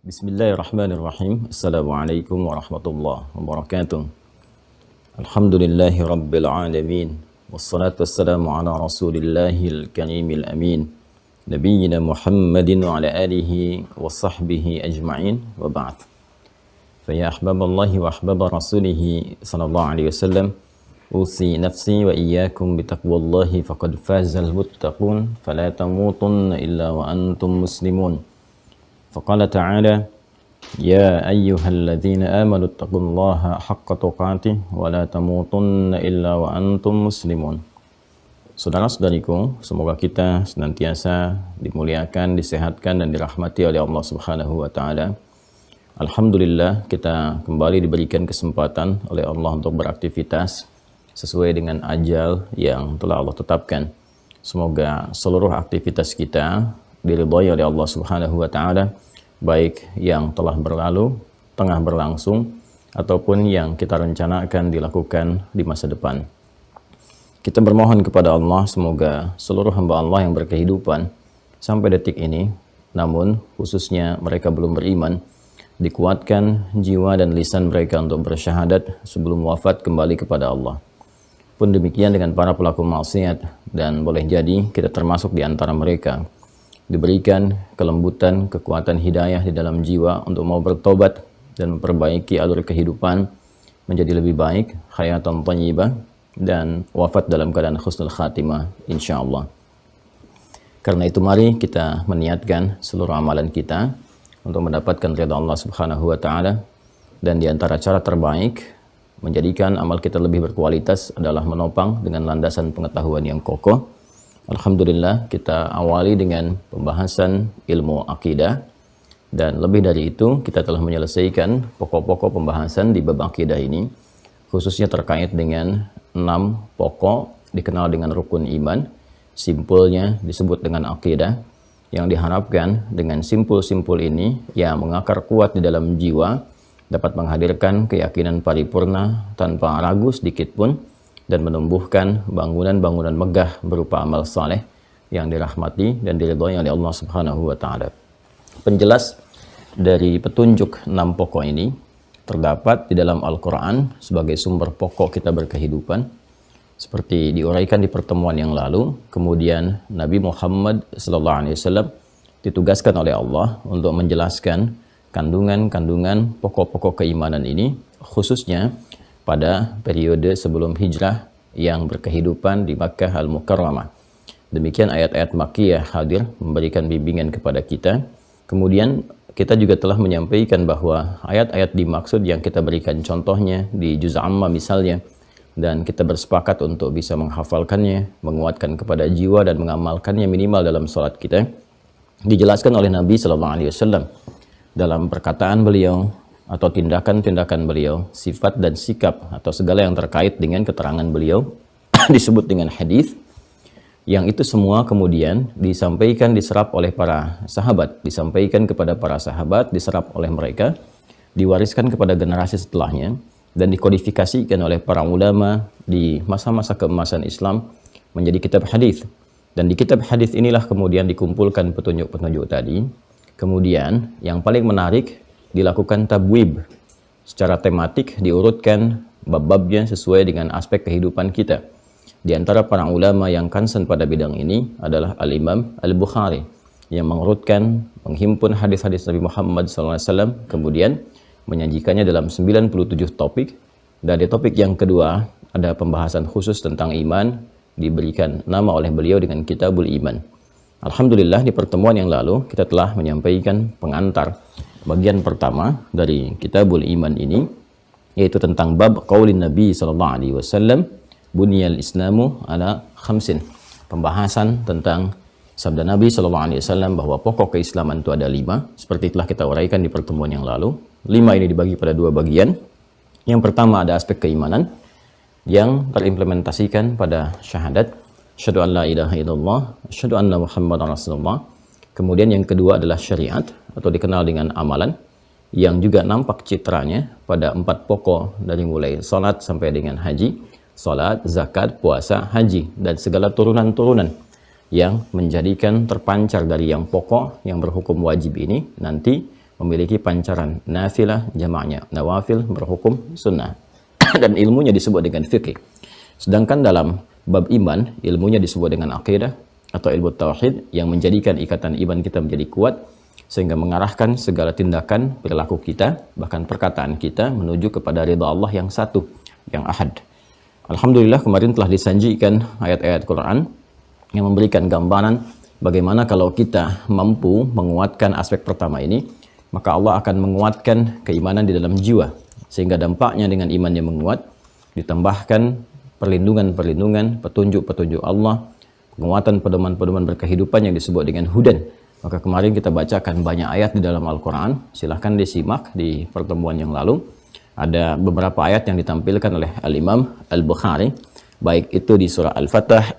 Bismillahirrahmanirrahim. Assalamualaikum warahmatullahi wabarakatuh. Alhamdulillahi rabbil alamin. Wassalatu wassalamu ala rasulillahil karimil amin. Nabiyyina Muhammadin wa ala alihi wa sahbihi ajma'in wa ba'd. Faya ahbaballahi wa ahbaba rasulihi sallallahu alaihi wasallam. Usi nafsi wa iyyakum bitaqwallahi faqad fazal muttaqun. Fala tamutunna illa wa antum muslimun. فقال تعالى يا أيها الذين آمنوا اتقوا الله حق تقاته ولا تموتن إلا وأنتم مسلمون. Saudara-saudariku, semoga kita senantiasa dimuliakan, disehatkan dan dirahmati oleh Allah Subhanahu wa taala. Alhamdulillah, kita kembali diberikan kesempatan oleh Allah untuk beraktivitas sesuai dengan ajal yang telah Allah tetapkan. Semoga seluruh aktivitas kita diridhai oleh Allah Subhanahu wa taala, baik yang telah berlalu, tengah berlangsung, ataupun yang kita rencanakan dilakukan di masa depan. Kita bermohon kepada Allah semoga seluruh hamba Allah yang berkehidupan sampai detik ini, namun khususnya mereka belum beriman, dikuatkan jiwa dan lisan mereka untuk bersyahadat sebelum wafat kembali kepada Allah. Pun demikian dengan para pelaku maksiat, dan boleh jadi kita termasuk di antara mereka, diberikan kelembutan, kekuatan hidayah di dalam jiwa untuk mau bertobat dan memperbaiki alur kehidupan menjadi lebih baik, hayatan thayyibah, dan wafat dalam keadaan husnul khatimah insyaallah. Karena itu mari kita meniatkan seluruh amalan kita untuk mendapatkan ridha Allah Subhanahu wa taala, dan di antara cara terbaik menjadikan amal kita lebih berkualitas adalah menopang dengan landasan pengetahuan yang kokoh. Alhamdulillah, kita awali dengan pembahasan ilmu akidah, dan lebih dari itu kita telah menyelesaikan pokok-pokok pembahasan di bab akidah ini, khususnya terkait dengan 6 pokok dikenal dengan rukun iman. Simpulnya disebut dengan akidah, yang diharapkan dengan simpul-simpul ini yang mengakar kuat di dalam jiwa dapat menghadirkan keyakinan paripurna tanpa ragu sedikit pun, dan menumbuhkan bangunan-bangunan megah berupa amal saleh yang dirahmati dan diridhai oleh Allah Subhanahu wa taala. Penjelas dari petunjuk 6 pokok ini terdapat di dalam Al-Qur'an sebagai sumber pokok kita berkehidupan, seperti diuraikan di pertemuan yang lalu. Kemudian Nabi Muhammad SAW ditugaskan oleh Allah untuk menjelaskan kandungan-kandungan pokok-pokok keimanan ini, khususnya pada periode sebelum hijrah yang berkehidupan di Makkah Al-Mukarramah. Demikian ayat-ayat Makkiyah hadir memberikan bimbingan kepada kita. Kemudian kita juga telah menyampaikan bahwa ayat-ayat dimaksud yang kita berikan contohnya di Juz' Amma misalnya, dan kita bersepakat untuk bisa menghafalkannya, menguatkan kepada jiwa dan mengamalkannya minimal dalam salat kita, dijelaskan oleh Nabi SAW dalam perkataan beliau atau tindakan-tindakan beliau, sifat dan sikap atau segala yang terkait dengan keterangan beliau disebut dengan hadis, yang itu semua kemudian disampaikan, diserap oleh para sahabat, disampaikan kepada para sahabat, diserap oleh mereka, diwariskan kepada generasi setelahnya, dan dikodifikasikan oleh para ulama di masa-masa keemasan Islam menjadi kitab hadis. Dan di kitab hadis inilah kemudian dikumpulkan petunjuk-petunjuk tadi. Kemudian yang paling menarik, dilakukan tabwib secara tematik, diurutkan bab-babnya sesuai dengan aspek kehidupan kita. Di antara para ulama yang concern pada bidang ini adalah Al-Imam Al-Bukhari, yang mengurutkan, menghimpun hadis-hadis Nabi Muhammad SAW, kemudian menyajikannya dalam 97 topik. Dan di topik yang kedua ada pembahasan khusus tentang iman, diberikan nama oleh beliau dengan Kitabul Iman. Alhamdulillah, di pertemuan yang lalu kita telah menyampaikan pengantar bagian pertama dari Kitabul Iman ini, yaitu tentang bab qaulin Nabi SAW, bunyal islamu ala khamsin. Pembahasan tentang sabda Nabi SAW bahwa pokok keislaman itu ada 5, seperti telah kita uraikan di pertemuan yang lalu. 5 ini dibagi pada 2 bagian. Yang pertama ada aspek keimanan yang terimplementasikan pada syahadat, asyhadu an la ilaha illallah, asyhadu anna muhammadan rasulullah. Kemudian yang kedua adalah syariat, atau dikenal dengan amalan, yang juga nampak citranya pada 4 pokok dari mulai salat sampai dengan haji, salat, zakat, puasa, haji, dan segala turunan-turunan yang menjadikan terpancar dari yang pokok yang berhukum wajib ini nanti memiliki pancaran nafilah, jamaknya nawafil, berhukum sunnah. Dan ilmunya disebut dengan fikih. Sedangkan dalam bab iman, ilmunya disebut dengan akidah atau ilmu tauhid yang menjadikan ikatan iman kita menjadi kuat sehingga mengarahkan segala tindakan, perilaku kita, bahkan perkataan kita menuju kepada ridha Allah yang satu, yang ahad. Alhamdulillah kemarin telah disajikan ayat-ayat Quran yang memberikan gambaran bagaimana kalau kita mampu menguatkan aspek pertama ini, maka Allah akan menguatkan keimanan di dalam jiwa. Sehingga dampaknya dengan iman yang menguat, ditambahkan perlindungan-perlindungan, petunjuk-petunjuk Allah, penguatan pedoman-pedoman berkehidupan yang disebut dengan hudan. Maka kemarin kita bacakan banyak ayat di dalam Al-Quran. Silahkan disimak di pertemuan yang lalu. Ada beberapa ayat yang ditampilkan oleh Al-Imam Al-Bukhari, baik itu di surah Al-Fatah,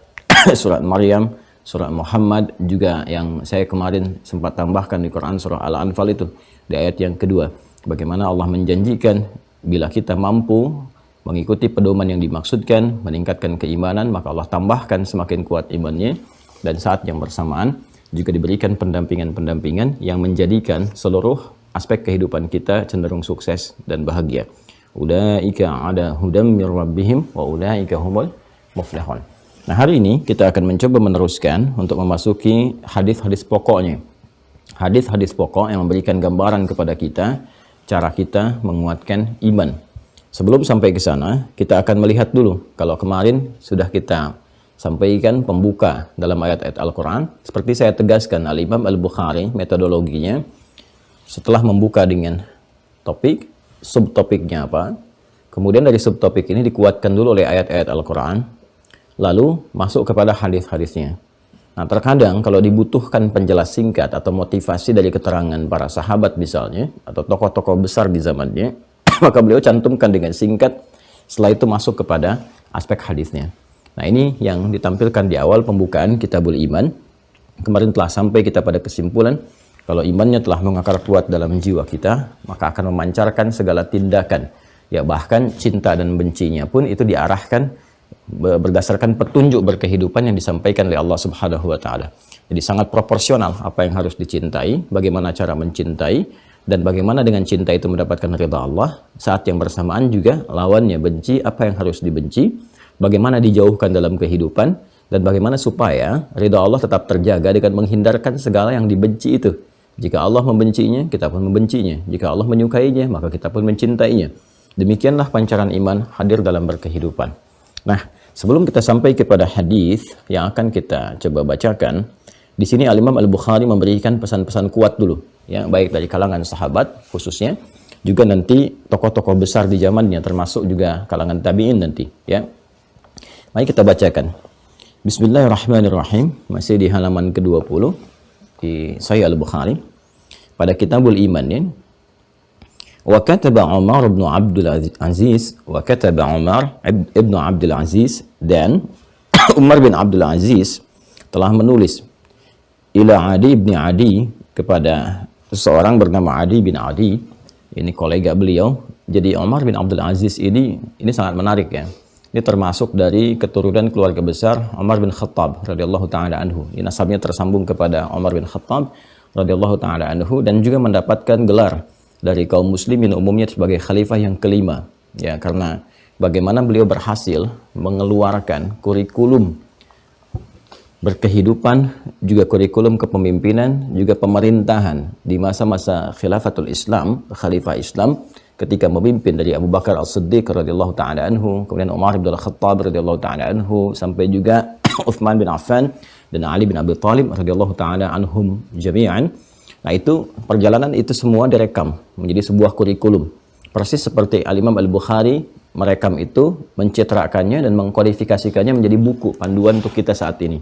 surat Maryam, surat Muhammad, juga yang saya kemarin sempat tambahkan di Quran surah Al-Anfal itu, di ayat yang kedua. Bagaimana Allah menjanjikan bila kita mampu mengikuti pedoman yang dimaksudkan, meningkatkan keimanan, maka Allah tambahkan semakin kuat imannya, dan saat yang bersamaan juga diberikan pendampingan-pendampingan yang menjadikan seluruh aspek kehidupan kita cenderung sukses dan bahagia. Ulaika ada hudam mir rabbihim wa ulaika humul muflihun. Nah, hari ini kita akan mencoba meneruskan untuk memasuki hadis-hadis pokoknya. Hadis-hadis pokok yang memberikan gambaran kepada kita cara kita menguatkan iman. Sebelum sampai ke sana, kita akan melihat dulu. Kalau kemarin sudah kita sampaikan pembuka dalam ayat-ayat Al-Quran, seperti saya tegaskan, Al-Imam Al-Bukhari, metodologinya, setelah membuka dengan topik, subtopiknya apa, kemudian dari subtopik ini dikuatkan dulu oleh ayat-ayat Al-Quran, lalu masuk kepada hadis-hadisnya. Nah, terkadang kalau dibutuhkan penjelas singkat atau motivasi dari keterangan para sahabat misalnya, atau tokoh-tokoh besar di zamannya, maka beliau cantumkan dengan singkat, setelah itu masuk kepada aspek hadisnya. Nah, ini yang ditampilkan di awal pembukaan Kitabul Iman. Kemarin telah sampai kita pada kesimpulan, kalau imannya telah mengakar kuat dalam jiwa kita, maka akan memancarkan segala tindakan. Ya, bahkan cinta dan bencinya pun itu diarahkan berdasarkan petunjuk berkehidupan yang disampaikan oleh Allah Subhanahu wa taala. Jadi sangat proporsional apa yang harus dicintai, bagaimana cara mencintai, dan bagaimana dengan cinta itu mendapatkan ridha Allah. Saat yang bersamaan juga lawannya benci, apa yang harus dibenci, bagaimana dijauhkan dalam kehidupan, dan bagaimana supaya ridha Allah tetap terjaga dengan menghindarkan segala yang dibenci itu. Jika Allah membencinya, kita pun membencinya. Jika Allah menyukainya, maka kita pun mencintainya. Demikianlah pancaran iman hadir dalam berkehidupan. Nah, sebelum kita sampai kepada hadis yang akan kita coba bacakan, di sini Al-Imam Al-Bukhari memberikan pesan-pesan kuat dulu, ya, baik dari kalangan sahabat khususnya, juga nanti tokoh-tokoh besar di zamannya, termasuk juga kalangan tabi'in nanti, ya. Mari kita bacakan. Bismillahirrahmanirrahim, masih di halaman ke-20 di Sahih Al-Bukhari pada Kitabul Iman, ya. وكتب عمر بن عبد العزيز dan Umar bin Abdul Aziz telah menulis ila Adi bin Adi, kepada seseorang bernama Adi bin Adi, ini kolega beliau. Jadi Umar bin Abdul Aziz ini sangat menarik, ya. Ini termasuk dari keturunan keluarga besar Umar bin Khattab radhiyallahu taala anhu. Ini nasabnya tersambung kepada Umar bin Khattab radhiyallahu taala anhu, dan juga mendapatkan gelar dari kaum muslimin umumnya sebagai khalifah yang kelima, ya, karena bagaimana beliau berhasil mengeluarkan kurikulum berkehidupan, juga kurikulum kepemimpinan, juga pemerintahan di masa-masa khilafatul Islam, khalifah Islam, ketika memimpin dari Abu Bakar As-Siddiq radhiyallahu taala anhu, kemudian Umar bin Khattab radhiyallahu taala anhu, sampai juga Utsman bin Affan dan Ali bin Abi Thalib radhiyallahu taala anhum jami'an. Nah, itu perjalanan itu semua direkam menjadi sebuah kurikulum. Persis seperti Al-Imam Al-Bukhari merekam itu, mencitrakannya dan mengkodifikasikannya menjadi buku panduan untuk kita saat ini.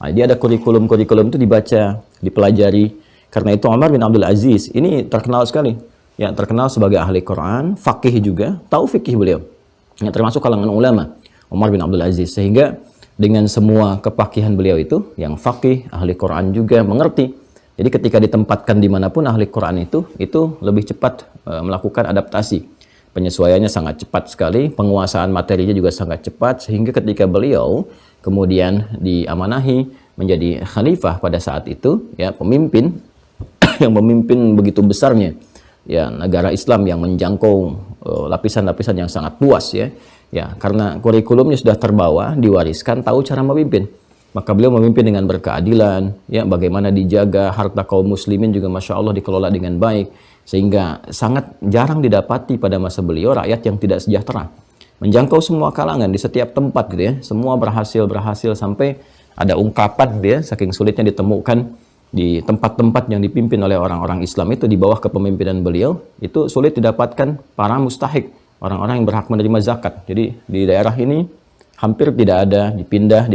Nah, dia ada kurikulum-kurikulum itu dibaca, dipelajari. Karena itu Umar bin Abdul Aziz ini terkenal sekali. Ya, terkenal sebagai ahli Quran, faqih juga, tahu fikih beliau. Ya, termasuk kalangan ulama Umar bin Abdul Aziz, sehingga dengan semua kepakihan beliau itu, yang faqih, ahli Quran juga mengerti. Jadi ketika ditempatkan dimanapun ahli Quran itu lebih cepat melakukan adaptasi. Penyesuaiannya sangat cepat sekali, penguasaan materinya juga sangat cepat, sehingga ketika beliau kemudian diamanahi menjadi khalifah pada saat itu, ya, pemimpin yang memimpin begitu besarnya ya negara Islam yang menjangkau lapisan-lapisan yang sangat luas ya. Ya, karena kurikulumnya sudah terbawa, diwariskan, tahu cara memimpin. Maka beliau memimpin dengan berkeadilan, ya, bagaimana dijaga harta kaum muslimin juga Masya Allah dikelola dengan baik. Sehingga sangat jarang didapati pada masa beliau rakyat yang tidak sejahtera. Menjangkau semua kalangan di setiap tempat gitu ya. Semua berhasil sampai ada ungkapan dia, saking sulitnya ditemukan di tempat-tempat yang dipimpin oleh orang-orang Islam itu di bawah kepemimpinan beliau, itu sulit didapatkan para mustahik, orang-orang yang berhak menerima zakat. Jadi di daerah ini hampir tidak ada, dipindah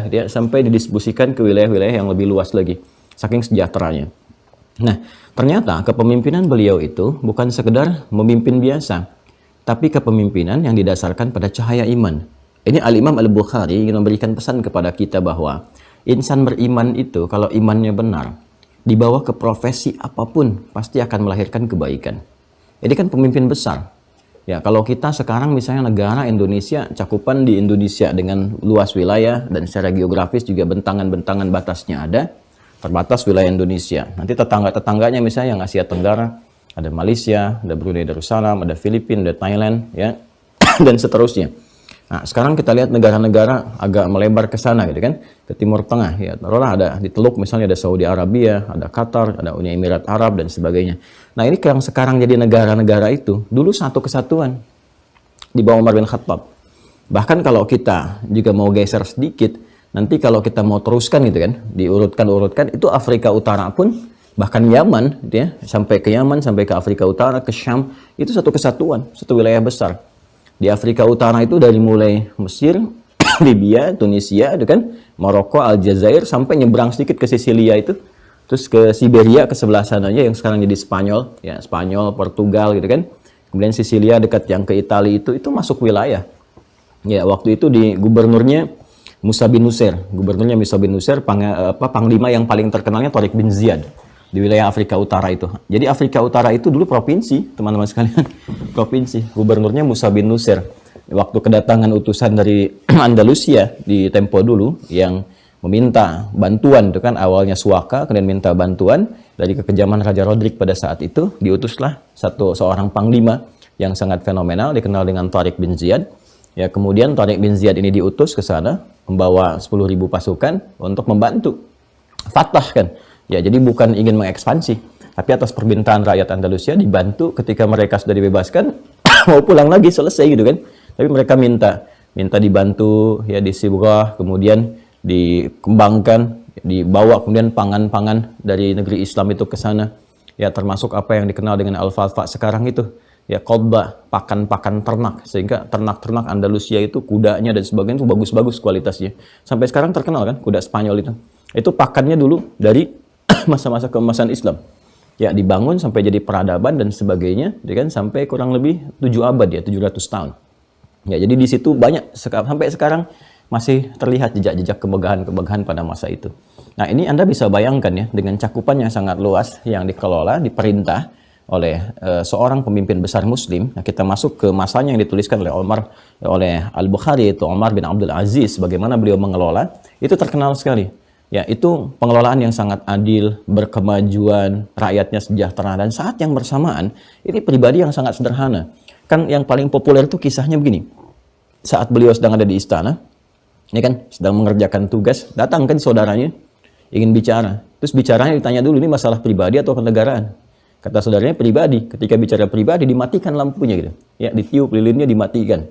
dia sampai didistribusikan ke wilayah-wilayah yang lebih luas lagi, saking sejahteranya. Nah, ternyata kepemimpinan beliau itu bukan sekedar memimpin biasa, tapi kepemimpinan yang didasarkan pada cahaya iman. Ini Al-Imam Al-Bukhari ingin memberikan pesan kepada kita bahwa insan beriman itu kalau imannya benar, dibawa ke profesi apapun pasti akan melahirkan kebaikan. Ini kan pemimpin besar. Ya, kalau kita sekarang misalnya negara Indonesia, cakupan di Indonesia dengan luas wilayah dan secara geografis juga bentangan-bentangan batasnya ada, terbatas wilayah Indonesia. Nanti tetangga-tetangganya misalnya yang Asia Tenggara, ada Malaysia, ada Brunei Darussalam, ada Filipina, ada Thailand, ya, dan seterusnya. Nah, sekarang kita lihat negara-negara agak melebar ke sana gitu kan, ke Timur Tengah ya. Taruhlah ada di Teluk misalnya ada Saudi Arabia, ada Qatar, ada Uni Emirat Arab dan sebagainya. Nah, ini yang sekarang jadi negara-negara itu dulu satu kesatuan di bawah Umar bin Khattab. Bahkan kalau kita juga mau geser sedikit, nanti kalau kita mau teruskan gitu kan, diurutkan itu Afrika Utara pun bahkan Yaman gitu ya, sampai ke Yaman, sampai ke Afrika Utara, ke Syam, itu satu kesatuan, satu wilayah besar. Di Afrika Utara itu dari mulai Mesir, Libya, Tunisia, itu kan, Maroko, Aljazair, sampai nyebrang sedikit ke Sisilia itu, terus ke Siberia, ke sebelah sananya yang sekarang jadi Spanyol, ya Spanyol, Portugal gitu kan. Kemudian Sisilia dekat yang ke Italia itu masuk wilayah. Ya, waktu itu di gubernurnya Musa bin Nusair, panglima yang paling terkenalnya Tariq bin Ziyad di wilayah Afrika Utara itu. Jadi Afrika Utara itu dulu provinsi, teman-teman sekalian. Provinsi. Gubernurnya Musa bin Nusair. Waktu kedatangan utusan dari Andalusia di tempo dulu yang meminta bantuan itu kan awalnya Suaka, kemudian minta bantuan dari kekejaman Raja Rodrik pada saat itu, diutuslah seorang panglima yang sangat fenomenal dikenal dengan Tariq bin Ziyad. Ya, kemudian Tariq bin Ziyad ini diutus ke sana membawa 10.000 pasukan untuk membantu Fatah kan. Ya, jadi bukan ingin mengekspansi, tapi atas permintaan rakyat Andalusia dibantu ketika mereka sudah dibebaskan, mau pulang lagi selesai gitu kan. Tapi mereka minta dibantu, ya disibghah, kemudian dikembangkan, dibawa kemudian pangan-pangan dari negeri Islam itu ke sana. Ya, termasuk apa yang dikenal dengan alfalfa sekarang itu. Ya, qodba, pakan-pakan ternak, sehingga ternak-ternak Andalusia itu kudanya dan sebagainya itu bagus-bagus kualitasnya. Sampai sekarang terkenal kan kuda Spanyol itu. Itu pakannya dulu dari masa-masa keemasan Islam. Ya, dibangun sampai jadi peradaban dan sebagainya, ya kan, sampai kurang lebih 7 abad ya, 700 tahun. Ya, jadi di situ banyak sampai sekarang masih terlihat jejak-jejak kemegahan-kemegahan pada masa itu. Nah, ini Anda bisa bayangkan ya, dengan cakupan yang sangat luas yang dikelola, diperintah oleh seorang pemimpin besar muslim. Nah, kita masuk ke masanya yang dituliskan oleh Al-Bukhari, itu Umar bin Abdul Aziz, bagaimana beliau mengelola, itu terkenal sekali. Ya, itu pengelolaan yang sangat adil, berkemajuan, rakyatnya sejahtera, dan saat yang bersamaan, ini pribadi yang sangat sederhana. Kan yang paling populer itu kisahnya begini. Saat beliau sedang ada di istana, ini kan sedang mengerjakan tugas, datang kan saudaranya, ingin bicara. Terus bicaranya ditanya dulu, ini masalah pribadi atau kenegaraan? Kata saudaranya pribadi. Ketika bicara pribadi, dimatikan lampunya gitu. Ya, ditiup lilinnya, dimatikan.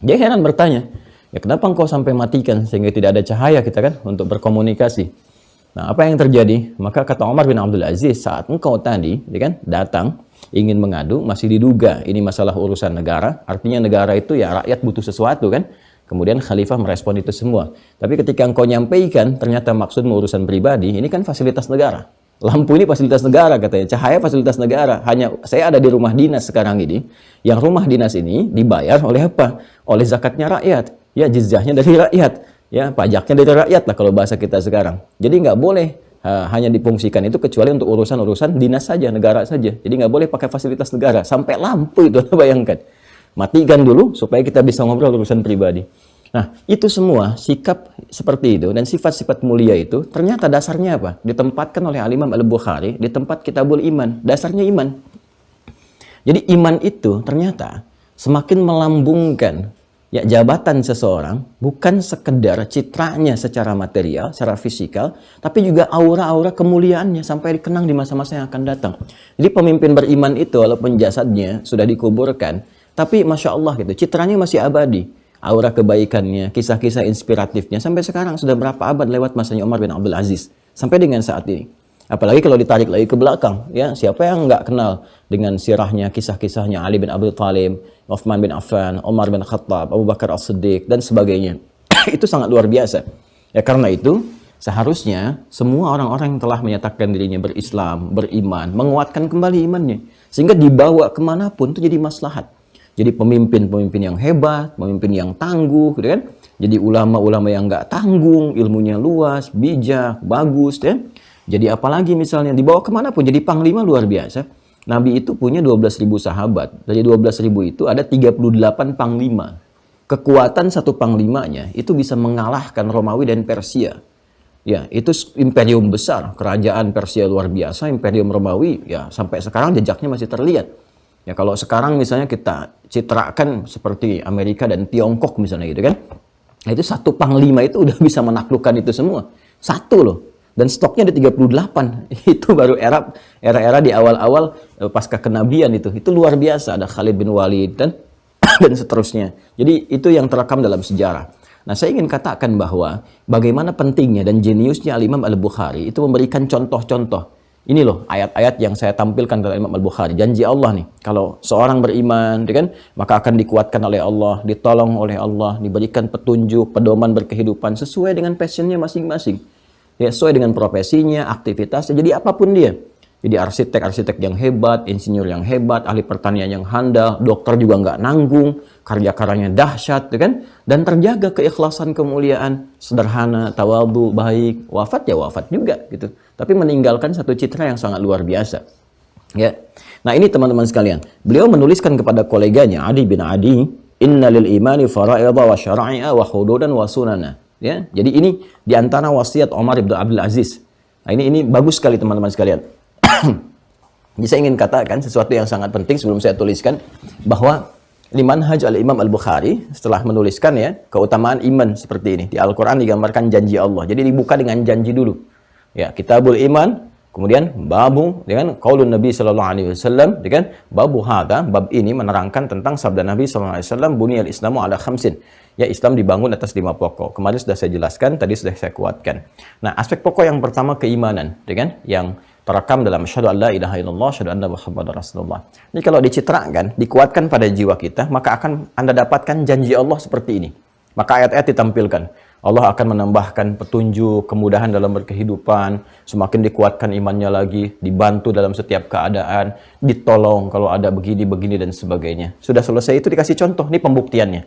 Dia heran bertanya, ya kenapa engkau sampai matikan sehingga tidak ada cahaya kita kan untuk berkomunikasi? Nah, apa yang terjadi? Maka kata Umar bin Abdul Aziz, saat engkau tadi ya kan, datang ingin mengadu, masih diduga ini masalah urusan negara. Artinya negara itu ya rakyat butuh sesuatu kan. Kemudian khalifah merespon itu semua. Tapi ketika engkau nyampaikan ternyata maksudmu urusan pribadi, ini kan fasilitas negara. Lampu ini fasilitas negara katanya, cahaya fasilitas negara. Hanya saya ada di rumah dinas sekarang ini, yang rumah dinas ini dibayar oleh apa? Oleh zakatnya rakyat. Ya, jizyahnya dari rakyat, ya pajaknya dari rakyat lah kalau bahasa kita sekarang. Jadi nggak boleh hanya difungsikan itu kecuali untuk urusan-urusan dinas saja, negara saja. Jadi nggak boleh pakai fasilitas negara. Sampai lampu itu, bayangkan. Matikan dulu supaya kita bisa ngobrol urusan pribadi. Nah, itu semua sikap seperti itu dan sifat-sifat mulia itu ternyata dasarnya apa? Ditempatkan oleh Al-Imam Al-Bukhari di tempat Kitabul Iman. Dasarnya iman. Jadi iman itu ternyata semakin melambungkan ya jabatan seseorang, bukan sekedar citranya secara material, secara fisikal, tapi juga aura-aura kemuliaannya sampai dikenang di masa-masa yang akan datang. Jadi pemimpin beriman itu walaupun jasadnya sudah dikuburkan, tapi Masya Allah gitu, citranya masih abadi. Aura kebaikannya, kisah-kisah inspiratifnya sampai sekarang sudah berapa abad lewat masanya Umar bin Abdul Aziz sampai dengan saat ini. Apalagi kalau ditarik lagi ke belakang, ya siapa yang nggak kenal dengan sirahnya, kisah-kisahnya Ali bin Abi Thalib, Uthman bin Affan, Umar bin Khattab, Abu Bakar As-Siddiq dan sebagainya. Itu sangat luar biasa. Ya karena itu seharusnya semua orang-orang yang telah menyatakan dirinya berislam, beriman, menguatkan kembali imannya sehingga dibawa kemanapun itu jadi maslahat. Jadi pemimpin-pemimpin yang hebat, pemimpin yang tangguh, gitu kan? Jadi ulama-ulama yang nggak tanggung, ilmunya luas, bijak, bagus, ya. Jadi apalagi misalnya dibawa kemanapun, jadi panglima luar biasa. Nabi itu punya 12.000 sahabat. Dari 12.000 itu ada 38 panglima. Kekuatan satu panglimanya itu bisa mengalahkan Romawi dan Persia. Ya, itu imperium besar, kerajaan Persia luar biasa, imperium Romawi, ya sampai sekarang jejaknya masih terlihat. Ya kalau sekarang misalnya kita citrakan seperti Amerika dan Tiongkok misalnya gitu kan. Nah, itu satu panglima itu udah bisa menaklukkan itu semua. Satu loh. Dan stoknya ada 38. Itu baru era-era di awal-awal pasca kenabian itu. Itu luar biasa. Ada Khalid bin Walid dan dan seterusnya. Jadi itu yang terekam dalam sejarah. Nah, saya ingin katakan bahwa bagaimana pentingnya dan jeniusnya Al-Imam Al-Bukhari itu memberikan contoh-contoh. Ini loh ayat-ayat yang saya tampilkan dalam Imam Al-Bukhari. Janji Allah nih, kalau seorang beriman, kan, maka akan dikuatkan oleh Allah, ditolong oleh Allah, diberikan petunjuk, pedoman berkehidupan sesuai dengan passionnya masing-masing. Ya, sesuai dengan profesinya, aktivitasnya, jadi apapun dia. Jadi arsitek yang hebat, insinyur yang hebat, ahli pertanian yang handal, dokter juga nggak nanggung, karya-karyanya dahsyat, kan? Dan terjaga keikhlasan, kemuliaan, sederhana, tawadhu, baik, wafat ya wafat juga gitu. Tapi meninggalkan satu citra yang sangat luar biasa. Ya. Nah, ini teman-teman sekalian. Beliau menuliskan kepada koleganya Adi bin Adi, "Inna lil imani fara'idha wa syara'i'a wa hududan wa sunana." Ya. Jadi ini di antara wasiat Umar bin Abdul Aziz. Nah, ini bagus sekali teman-teman sekalian. Jadi saya ingin katakan sesuatu yang sangat penting sebelum saya tuliskan bahwa di manhaj Al-Imam Al-Bukhari setelah menuliskan ya keutamaan iman seperti ini. Di Al-Quran digambarkan janji Allah. Jadi dibuka dengan janji dulu. Ya, Kitabul Iman, kemudian babu dengan qaulun Nabi sallallahu alaihi wasallam, dengan babu hadza, bab ini menerangkan tentang sabda Nabi sallallahu alaihi wasallam, buniyal islamu ala khamsin. Ya, Islam dibangun atas 5 pokok. Kemarin sudah saya jelaskan, tadi sudah saya kuatkan. Nah, aspek pokok yang pertama keimanan, dengan yang terekam dalam asyhadu an la ilaha illallah, asyhadu anna muhammadar rasulullah. Jadi kalau dicitrakan, dikuatkan pada jiwa kita, maka akan Anda dapatkan janji Allah seperti ini. Maka ayat-ayat ditampilkan. Allah akan menambahkan petunjuk, kemudahan dalam berkehidupan, semakin dikuatkan imannya lagi, dibantu dalam setiap keadaan, ditolong kalau ada begini-begini dan sebagainya. Sudah selesai itu dikasih contoh, ini pembuktiannya.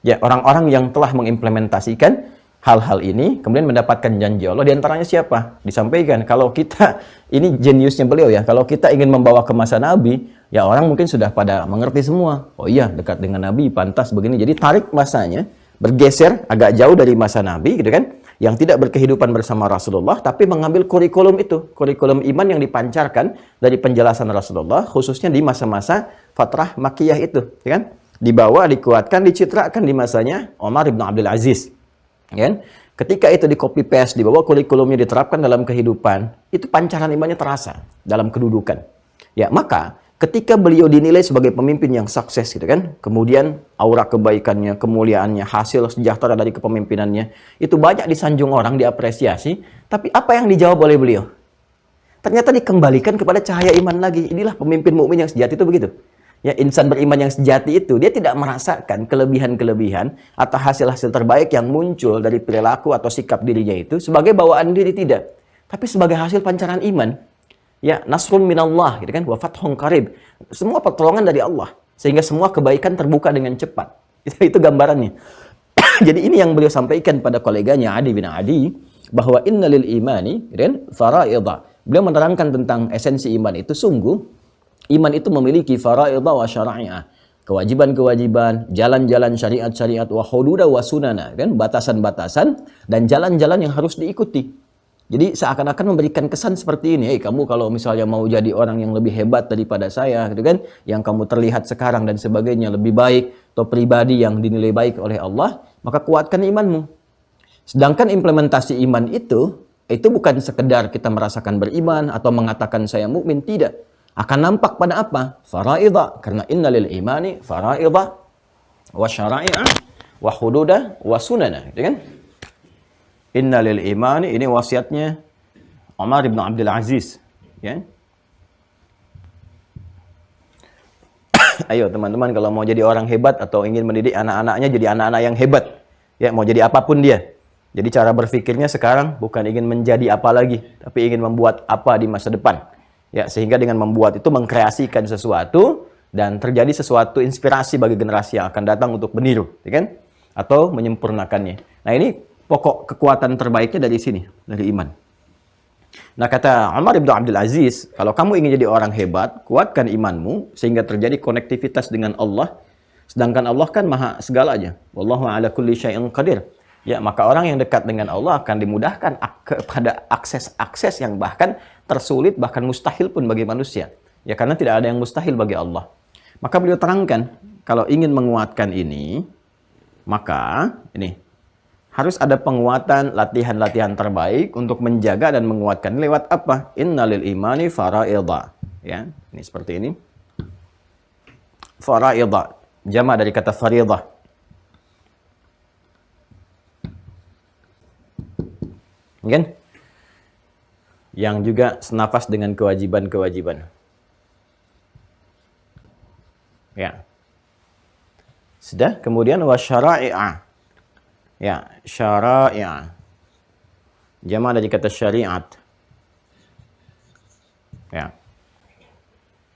Ya, orang-orang yang telah mengimplementasikan hal-hal ini, kemudian mendapatkan janji Allah, diantaranya siapa? Disampaikan, kalau kita, ini jeniusnya beliau ya, kalau kita ingin membawa ke masa Nabi, ya orang mungkin sudah pada mengerti semua. Oh iya, dekat dengan Nabi, pantas begini. Jadi tarik masanya, bergeser agak jauh dari masa Nabi, gitu kan, yang tidak berkehidupan bersama Rasulullah, tapi mengambil kurikulum itu, kurikulum iman yang dipancarkan dari penjelasan Rasulullah, khususnya di masa-masa fatrah Makkiyah itu, gitu kan, dibawa, dikuatkan, dicitrakan di masanya Umar bin Abdul Aziz. Ya, ketika itu di copy paste, dibawa kurikulumnya diterapkan dalam kehidupan, itu pancaran imannya terasa dalam kedudukan. Ya, maka ketika beliau dinilai sebagai pemimpin yang sukses gitu kan, kemudian aura kebaikannya, kemuliaannya, hasil sejahtera dari kepemimpinannya, itu banyak disanjung orang, diapresiasi, tapi apa yang dijawab oleh beliau? Ternyata dikembalikan kepada cahaya iman lagi. Inilah pemimpin mukmin yang sejati itu begitu. Ya, insan beriman yang sejati itu, dia tidak merasakan kelebihan-kelebihan atau hasil-hasil terbaik yang muncul dari perilaku atau sikap dirinya itu sebagai bawaan diri, tidak. Tapi sebagai hasil pancaran iman. Ya, nasrun minallah, gitu kan, wa fathun qarib. Semua pertolongan dari Allah. Sehingga semua kebaikan terbuka dengan cepat. Itu gambarannya. Jadi ini yang beliau sampaikan pada koleganya Adi bin Adi, bahwa innalil imani, gitu kan, fara'idha. Beliau menerangkan tentang esensi iman itu, sungguh iman itu memiliki fara'idha wa syara'i'ah. kewajiban-kewajiban, jalan-jalan syariat-syariat, wa hududa wa sunana, kan, batasan-batasan dan jalan-jalan yang harus diikuti. Jadi seakan-akan memberikan kesan seperti ini, kamu kalau misalnya mau jadi orang yang lebih hebat daripada saya, gitu kan, yang kamu terlihat sekarang dan sebagainya lebih baik, atau pribadi yang dinilai baik oleh Allah, maka kuatkan imanmu. Sedangkan implementasi iman itu bukan sekedar kita merasakan beriman atau mengatakan saya mukmin, tidak. Akan nampak pada apa? Faraidha, karena inna lil imani faraidha wa syara'i'a wa hududa wa sunana, gitu kan? Inna lil imani, ini wasiatnya Umar bin Abdul Aziz, ya. Ayo teman-teman, kalau mau jadi orang hebat atau ingin mendidik anak-anaknya jadi anak-anak yang hebat, ya, mau jadi apapun dia. Jadi cara berpikirnya sekarang bukan ingin menjadi apa lagi, tapi ingin membuat apa di masa depan. Ya, sehingga dengan membuat itu mengkreasikan sesuatu dan terjadi sesuatu inspirasi bagi generasi yang akan datang untuk meniru, ya kan? Atau menyempurnakannya. Nah, ini pokok kekuatan terbaiknya dari sini, dari iman. Nah, kata Umar bin Abdul Aziz, kalau kamu ingin jadi orang hebat, kuatkan imanmu sehingga terjadi konektivitas dengan Allah. Sedangkan Allah kan maha segalanya. Wallahu ala kulli syai'in qadir. Ya, maka orang yang dekat dengan Allah akan dimudahkan kepada akses-akses yang bahkan tersulit, bahkan mustahil pun bagi manusia. Ya, karena tidak ada yang mustahil bagi Allah. Maka beliau terangkan, kalau ingin menguatkan ini, maka ini harus ada penguatan, latihan-latihan terbaik untuk menjaga dan menguatkan. Lewat apa? Innalil imani faraidha. Ya, ini seperti ini. Faraidha, jamak dari kata fariidhah. Kan? Yang juga senafas dengan kewajiban-kewajiban. Ya. Sudah, kemudian wasyara'i'a. Ya, syara'i'a. Jamak dari kata syariat. Ya.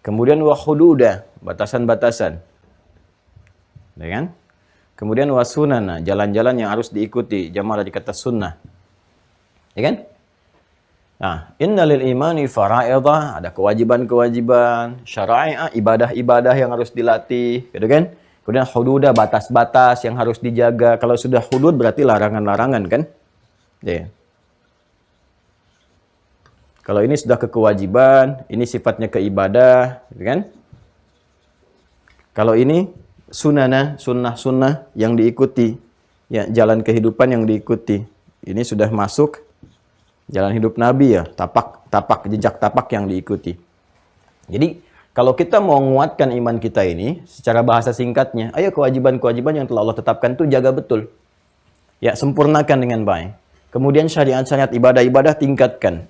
Kemudian wahududa, batasan-batasan. Ya kan? Kemudian wasunana, jalan-jalan yang harus diikuti. Jamak dari kata sunnah. Ya kan? Nah, innalil imani faraidha, ada kewajiban-kewajiban, syara'i'a, ibadah-ibadah yang harus dilatih, gitu kan? Kemudian hududa, batas-batas yang harus dijaga. Kalau sudah hudud berarti larangan-larangan, kan? Ya. Kalau ini sudah kekewajiban, ini sifatnya keibadah, gitu kan? Kalau ini sunana, sunnah-sunnah yang diikuti, ya, jalan kehidupan yang diikuti. Ini sudah masuk jalan hidup Nabi, ya, tapak, jejak tapak yang diikuti. Jadi, kalau kita mau menguatkan iman kita ini, secara bahasa singkatnya, ayo kewajiban-kewajiban yang telah Allah tetapkan itu jaga betul. Ya, sempurnakan dengan baik. Kemudian syariat-syariat ibadah-ibadah tingkatkan.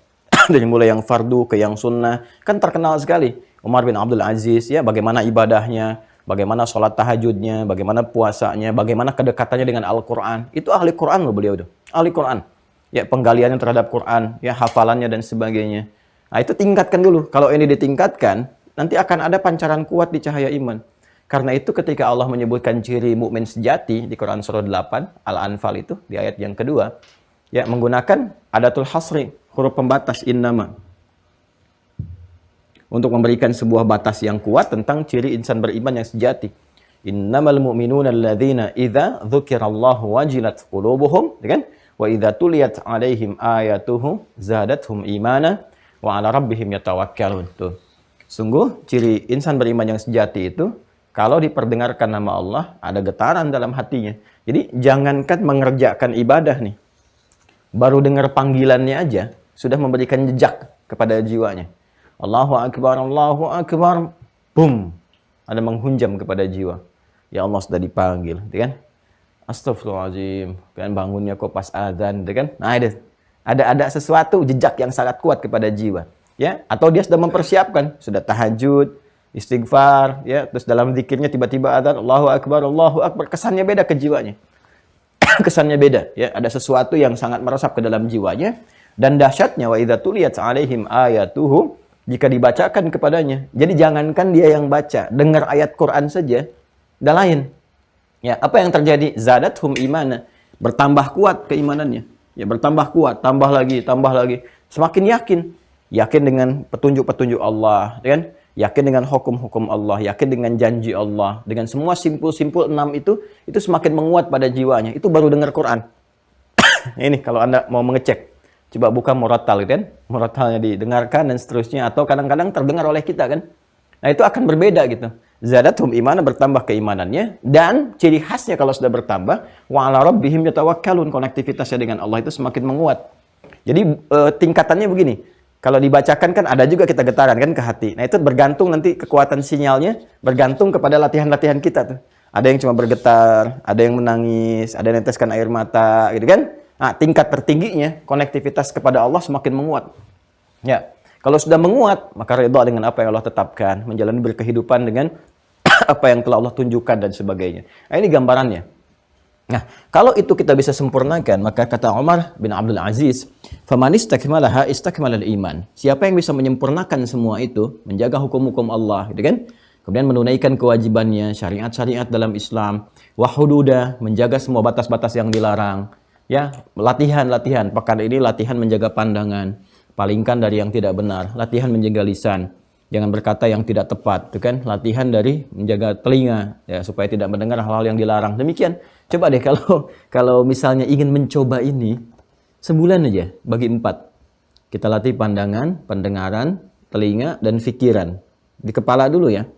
Dari mulai yang fardu ke yang sunnah. Kan terkenal sekali. Umar bin Abdul Aziz, ya, bagaimana ibadahnya, bagaimana sholat tahajudnya, bagaimana puasanya, bagaimana kedekatannya dengan Al-Quran. Itu ahli Quran loh beliau itu. Ahli Quran. Ya, penggaliannya terhadap Quran, ya, hafalannya dan sebagainya. Nah, itu tingkatkan dulu. Kalau ini ditingkatkan, nanti akan ada pancaran kuat di cahaya iman. Karena itu ketika Allah menyebutkan ciri mukmin sejati di Quran surah 8, Al-Anfal itu, di ayat yang kedua, ya, menggunakan adatul hasri, huruf pembatas, innama. Untuk memberikan sebuah batas yang kuat tentang ciri insan beriman yang sejati. Innamal mu'minuna alladzina idza dzukirallahu wajilat qulubuhum, kan? Wa idza tuliyat 'alaihim ayatuhu zadatuhum imana wa 'ala rabbihim yatawakkalun. Tuh. Sungguh ciri insan beriman yang sejati itu kalau diperdengarkan nama Allah ada getaran dalam hatinya. Jadi jangankan mengerjakan ibadah nih. Baru dengar panggilannya aja sudah memberikan jejak kepada jiwanya. Allahu akbar, Allahu akbar. Boom. Ada menghunjam kepada jiwa. Ya Allah sudah dipanggil, kan? Astagfirullahaladzim, kan bangunnya kok pas azan, kan? Nah, ada sesuatu jejak yang sangat kuat kepada jiwa, ya? Atau dia sudah mempersiapkan, sudah tahajud, istighfar, ya, terus dalam zikirnya tiba-tiba azan, Allahu akbar, kesannya beda ke jiwanya. Kesannya beda, ya, ada sesuatu yang sangat meresap ke dalam jiwanya dan dahsyatnya wa idza tuliyat 'alaihim ayatuhu, jika dibacakan kepadanya. Jadi jangankan dia yang baca, dengar ayat Quran saja, dah lain. Ya, apa yang terjadi? Zadathum imana, bertambah kuat keimanannya. Ya, bertambah kuat, tambah lagi. Semakin yakin dengan petunjuk-petunjuk Allah, kan? yakin dengan hukum-hukum Allah, yakin dengan janji Allah, dengan semua simpul-simpul 6 itu semakin menguat pada jiwanya. Itu baru dengar Quran. Ini kalau Anda mau mengecek, coba buka murattal gitu kan, murattalnya didengarkan dan seterusnya, atau kadang-kadang terdengar oleh kita kan. Nah itu akan berbeda gitu. Zadathum imana, bertambah keimanannya, dan ciri khasnya kalau sudah bertambah, wa ala rabbihim yatawakkalun, konektivitasnya dengan Allah itu semakin menguat. Jadi tingkatannya begini. Kalau dibacakan kan ada juga kita getaran kan ke hati. Nah itu bergantung nanti kekuatan sinyalnya, bergantung kepada latihan-latihan kita tuh. Ada yang cuma bergetar, ada yang menangis, ada yang neteskan air mata, gitu kan. Nah tingkat tertingginya, konektivitas kepada Allah semakin menguat. Ya, kalau sudah menguat, maka ridha dengan apa yang Allah tetapkan, menjalani berkehidupan dengan apa yang telah Allah tunjukkan dan sebagainya. Nah ini gambarannya. Nah, kalau itu kita bisa sempurnakan, maka kata Umar bin Abdul Aziz, "Faman istakmalaha istakmalal iman." Siapa yang bisa menyempurnakan semua itu, menjaga hukum-hukum Allah, gitu kan? Kemudian menunaikan kewajibannya, syariat-syariat dalam Islam, wa hududah, menjaga semua batas-batas yang dilarang. Ya, latihan-latihan. Pekan ini latihan menjaga pandangan, palingkan dari yang tidak benar, latihan menjaga lisan. Jangan berkata yang tidak tepat, itu kan? Latihan dari menjaga telinga, ya, supaya tidak mendengar hal-hal yang dilarang. Demikian. Coba deh kalau misalnya ingin mencoba ini, sebulan aja bagi 4. Kita latih pandangan, pendengaran, telinga, dan pikiran. Di kepala dulu ya.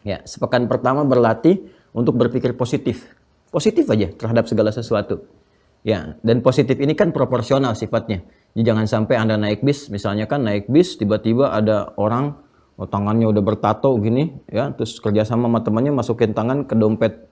Ya, sepekan pertama berlatih untuk berpikir positif. Positif aja terhadap segala sesuatu. Ya, dan positif ini kan proporsional sifatnya. Jadi jangan sampai Anda naik bis, misalnya kan naik bis, tiba-tiba ada orang tangannya udah bertato gini, ya, terus kerjasama sama temannya masukin tangan ke dompet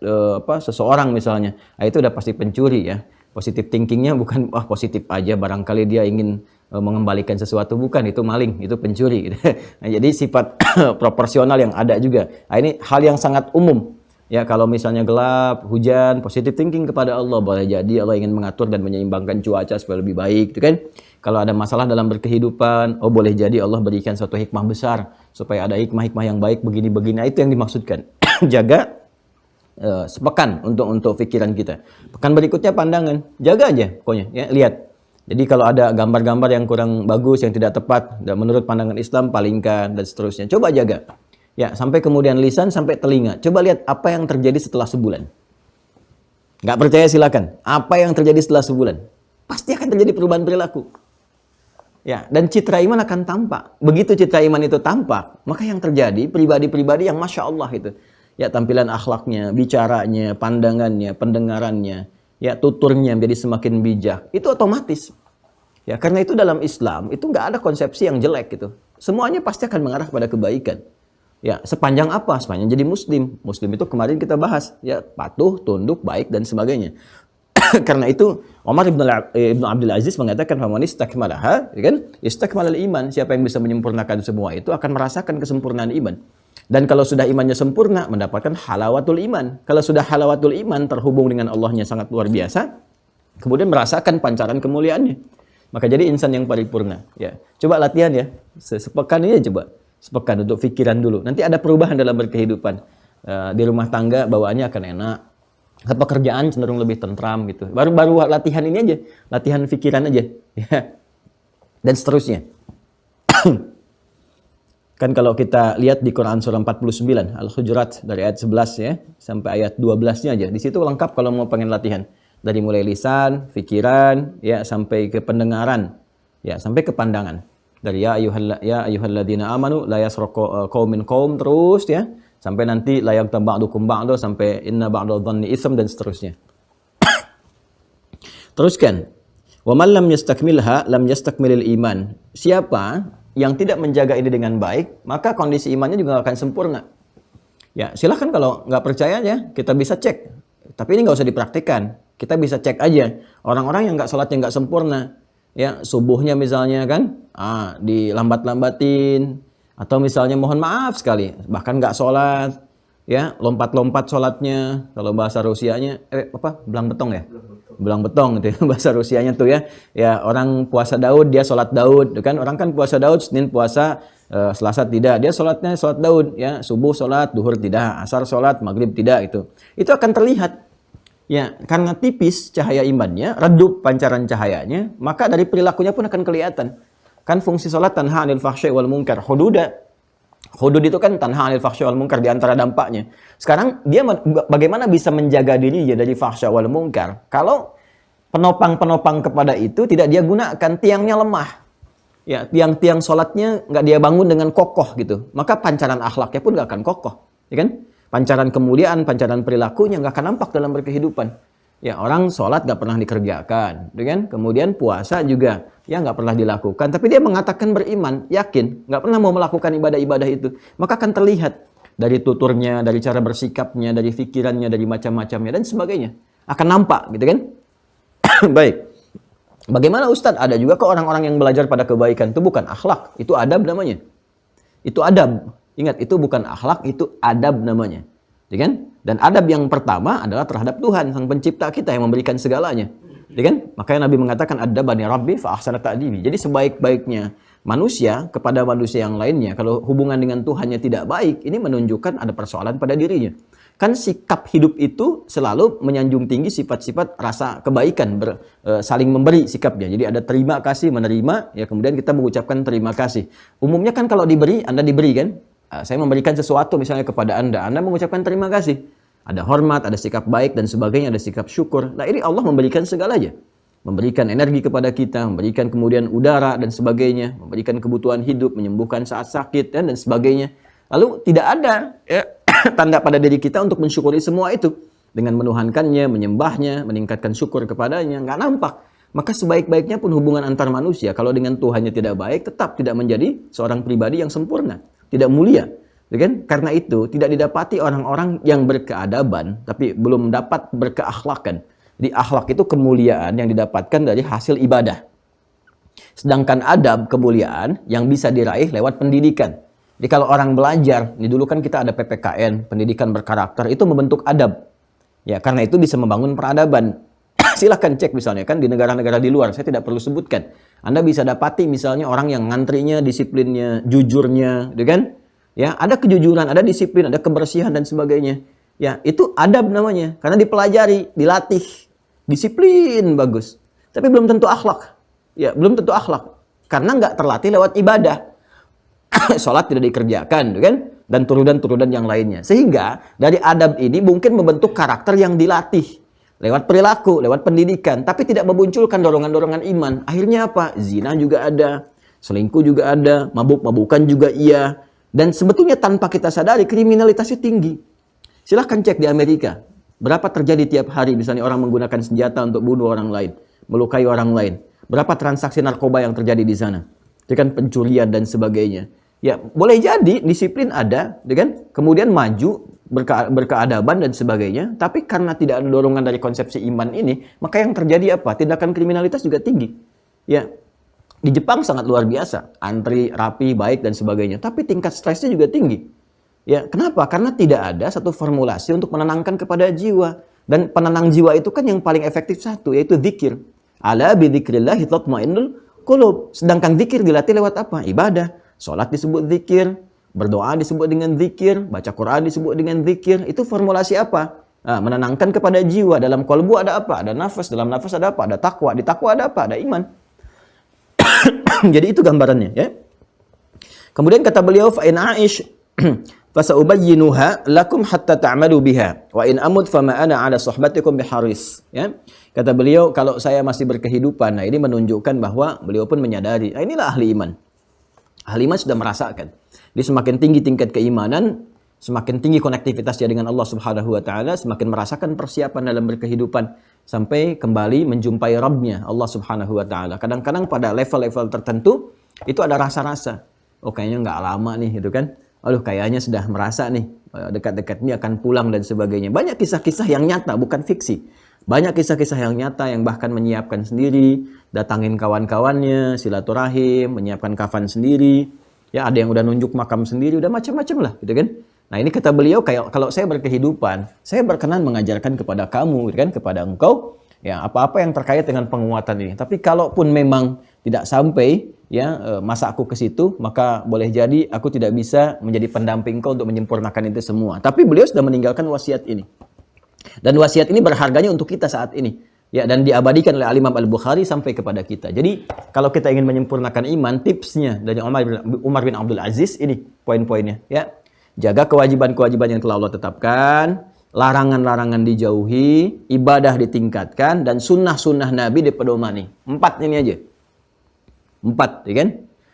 seseorang misalnya. Nah, itu udah pasti pencuri ya. Positif thinkingnya bukan positif aja, barangkali dia ingin mengembalikan sesuatu, bukan, itu maling, itu pencuri. Gitu. Nah, jadi sifat proporsional yang ada juga. Nah, ini hal yang sangat umum. Ya, kalau misalnya gelap, hujan, positif thinking kepada Allah, boleh jadi Allah ingin mengatur dan menyeimbangkan cuaca supaya lebih baik, gitu kan? Kalau ada masalah dalam berkehidupan, boleh jadi Allah berikan suatu hikmah besar supaya ada hikmah-hikmah yang baik begini-begini. Itu yang dimaksudkan. Jaga sepekan untuk pikiran kita. Pekan berikutnya pandangan, jaga aja pokoknya, ya, lihat. Jadi kalau ada gambar-gambar yang kurang bagus, yang tidak tepat, dan menurut pandangan Islam, palingkan dan seterusnya. Coba jaga. Ya, sampai kemudian lisan, sampai telinga. Coba lihat apa yang terjadi setelah sebulan. Nggak percaya silakan. Apa yang terjadi setelah sebulan? Pasti akan terjadi perubahan perilaku. Ya, dan citra iman akan tampak. Begitu citra iman itu tampak, maka yang terjadi pribadi-pribadi yang Masya Allah itu. Ya, tampilan akhlaknya, bicaranya, pandangannya, pendengarannya, ya, tuturnya menjadi semakin bijak. Itu otomatis. Ya, karena itu dalam Islam, itu nggak ada konsepsi yang jelek gitu. Semuanya pasti akan mengarah pada kebaikan. Ya, sepanjang apa? Sepanjang jadi muslim. Muslim itu kemarin kita bahas, ya, patuh, tunduk, baik dan sebagainya. Karena itu Umar ibn Abdul Aziz mengatakan faman istakmalaha, ya kan? Istakmalal iman. Siapa yang bisa menyempurnakan semua itu akan merasakan kesempurnaan iman. Dan kalau sudah imannya sempurna, mendapatkan halawatul iman. Kalau sudah halawatul iman, terhubung dengan Allahnya sangat luar biasa, kemudian merasakan pancaran kemuliaannya. Maka jadi insan yang paripurna. Ya, coba latihan ya. Sepekan ini coba. Sepekan untuk pikiran dulu. Nanti ada perubahan dalam berkehidupan. Di rumah tangga bawaannya akan enak. Pekerjaan cenderung lebih tentram gitu. Baru latihan ini aja. Latihan pikiran aja. Ya. Dan seterusnya. Kan kalau kita lihat di Quran surah 49, Al-Hujurat dari ayat 11 ya, sampai ayat 12-nya aja. Di situ lengkap kalau mau pengen latihan. Dari mulai lisan, pikiran, ya, sampai ke pendengaran, ya, sampai ke pandangan. Dari ya ayyuhalladzina amanu la yasraqu qaumin qaum, terus ya sampai nanti la yaghtab ba'dukum ba'du, sampai inna ba'dadh dhanni itsm dan seterusnya. Teruskan. Wa man lam yastakmilha lam yastakmilil iman. Siapa yang tidak menjaga ini dengan baik, maka kondisi imannya juga akan sempurna. Ya, silahkan kalau nggak percaya ya, kita bisa cek. Tapi ini nggak usah dipraktikkan. Kita bisa cek aja. Orang-orang yang nggak sholatnya nggak sempurna, ya, subuhnya misalnya kan, dilambat-lambatin, atau misalnya mohon maaf sekali, bahkan nggak sholat, ya, lompat-lompat sholatnya, kalau bahasa Rusianya, belang betong ya? Belang betong gitu ya, bahasa Rusianya tuh ya. Ya, orang puasa Daud, dia sholat Daud, kan? Orang kan puasa Daud, Senin puasa, Selasa tidak, dia sholatnya sholat Daud, ya, subuh sholat, duhur tidak, asar sholat, maghrib tidak, itu. Itu akan terlihat. Ya, karena tipis cahaya imannya, redup pancaran cahayanya, maka dari perilakunya pun akan kelihatan. Kan fungsi sholat tanha 'anil fahsya'i wal munkar, hududa. Hudud itu kan tanha 'anil fahsya wal munkar, di antara dampaknya. Sekarang dia bagaimana bisa menjaga dirinya dari fahsya wal munkar kalau penopang-penopang kepada itu tidak dia gunakan, tiangnya lemah. Ya, tiang-tiang sholatnya nggak dia bangun dengan kokoh gitu. Maka pancaran akhlaknya pun nggak akan kokoh. Ya kan? Pancaran kemuliaan, pancaran perilakunya nggak akan nampak dalam berkehidupan. Ya, orang sholat nggak pernah dikerjakan, kan? Kemudian puasa juga ya nggak pernah dilakukan. Tapi dia mengatakan beriman, yakin, nggak pernah mau melakukan ibadah-ibadah itu. Maka akan terlihat dari tuturnya, dari cara bersikapnya, dari pikirannya, dari macam-macamnya dan sebagainya. Akan nampak, gitu kan? Baik. Bagaimana Ustadz? Ada juga kok orang-orang yang belajar pada kebaikan. Itu bukan akhlak, itu adab namanya. Itu adab. Ingat, itu bukan akhlak, itu adab namanya. Ya kan? Dan adab yang pertama adalah terhadap Tuhan, Sang Pencipta kita yang memberikan segalanya. Ya kan? Makanya Nabi mengatakan adabani Rabbi fa ahsana ta'dibi. Jadi sebaik-baiknya manusia kepada manusia yang lainnya, kalau hubungan dengan Tuhannya tidak baik, ini menunjukkan ada persoalan pada dirinya. Kan sikap hidup itu selalu menyanjung tinggi sifat-sifat rasa kebaikan, saling memberi sikapnya. Jadi ada terima kasih, menerima, ya kemudian kita mengucapkan terima kasih. Umumnya kan kalau diberi, Anda diberi kan? Saya memberikan sesuatu misalnya kepada Anda mengucapkan terima kasih. Ada hormat, ada sikap baik dan sebagainya, ada sikap syukur. Nah ini Allah memberikan segalanya. Memberikan energi kepada kita, memberikan kemudian udara dan sebagainya, memberikan kebutuhan hidup, menyembuhkan saat sakit dan sebagainya. Lalu tidak ada tanda pada diri kita untuk mensyukuri semua itu. Dengan menuhankannya, menyembahnya, meningkatkan syukur kepadanya, nggak nampak. Maka sebaik-baiknya pun hubungan antar manusia, kalau dengan Tuhannya tidak baik, tetap tidak menjadi seorang pribadi yang sempurna. Tidak mulia. Kan? Karena itu tidak didapati orang-orang yang berkeadaban tapi belum dapat berkeakhlakan. Di akhlak itu kemuliaan yang didapatkan dari hasil ibadah. Sedangkan adab, kemuliaan yang bisa diraih lewat pendidikan. Jadi kalau orang belajar, ini dulu kan kita ada PPKN, pendidikan berkarakter, itu membentuk adab. Ya, karena itu bisa membangun peradaban. Silahkan cek misalnya kan di negara-negara di luar, saya tidak perlu sebutkan. Anda bisa dapati misalnya orang yang ngantrinya, disiplinnya, jujurnya, gitu kan? Ya, ada kejujuran, ada disiplin, ada kebersihan dan sebagainya. Ya, itu adab namanya. Karena dipelajari, dilatih, disiplin bagus. Tapi belum tentu akhlak. Ya, belum tentu akhlak. Karena nggak terlatih lewat ibadah. Sholat tidak dikerjakan, kan? Dan turunan-turunan yang lainnya. Sehingga dari adab ini mungkin membentuk karakter yang dilatih. Lewat perilaku, lewat pendidikan. Tapi tidak memunculkan dorongan-dorongan iman. Akhirnya apa? Zina juga ada. Selingkuh juga ada. Mabuk-mabukan juga iya. Dan sebetulnya tanpa kita sadari kriminalitasnya tinggi. Silahkan cek di Amerika. Berapa terjadi tiap hari misalnya orang menggunakan senjata untuk bunuh orang lain. Melukai orang lain. Berapa transaksi narkoba yang terjadi di sana. Dengan pencurian dan sebagainya. Ya boleh jadi disiplin ada. Kan? Kemudian maju berkeadaban dan sebagainya. Tapi karena tidak ada dorongan dari konsepsi iman ini. Maka yang terjadi apa? Tindakan kriminalitas juga tinggi. Ya. Di Jepang sangat luar biasa, antri, rapi, baik dan sebagainya. Tapi tingkat stresnya juga tinggi. Ya, kenapa? Karena tidak ada satu formulasi untuk menenangkan kepada jiwa. Dan penenang jiwa itu kan yang paling efektif satu, yaitu zikir. Ala bidzikrillah tatmainnul qulub. Sedangkan zikir dilatih lewat apa? Ibadah. Salat disebut zikir, berdoa disebut dengan zikir, baca Quran disebut dengan zikir. Itu formulasi apa? Nah, menenangkan kepada jiwa. Dalam kalbu ada apa? Ada nafas. Dalam nafas ada apa? Ada takwa. Di takwa ada apa? Ada iman. Jadi itu gambarannya ya. Kemudian kata beliau fa in aish fa saubayyinuha lakum hatta ta'malu biha wa in amut fama ana ala suhbatikum biharis ya. Kata beliau kalau saya masih berkehidupan. Nah, ini menunjukkan bahwa beliau pun menyadari. Nah, inilah ahli iman. Ahli iman sudah merasakan. Dia semakin tinggi tingkat keimanan, semakin tinggi konektivitasnya dengan Allah Subhanahu wa taala, semakin merasakan persiapan dalam berkehidupan sampai kembali menjumpai Rabb-nya Allah Subhanahu wa taala. Kadang-kadang pada level-level tertentu itu ada rasa-rasa. Oh, kayaknya nggak lama nih gitu kan. Aduh, kayaknya sudah merasa nih dekat-dekat ini akan pulang dan sebagainya. Banyak kisah-kisah yang nyata, bukan fiksi. Banyak kisah-kisah yang nyata yang bahkan menyiapkan sendiri, datangin kawan-kawannya, silaturahim, menyiapkan kafan sendiri. Ya, ada yang udah nunjuk makam sendiri, udah macam-macam lah gitu kan. Nah, ini kata beliau, kayak kalau saya berkehidupan, saya berkenan mengajarkan kepada kamu, kan, kepada engkau, ya apa-apa yang terkait dengan penguatan ini. Tapi kalaupun memang tidak sampai, ya masa aku ke situ, maka boleh jadi aku tidak bisa menjadi pendamping engkau untuk menyempurnakan itu semua. Tapi beliau sudah meninggalkan wasiat ini. Dan wasiat ini berharganya untuk kita saat ini. Ya, dan diabadikan oleh Al-Imam Al-Bukhari sampai kepada kita. Jadi, kalau kita ingin menyempurnakan iman, tipsnya dari Umar bin Abdul Aziz, ini poin-poinnya. Ya, jaga kewajiban-kewajiban yang telah Allah tetapkan, larangan-larangan dijauhi, ibadah ditingkatkan, dan sunnah-sunnah Nabi dipedomani. 4 ini aja. 4, ya kan?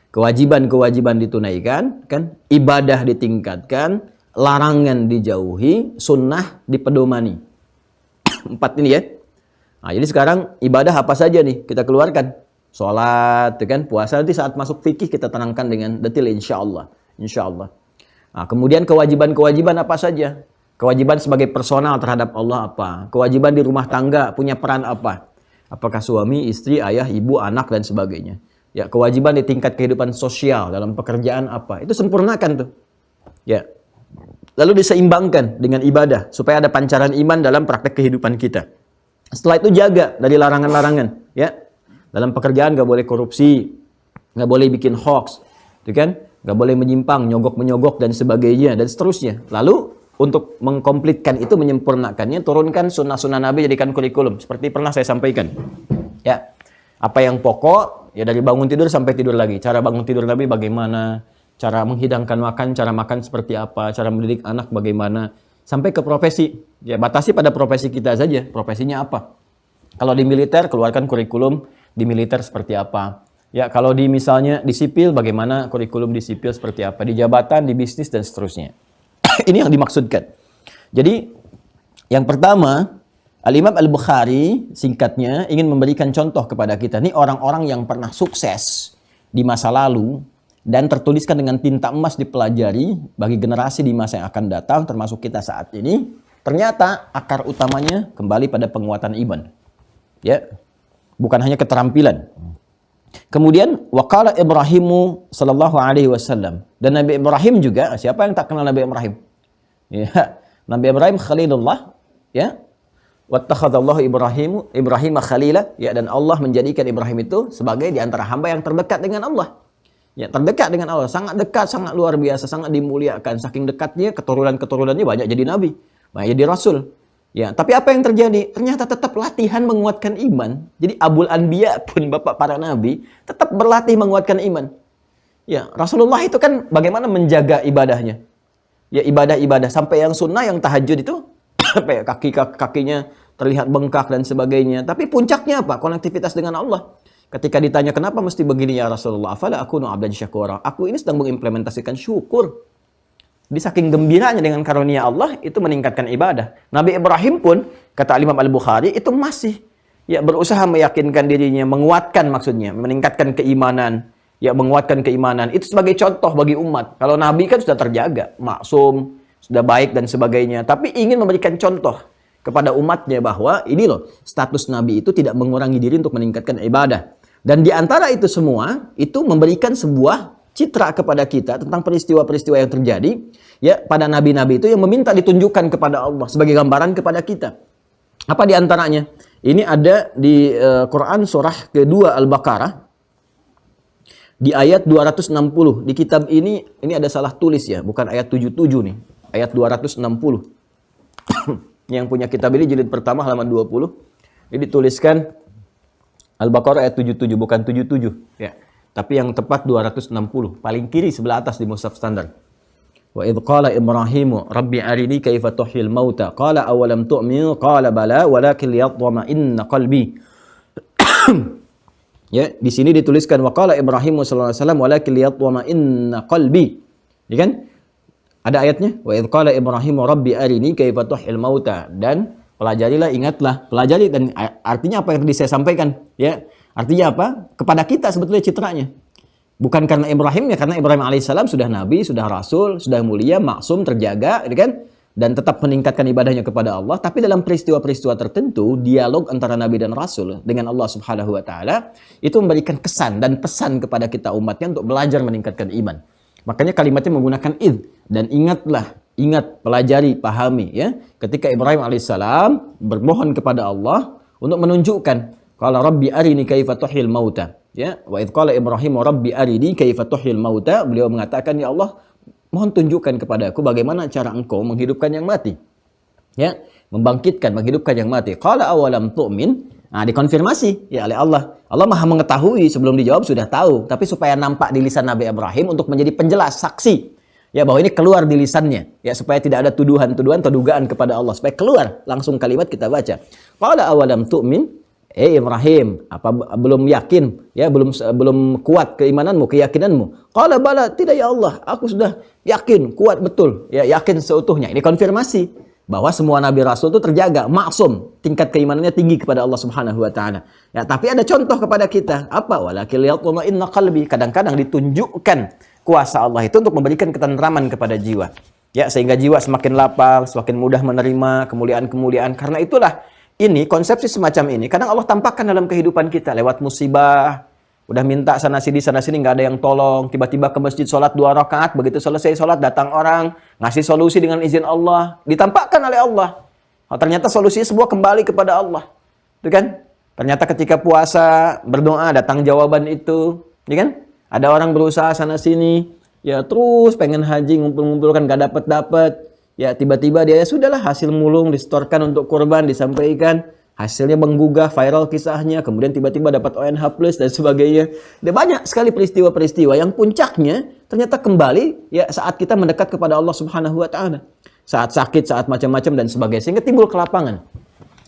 Kewajiban-kewajiban ditunaikan, kan? Ibadah ditingkatkan, larangan dijauhi, sunnah dipedomani. 4 ini ya. Nah, jadi sekarang ibadah apa saja nih kita keluarkan? Sholat, ya kan? Puasa, nanti saat masuk fikih kita terangkan dengan detail insya Allah. Insya Allah. Nah, kemudian kewajiban-kewajiban apa saja? Kewajiban sebagai personal terhadap Allah apa? Kewajiban di rumah tangga punya peran apa? Apakah suami, istri, ayah, ibu, anak, dan sebagainya. Ya, kewajiban di tingkat kehidupan sosial dalam pekerjaan apa? Itu sempurnakan tuh. Ya. Lalu diseimbangkan dengan ibadah supaya ada pancaran iman dalam praktek kehidupan kita. Setelah itu jaga dari larangan-larangan, ya. Dalam pekerjaan nggak boleh korupsi, nggak boleh bikin hoax, gitu kan? Nggak boleh menyimpang, nyogok-menyogok dan sebagainya dan seterusnya. Lalu untuk mengkomplitkan itu, menyempurnakannya, turunkan sunnah-sunnah Nabi, jadikan kurikulum. Seperti pernah saya sampaikan, ya. Apa yang pokok, ya dari bangun tidur sampai tidur lagi. Cara bangun tidur Nabi bagaimana? Cara menghidangkan makan, cara makan seperti apa? Cara mendidik anak bagaimana? Sampai ke profesi, ya batasi pada profesi kita saja, profesinya apa. Kalau di militer, keluarkan kurikulum di militer seperti apa. Ya, kalau di misalnya di sipil, bagaimana kurikulum di sipil seperti apa. Di jabatan, di bisnis, dan seterusnya. Ini yang dimaksudkan. Jadi, yang pertama, Al-Imam Al-Bukhari, singkatnya, ingin memberikan contoh kepada kita. Ini orang-orang yang pernah sukses di masa lalu, dan tertuliskan dengan tinta emas dipelajari bagi generasi di masa yang akan datang, termasuk kita saat ini. Ternyata akar utamanya kembali pada penguatan iman. Ya, bukan hanya keterampilan. Kemudian waqala Ibrahimu sallallahu alaihi wasallam, dan Nabi Ibrahim juga, siapa yang tak kenal Nabi Ibrahim? Ya, Nabi Ibrahim Khalilullah, ya. Wattakhadallahu Ibrahim khalila, ya, dan Allah menjadikan Ibrahim itu sebagai di antara hamba yang terdekat dengan Allah. Ya, terdekat dengan Allah, sangat dekat, sangat luar biasa, sangat dimuliakan. Saking dekatnya, keturunan-keturunannya banyak jadi nabi, banyak jadi rasul. Ya, tapi apa yang terjadi? Ternyata tetap latihan menguatkan iman. Jadi Abul Anbiya pun, bapak para nabi, tetap berlatih menguatkan iman. Ya, Rasulullah itu kan bagaimana menjaga ibadahnya. Ya, ibadah-ibadah sampai yang sunnah, yang tahajud itu sampai kakinya terlihat bengkak dan sebagainya. Tapi puncaknya apa? Konektivitas dengan Allah. Ketika ditanya kenapa mesti begini ya Rasulullah, afala akunu abdan syakura. Aku ini sedang mengimplementasikan syukur. Di saking gembiranya dengan karunia Allah, itu meningkatkan ibadah. Nabi Ibrahim pun, kata Imam Al-Bukhari, itu masih ya berusaha meyakinkan dirinya, menguatkan maksudnya, meningkatkan keimanan, ya menguatkan keimanan. Itu sebagai contoh bagi umat. Kalau Nabi kan sudah terjaga, maksum, sudah baik dan sebagainya. Tapi ingin memberikan contoh kepada umatnya bahwa ini loh, status Nabi itu tidak mengurangi diri untuk meningkatkan ibadah. Dan di antara itu semua, itu memberikan sebuah citra kepada kita tentang peristiwa-peristiwa yang terjadi ya pada nabi-nabi itu yang meminta ditunjukkan kepada Allah sebagai gambaran kepada kita. Apa di antaranya? Ini ada di Quran surah kedua Al-Baqarah di ayat 260. Di kitab ini ada salah tulis ya, bukan ayat 77 nih, ayat 260. Yang punya kitab ini jilid pertama halaman 20. Ini dituliskan Al-Baqarah ayat 77, bukan 77 ya. Tapi yang tepat 260, paling kiri sebelah atas di mushaf standar. Wa idh qala Ibrahimu rabbi arini kaifa tuhyil mauta qala awalam tu'min qala bala walakin liyatma'inna qalbi. Ya, di sini dituliskan wa qala Ibrahimu sallallahu alaihi wasallam walakin liyatma'inna qalbi. Ya kan? Ada ayatnya wa idh qala Ibrahimu rabbi arini kaifa tuhyil mauta, dan pelajarilah, ingatlah, pelajari, dan artinya apa yang tadi saya sampaikan, ya. Artinya apa? Kepada kita sebetulnya citranya. Bukan karena Ibrahim, ya karena Ibrahim alaihissalam sudah nabi, sudah rasul, sudah mulia, maksum, terjaga, ya kan? Dan tetap meningkatkan ibadahnya kepada Allah. Tapi dalam peristiwa-peristiwa tertentu, dialog antara nabi dan rasul dengan Allah Subhanahu wa taala itu memberikan kesan dan pesan kepada kita umatnya untuk belajar meningkatkan iman. Makanya kalimatnya menggunakan id, dan ingatlah, ingat, pelajari, pahami ya. Ketika Ibrahim alaihissalam bermohon kepada Allah untuk menunjukkan, qala rabbi arini kaifa tuhyil mauta, ya. Wa idz qala Ibrahim rabbi arini kaifa tuhyil mauta, beliau mengatakan, ya Allah, mohon tunjukkan kepadaku bagaimana cara engkau menghidupkan yang mati. Ya, membangkitkan, menghidupkan yang mati. Qala awalam tu'min, Nah, dikonfirmasi ya oleh Allah. Allah Maha mengetahui, sebelum dijawab sudah tahu, tapi supaya nampak di lisan Nabi Ibrahim untuk menjadi penjelas, saksi ya bahwa ini keluar di lisannya, ya supaya tidak ada tuduhan-tuduhan atau dugaan kepada Allah, supaya keluar langsung kalimat kita baca. Qala awalam tu'min? Ibrahim, apa belum yakin? Ya, belum kuat keimananmu, keyakinanmu. Qala bala, tidak ya Allah, aku sudah yakin, kuat betul, ya yakin seutuhnya. Ini konfirmasi bahwa semua nabi rasul itu terjaga, maksum, tingkat keimanannya tinggi kepada Allah Subhanahu wa taala. Ya, tapi ada contoh kepada kita. Apa? Walakin liyatma'inna qalbi. Kadang-kadang ditunjukkan kuasa Allah itu untuk memberikan ketentraman kepada jiwa. Ya, sehingga jiwa semakin lapang, semakin mudah menerima kemuliaan-kemuliaan. Karena itulah ini konsepsi semacam ini kadang Allah tampakkan dalam kehidupan kita lewat musibah. Udah minta sana sini nggak ada yang tolong, tiba-tiba ke masjid sholat 2 rakaat, begitu selesai sholat datang orang ngasih solusi dengan izin Allah, ditampakkan oleh Allah. Oh, ternyata solusinya semua kembali kepada Allah, itu kan? Ternyata ketika puasa berdoa datang jawaban itu, ya kan? Ada orang berusaha sana sini, ya terus pengen haji ngumpul-ngumpulkan nggak dapat, ya tiba-tiba dia ya sudahlah hasil mulung disetorkan untuk kurban disampaikan. Hasilnya menggugah, viral kisahnya, kemudian tiba-tiba dapat ONH plus dan sebagainya. Ada banyak sekali peristiwa-peristiwa yang puncaknya ternyata kembali ya saat kita mendekat kepada Allah Subhanahu wa taala. Saat sakit, saat macam-macam dan sebagainya, sehingga timbul kelapangan.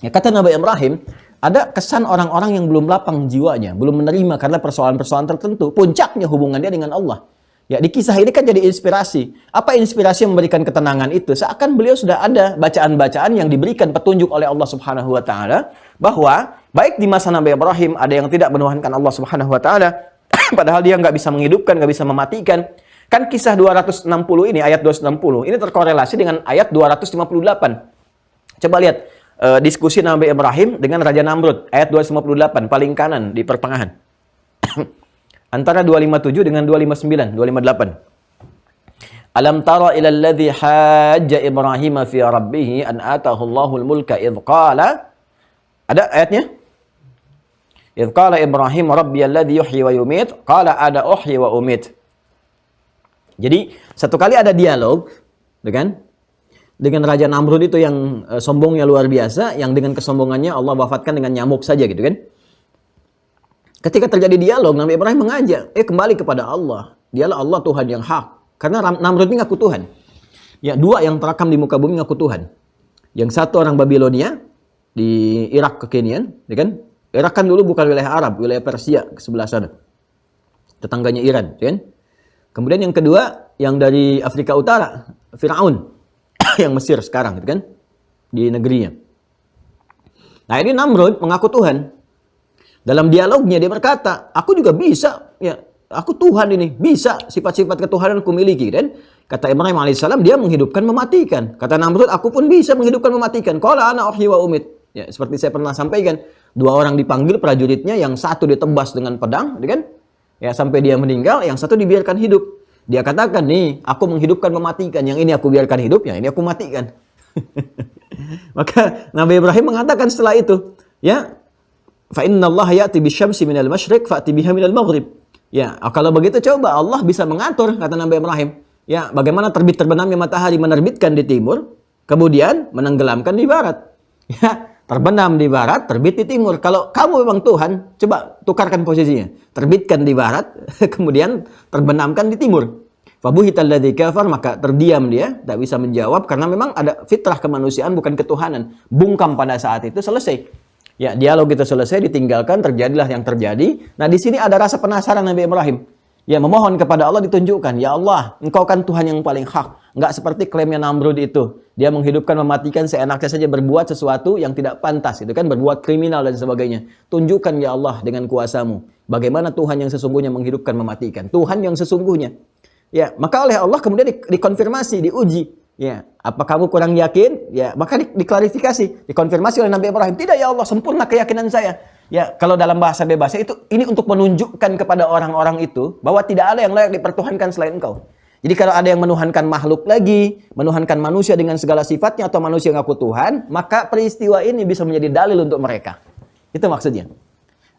Ya, kata Nabi Ibrahim, ada kesan orang-orang yang belum lapang jiwanya, belum menerima karena persoalan-persoalan tertentu. Puncaknya hubungan dia dengan Allah. Ya, di kisah ini kan jadi inspirasi. Apa inspirasi yang memberikan ketenangan itu? Seakan beliau sudah ada bacaan-bacaan yang diberikan petunjuk oleh Allah Subhanahu wa taala bahwa baik di masa Nabi Ibrahim ada yang tidak menuhankan Allah Subhanahu wa taala padahal dia nggak bisa menghidupkan, nggak bisa mematikan. Kan kisah 260 ini, ayat 260 ini terkorelasi dengan ayat 258. Coba lihat diskusi Nabi Ibrahim dengan Raja Namrud, ayat 258 paling kanan di pertengahan. Antara 257 dengan 259, 258. Alam tara ila alladhi hajja Ibrahim fi rabbih an atahu Allahul mulka idh qala. Ada ayatnya? Idh qala Ibrahim rabbi alladhi yuhyi wa yumit qala ana uhyi wa umit. Jadi satu kali ada dialog dengan Raja Namrud itu yang sombongnya luar biasa, yang dengan kesombongannya Allah wafatkan dengan nyamuk saja gitu kan. Ketika terjadi dialog, Nabi Ibrahim mengajak, kembali kepada Allah. Dialah Allah Tuhan yang hak. Karena Namrud ini ngaku Tuhan. Ya, 2 yang terakam di muka bumi ngaku Tuhan. Yang satu orang Babilonia di Irak kekinian, ya kan? Irak kan dulu bukan wilayah Arab, wilayah Persia ke sebelah sana. Tetangganya Iran, ya kan? Kemudian yang kedua, yang dari Afrika Utara, Firaun, yang Mesir sekarang, gitu kan? Di negerinya. Nah, ini Namrud mengaku Tuhan. Dalam dialognya dia berkata, aku juga bisa, ya, aku Tuhan ini, bisa sifat-sifat ketuhanan aku miliki. Dan kata Ibrahim alaihissalam, dia menghidupkan, mematikan. Kata Namrud, aku pun bisa menghidupkan, mematikan. Qala ana uhyi wa umit. Ya, seperti saya pernah sampaikan, 2 orang dipanggil prajuritnya, yang satu ditebas dengan pedang, kan? Ya, sampai dia meninggal, yang satu dibiarkan hidup. Dia katakan, nih, aku menghidupkan, mematikan. Yang ini aku biarkan hidup, yang ini aku matikan. Maka Nabi Ibrahim mengatakan setelah itu, ya, fa innallaha ya'ti bisyamsi minal masyriq fa'ti biha minal maghrib. Ya, kalau begitu coba Allah bisa mengatur, kata Nabi Ibrahim. Ya, bagaimana terbit terbenamnya matahari, menerbitkan di timur, kemudian menenggelamkan di barat. Ya, terbenam di barat, terbit di timur. Kalau kamu memang Tuhan, coba tukarkan posisinya. Terbitkan di barat, kemudian terbenamkan di timur. Fabuhital ladzi kafar, maka terdiam dia, tak bisa menjawab karena memang ada fitrah kemanusiaan bukan ketuhanan. Bungkam pada saat itu, selesai. Ya, dialog itu selesai, ditinggalkan, terjadilah yang terjadi. Nah, di sini ada rasa penasaran Nabi Ibrahim. Ya, memohon kepada Allah ditunjukkan, ya Allah, Engkau kan Tuhan yang paling hak. Enggak seperti klaimnya Namrud itu. Dia menghidupkan, mematikan, seenaknya saja berbuat sesuatu yang tidak pantas. Itu kan, berbuat kriminal dan sebagainya. Tunjukkan ya Allah dengan kuasamu. Bagaimana Tuhan yang sesungguhnya menghidupkan, mematikan. Tuhan yang sesungguhnya. Ya, maka oleh Allah kemudian dikonfirmasi, diuji. Ya, apa kamu kurang yakin? Ya, maka diklarifikasi, dikonfirmasi oleh Nabi Ibrahim. Tidak ya Allah, sempurna keyakinan saya. Ya, kalau dalam bahasa bebasnya itu, ini untuk menunjukkan kepada orang-orang itu bahwa tidak ada yang layak dipertuhankan selain Engkau. Jadi kalau ada yang menuhankan makhluk lagi, menuhankan manusia dengan segala sifatnya atau manusia yang ngaku Tuhan, maka peristiwa ini bisa menjadi dalil untuk mereka. Itu maksudnya.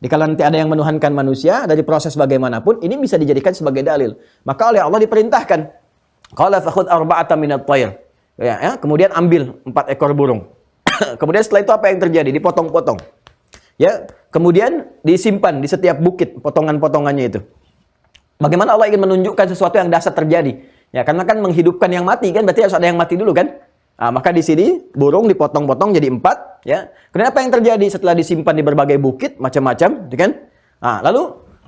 Jadi kalau nanti ada yang menuhankan manusia dari proses bagaimanapun, ini bisa dijadikan sebagai dalil. Maka oleh Allah diperintahkan, qala fakhudh arba'atan minat tayr. Ya, kemudian ambil 4 ekor burung. Kemudian setelah itu apa yang terjadi? Dipotong-potong. Ya, kemudian disimpan di setiap bukit potongan-potongannya itu. Bagaimana Allah ingin menunjukkan sesuatu yang dahsyat terjadi? Ya, karena kan menghidupkan yang mati kan berarti harus ada yang mati dulu kan? Maka di sini burung dipotong-potong jadi 4, ya. Kemudian apa yang terjadi setelah disimpan di berbagai bukit macam-macam, gitu kan? Lalu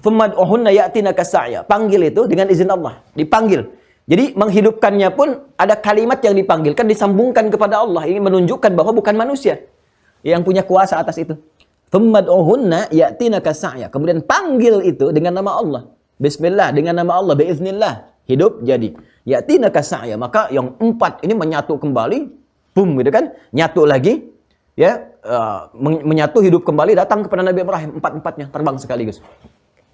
famad'uhunna ya'tinaka sa'ya. Panggil itu dengan izin Allah, dipanggil. Jadi menghidupkannya pun ada kalimat yang dipanggilkan disambungkan kepada Allah, ini menunjukkan bahwa bukan manusia yang punya kuasa atas itu. Famad'uhunna ya'tinaka sa'ya. Kemudian panggil itu dengan nama Allah. Bismillah, dengan nama Allah, biiznillah. Hidup jadi. Ya'tinaka sa'ya. Maka yang 4 ini menyatu kembali. Boom, gitu kan. Nyatu lagi. Ya, menyatu hidup kembali datang kepada Nabi Ibrahim. 4-4-nya terbang sekaligus.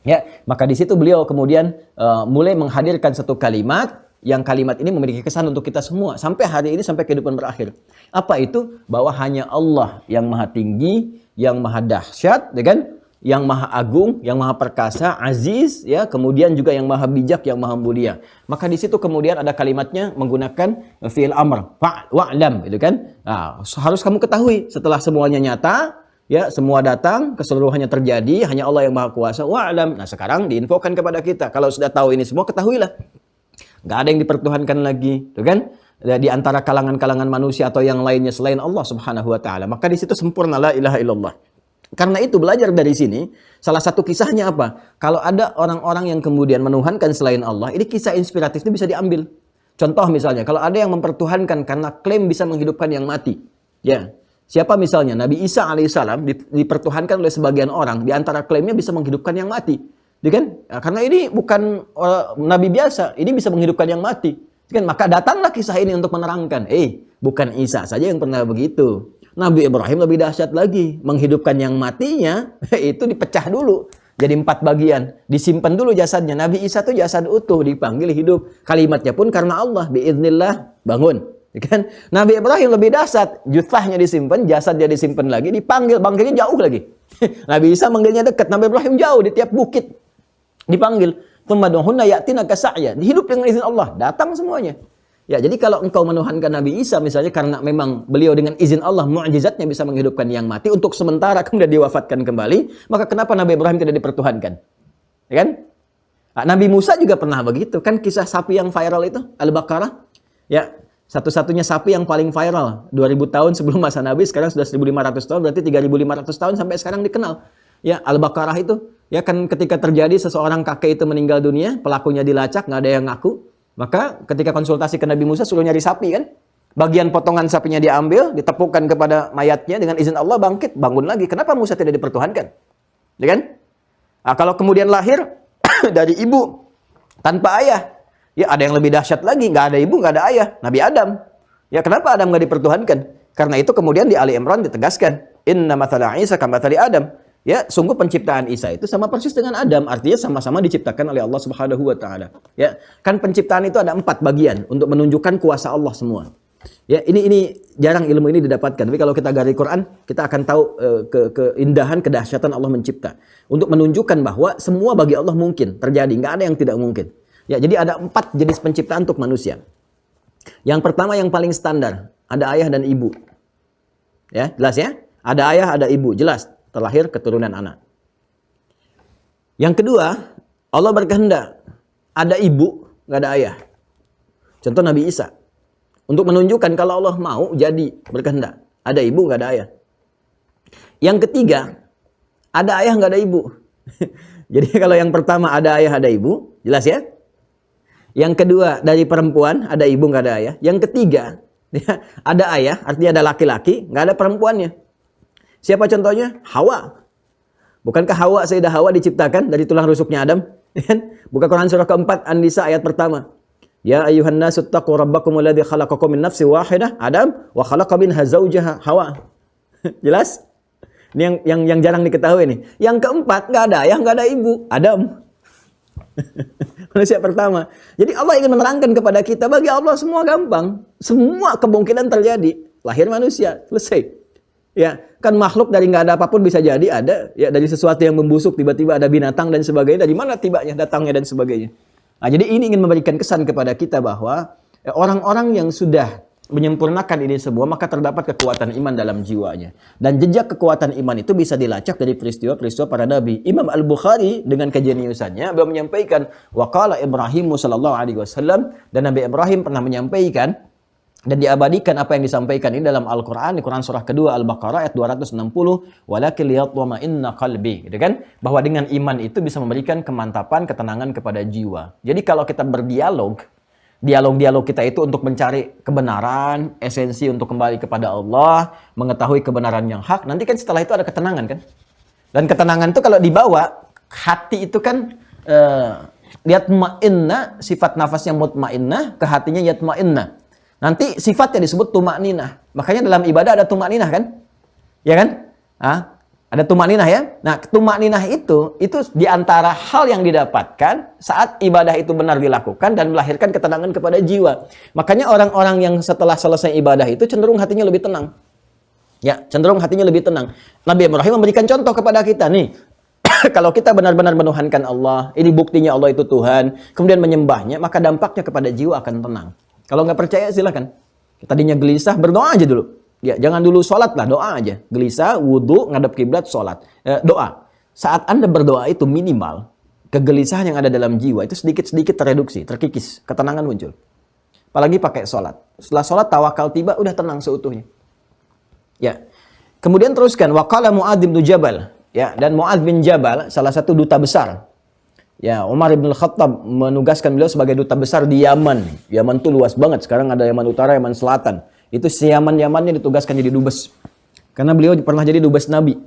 Ya, maka di situ beliau kemudian mulai menghadirkan satu kalimat. Yang kalimat ini memiliki kesan untuk kita semua. Sampai hari ini, sampai kehidupan berakhir. Apa itu? Bahwa hanya Allah yang maha tinggi, yang maha dahsyat, ya kan? Yang maha agung, yang maha perkasa, aziz, ya, kemudian juga yang maha bijak, yang maha mulia. Maka di situ kemudian ada kalimatnya menggunakan fi'il amr, wa'lam, gitu kan? Harus kamu ketahui setelah semuanya nyata, ya, semua datang, keseluruhannya terjadi, hanya Allah yang maha kuasa, wa'lam. Nah, sekarang diinfokan kepada kita, kalau sudah tahu ini semua, ketahuilah. Nggak ada yang dipertuhankan lagi, tuh kan? Di antara kalangan-kalangan manusia atau yang lainnya selain Allah Subhanahu wa taala. Maka di situ sempurna la ilaha illallah. Karena itu belajar dari sini, salah satu kisahnya apa? Kalau ada orang-orang yang kemudian menuhankan selain Allah, ini kisah inspiratifnya bisa diambil. Contoh misalnya, kalau ada yang mempertuhankan karena klaim bisa menghidupkan yang mati. Ya, siapa misalnya? Nabi Isa alaihissalam dipertuhankan oleh sebagian orang, di antara klaimnya bisa menghidupkan yang mati. Kan? Karena ini bukan nabi biasa, ini bisa menghidupkan yang mati. Kan? Maka datanglah kisah ini untuk menerangkan, bukan Isa saja yang pernah begitu. Nabi Ibrahim lebih dahsyat lagi, menghidupkan yang matinya itu dipecah dulu jadi 4 bagian, disimpan dulu jasadnya. Nabi Isa itu jasad utuh, dipanggil hidup. Kalimatnya pun karena Allah, biiznillah, bangun. Kan? Nabi Ibrahim lebih dahsyat, juthahnya disimpan, jasadnya disimpan lagi, dipanggil, bangkitnya jauh lagi. Nabi Isa manggilnya dekat, Nabi Ibrahim jauh di tiap bukit. Dipanggil, "Famad'uhunna ya'tinaka sa'ya." Hidup dengan izin Allah, datang semuanya. Ya, jadi kalau engkau menuhankan Nabi Isa misalnya karena memang beliau dengan izin Allah mukjizatnya bisa menghidupkan yang mati untuk sementara kemudian diwafatkan kembali, maka kenapa Nabi Ibrahim tidak dipertuhankan? Ya kan? Nabi Musa juga pernah begitu, kan kisah sapi yang viral itu, Al-Baqarah. Ya, satu-satunya sapi yang paling viral 2000 tahun sebelum masa Nabi, sekarang sudah 1500 tahun, berarti 3500 tahun sampai sekarang dikenal. Ya, Al-Baqarah itu, ya kan ketika terjadi seseorang kakek itu meninggal dunia, pelakunya dilacak, nggak ada yang ngaku. Maka ketika konsultasi ke Nabi Musa suruh nyari sapi kan. Bagian potongan sapinya diambil, ditepukkan kepada mayatnya dengan izin Allah bangkit, bangun lagi. Kenapa Musa tidak dipertuhankan? Ya kan? Kalau kemudian lahir dari ibu tanpa ayah, ya ada yang lebih dahsyat lagi, nggak ada ibu, nggak ada ayah, Nabi Adam. Ya kenapa Adam nggak dipertuhankan? Karena itu kemudian di Ali Imran ditegaskan, Inna mathala Isa kamathali Adam. Ya, sungguh penciptaan Isa itu sama persis dengan Adam, artinya sama-sama diciptakan oleh Allah Subhanahu wa taala. Ya, kan penciptaan itu ada 4 bagian untuk menunjukkan kuasa Allah semua. Ya, ini jarang ilmu ini didapatkan. Tapi kalau kita gali Quran, kita akan tahu keindahan, kedahsyatan Allah mencipta. Untuk menunjukkan bahwa semua bagi Allah mungkin terjadi, nggak ada yang tidak mungkin. Ya, jadi ada 4 jenis penciptaan untuk manusia. Yang pertama yang paling standar, ada ayah dan ibu. Ya, jelas ya? Ada ayah, ada ibu, jelas. Terlahir keturunan anak. Yang kedua, Allah berkehendak. Ada ibu, nggak ada ayah. Contoh Nabi Isa. Untuk menunjukkan kalau Allah mau, jadi berkehendak. Ada ibu, nggak ada ayah. Yang ketiga, ada ayah, nggak ada ibu. Jadi kalau yang pertama ada ayah, ada ibu. Jelas ya? Yang kedua, dari perempuan, ada ibu, nggak ada ayah. Yang ketiga, ada ayah, artinya ada laki-laki, nggak ada perempuannya. Siapa contohnya? Hawa. Bukankah Hawa, Sayyidah Hawa diciptakan dari tulang rusuknya Adam? Buka Quran surah keempat, An-Nisa ayat pertama. Ya ayyuhan nasu taqu rabbakum alladzi khalaqakum min nafsin wahidah, Adam, wa khalaqa minha zawjaha, Hawa. Jelas? Ini yang jarang diketahui nih. Yang keempat, nggak ada ayah, nggak ada ibu, Adam. Manusia pertama. Jadi Allah ingin menerangkan kepada kita, bagi Allah semua gampang. Semua kemungkinan terjadi. Lahir manusia, selesai. Ya, kan makhluk dari nggak ada apapun bisa jadi ada. Ya, dari sesuatu yang membusuk tiba-tiba ada binatang dan sebagainya. Dari mana tibanya, datangnya dan sebagainya. Nah, jadi ini ingin memberikan kesan kepada kita bahwa orang-orang yang sudah menyempurnakan ini semua, maka terdapat kekuatan iman dalam jiwanya. Dan jejak kekuatan iman itu bisa dilacak dari peristiwa-peristiwa para nabi. Imam Al-Bukhari dengan kejeniusannya beliau menyampaikan, waqala Ibrahimu sallallahu alaihi wasallam, dan Nabi Ibrahim pernah menyampaikan dan diabadikan apa yang disampaikan ini dalam Al-Quran, di Quran surah kedua Al-Baqarah ayat 260, walakin liyatma'inna qalbi, gitu kan? Bahwa dengan iman itu bisa memberikan kemantapan, ketenangan kepada jiwa. Jadi kalau kita berdialog, dialog kita itu untuk mencari kebenaran, esensi untuk kembali kepada Allah, mengetahui kebenaran yang hak, nanti kan setelah itu ada ketenangan kan? Dan ketenangan itu kalau dibawa, hati itu kan yatma'inna, sifat nafasnya mutmainnah, ke hatinya yatma'inna. Nanti sifatnya disebut tumakninah. Makanya dalam ibadah ada tumakninah kan? Ya kan? Ada tumakninah ya? Nah, tumakninah itu diantara hal yang didapatkan saat ibadah itu benar dilakukan dan melahirkan ketenangan kepada jiwa. Makanya orang-orang yang setelah selesai ibadah itu cenderung hatinya lebih tenang. Ya, cenderung hatinya lebih tenang. Nabi Ibrahim memberikan contoh kepada kita nih. Kalau kita benar-benar menuhankan Allah, ini buktinya Allah itu Tuhan, kemudian menyembahnya, maka dampaknya kepada jiwa akan tenang. Kalau nggak percaya silakan. Tadinya gelisah, berdoa aja dulu. Ya, jangan dulu sholat lah, doa aja. Gelisah, wudhu, ngadep kiblat, sholat. Doa. Saat Anda berdoa itu minimal, kegelisahan yang ada dalam jiwa itu sedikit-sedikit tereduksi, terkikis, ketenangan muncul. Apalagi pakai sholat. Setelah sholat, tawakal tiba, udah tenang seutuhnya. Ya. Kemudian teruskan, waqala Mu'adz bin Jabal. Ya, dan Mu'adz bin Jabal, salah satu duta besar. Ya, Umar bin Khattab menugaskan beliau sebagai duta besar di Yaman. Yaman tuh luas banget. Sekarang ada Yaman Utara, Yaman Selatan. Itu si Yaman-Yamannya ditugaskan jadi dubes. Karena beliau pernah jadi dubes Nabi.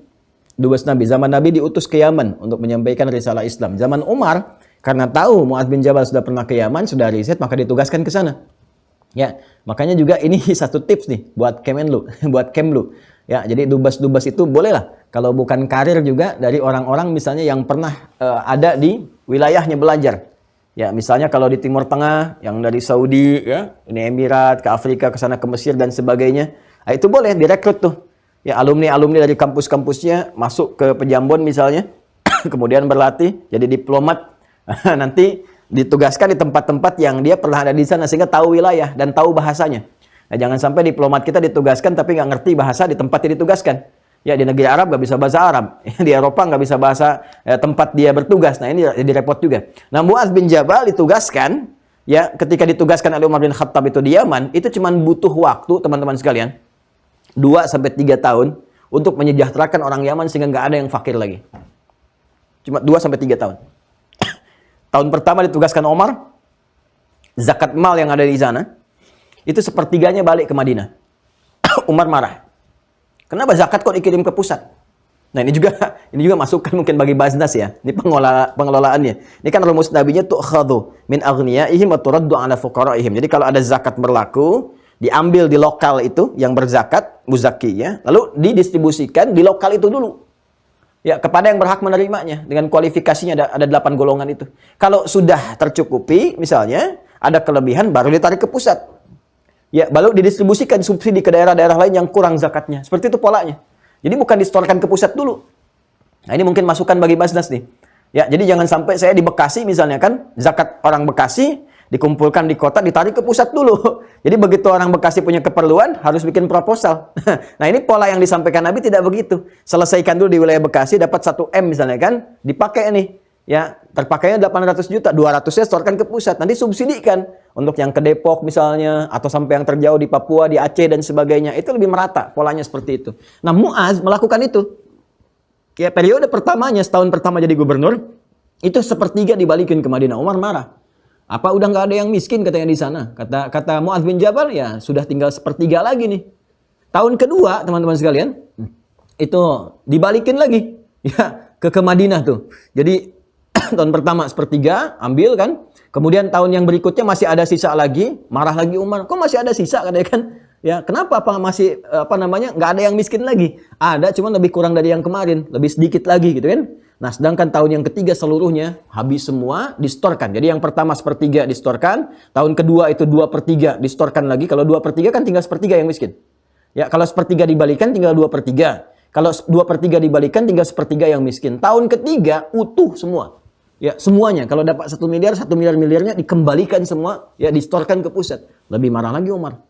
Dubes Nabi. Zaman Nabi diutus ke Yaman untuk menyampaikan risalah Islam. Zaman Umar, karena tahu Mu'adz bin Jabal sudah pernah ke Yaman, sudah riset, maka ditugaskan ke sana. Ya, makanya juga ini satu tips nih buat Kemenlu, buat Kemlu. Ya, jadi dubes-dubes itu bolehlah. Kalau bukan karir juga dari orang-orang misalnya yang pernah ada di wilayahnya belajar. Ya, misalnya kalau di Timur Tengah, yang dari Saudi, ya, Uni Emirat, ke Afrika, ke sana, ke Mesir, dan sebagainya. Nah, itu boleh direkrut tuh. Ya, alumni-alumni dari kampus-kampusnya masuk ke Pejambon misalnya, kemudian berlatih, jadi diplomat. Nanti ditugaskan di tempat-tempat yang dia pernah ada di sana, sehingga tahu wilayah dan tahu bahasanya. Nah, jangan sampai diplomat kita ditugaskan tapi nggak ngerti bahasa di tempat yang ditugaskan. Ya, di negeri Arab nggak bisa bahasa Arab. Di Eropa nggak bisa bahasa tempat dia bertugas. Nah, ini jadi repot juga. Nah, Mu'adz bin Jabal ditugaskan, ya, ketika ditugaskan oleh Umar bin Khattab itu di Yaman, itu cuma butuh waktu, teman-teman sekalian, 2-3 tahun untuk menyejahterakan orang Yaman sehingga nggak ada yang fakir lagi. Cuma 2-3 tahun. Tahun pertama ditugaskan Umar, zakat mal yang ada di sana, itu sepertiganya balik ke Madinah. Umar marah. Kenapa zakat kok dikirim ke pusat? Nah, ini juga masukan mungkin bagi Basnas ya. Ini pengelolaannya. Ini kan rumus nabinya tu'khadhu min aghniyaihim wa turaddu 'ala fuqaraihim. Jadi kalau ada zakat berlaku, diambil di lokal itu yang berzakat, muzaki ya, lalu didistribusikan di lokal itu dulu. Ya, kepada yang berhak menerimanya dengan kualifikasinya ada 8 golongan itu. Kalau sudah tercukupi misalnya, ada kelebihan baru ditarik ke pusat. Ya, baru didistribusikan subsidi ke daerah-daerah lain yang kurang zakatnya. Seperti itu polanya. Jadi bukan disetorkan ke pusat dulu. Nah, ini mungkin masukan bagi Basnas nih. Ya, jadi jangan sampai saya di Bekasi misalnya kan, zakat orang Bekasi dikumpulkan di kota, ditarik ke pusat dulu. Jadi begitu orang Bekasi punya keperluan, harus bikin proposal. Nah, ini pola yang disampaikan Nabi tidak begitu. Selesaikan dulu di wilayah Bekasi, dapat 1 M misalnya kan, dipakai nih. Ya, terpakainya 800 juta, 200-nya setorkan ke pusat. Nanti subsidikan untuk yang ke Depok misalnya, atau sampai yang terjauh di Papua, di Aceh dan sebagainya. Itu lebih merata, polanya seperti itu. Nah, Mu'adz melakukan itu. Ya, periode pertamanya, setahun pertama jadi gubernur, itu sepertiga dibalikin ke Madinah. Umar marah. Apa udah nggak ada yang miskin katanya di sana? Kata Mu'adz bin Jabal, ya sudah tinggal sepertiga lagi nih. Tahun kedua, teman-teman sekalian, itu dibalikin lagi. Ya, ke Madinah tuh. Jadi tahun pertama sepertiga, ambil kan. Kemudian tahun yang berikutnya masih ada sisa lagi, marah lagi Umar. Kok masih ada sisa katanya kan? Ya, kenapa masih nggak ada yang miskin lagi? Ada, cuma lebih kurang dari yang kemarin, lebih sedikit lagi gitu kan. Nah, sedangkan tahun yang ketiga seluruhnya habis semua, distorkan. Jadi yang pertama sepertiga distorkan, tahun kedua itu 2/3 distorkan lagi. Kalau 2/3 kan tinggal sepertiga yang miskin. Ya, kalau sepertiga dibalikan tinggal 2/3. Kalau 2/3 dibalikan tinggal sepertiga yang miskin. Tahun ketiga utuh semua. Ya, semuanya. Kalau dapat 1 miliar, 1 miliar-miliarnya dikembalikan semua, ya distorkan ke pusat. Lebih marah lagi Umar.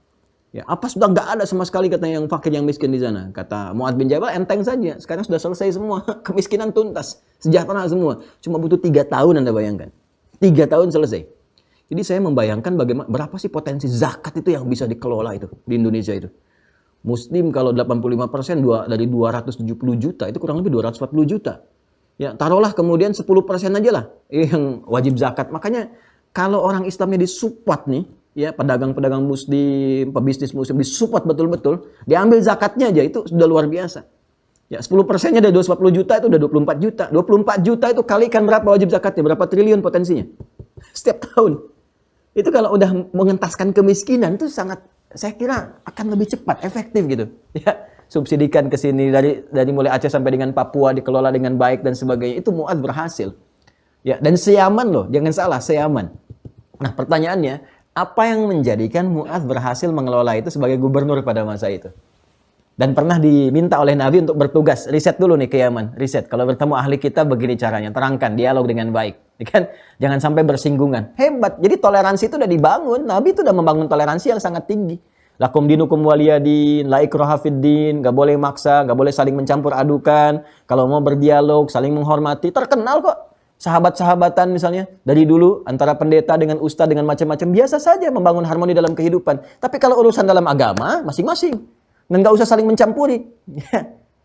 Ya, apa sudah nggak ada sama sekali katanya yang fakir yang miskin di sana? Kata Mu'adz bin Jabal, enteng saja. Sekarang sudah selesai semua. Kemiskinan tuntas. Sejahtera semua. Cuma butuh 3 tahun Anda bayangkan. 3 tahun selesai. Jadi saya membayangkan bagaimana berapa sih potensi zakat itu yang bisa dikelola itu di Indonesia itu. Muslim kalau 85% dari 270 juta itu kurang lebih 240 juta. Ya, taruhlah kemudian 10% aja lah yang wajib zakat. Makanya kalau orang Islamnya disupport nih, ya pedagang-pedagang muslim, pebisnis muslim disupport betul-betul, diambil zakatnya aja itu sudah luar biasa. Ya, 10%-nya dari 240 juta itu udah 24 juta. 24 juta itu kalikan berapa wajib zakatnya? Berapa triliun potensinya? Setiap tahun. Itu kalau udah mengentaskan kemiskinan itu sangat, saya kira akan lebih cepat, efektif gitu. Ya, subsidikan ke sini dari mulai Aceh sampai dengan Papua dikelola dengan baik dan sebagainya. Itu Mu'adz berhasil. Ya, dan seyaman loh, jangan salah, seyaman. Nah, pertanyaannya, apa yang menjadikan Mu'adz berhasil mengelola itu sebagai gubernur pada masa itu? Dan pernah diminta oleh Nabi untuk bertugas, riset dulu nih ke Yaman, riset. Kalau bertemu ahli kita begini caranya, terangkan, dialog dengan baik. Kan? Jangan sampai bersinggungan. Hebat. Jadi toleransi itu udah dibangun. Nabi itu udah membangun toleransi yang sangat tinggi. Lakum dinukum waliyadin, la ikraha fiddin, gak boleh maksa, gak boleh saling mencampur adukan. Kalau mau berdialog, saling menghormati. Terkenal kok. Sahabat-sahabatan misalnya, dari dulu antara pendeta dengan ustadz dengan macam-macam, biasa saja membangun harmoni dalam kehidupan. Tapi kalau urusan dalam agama, masing-masing. Nggak usah saling mencampuri.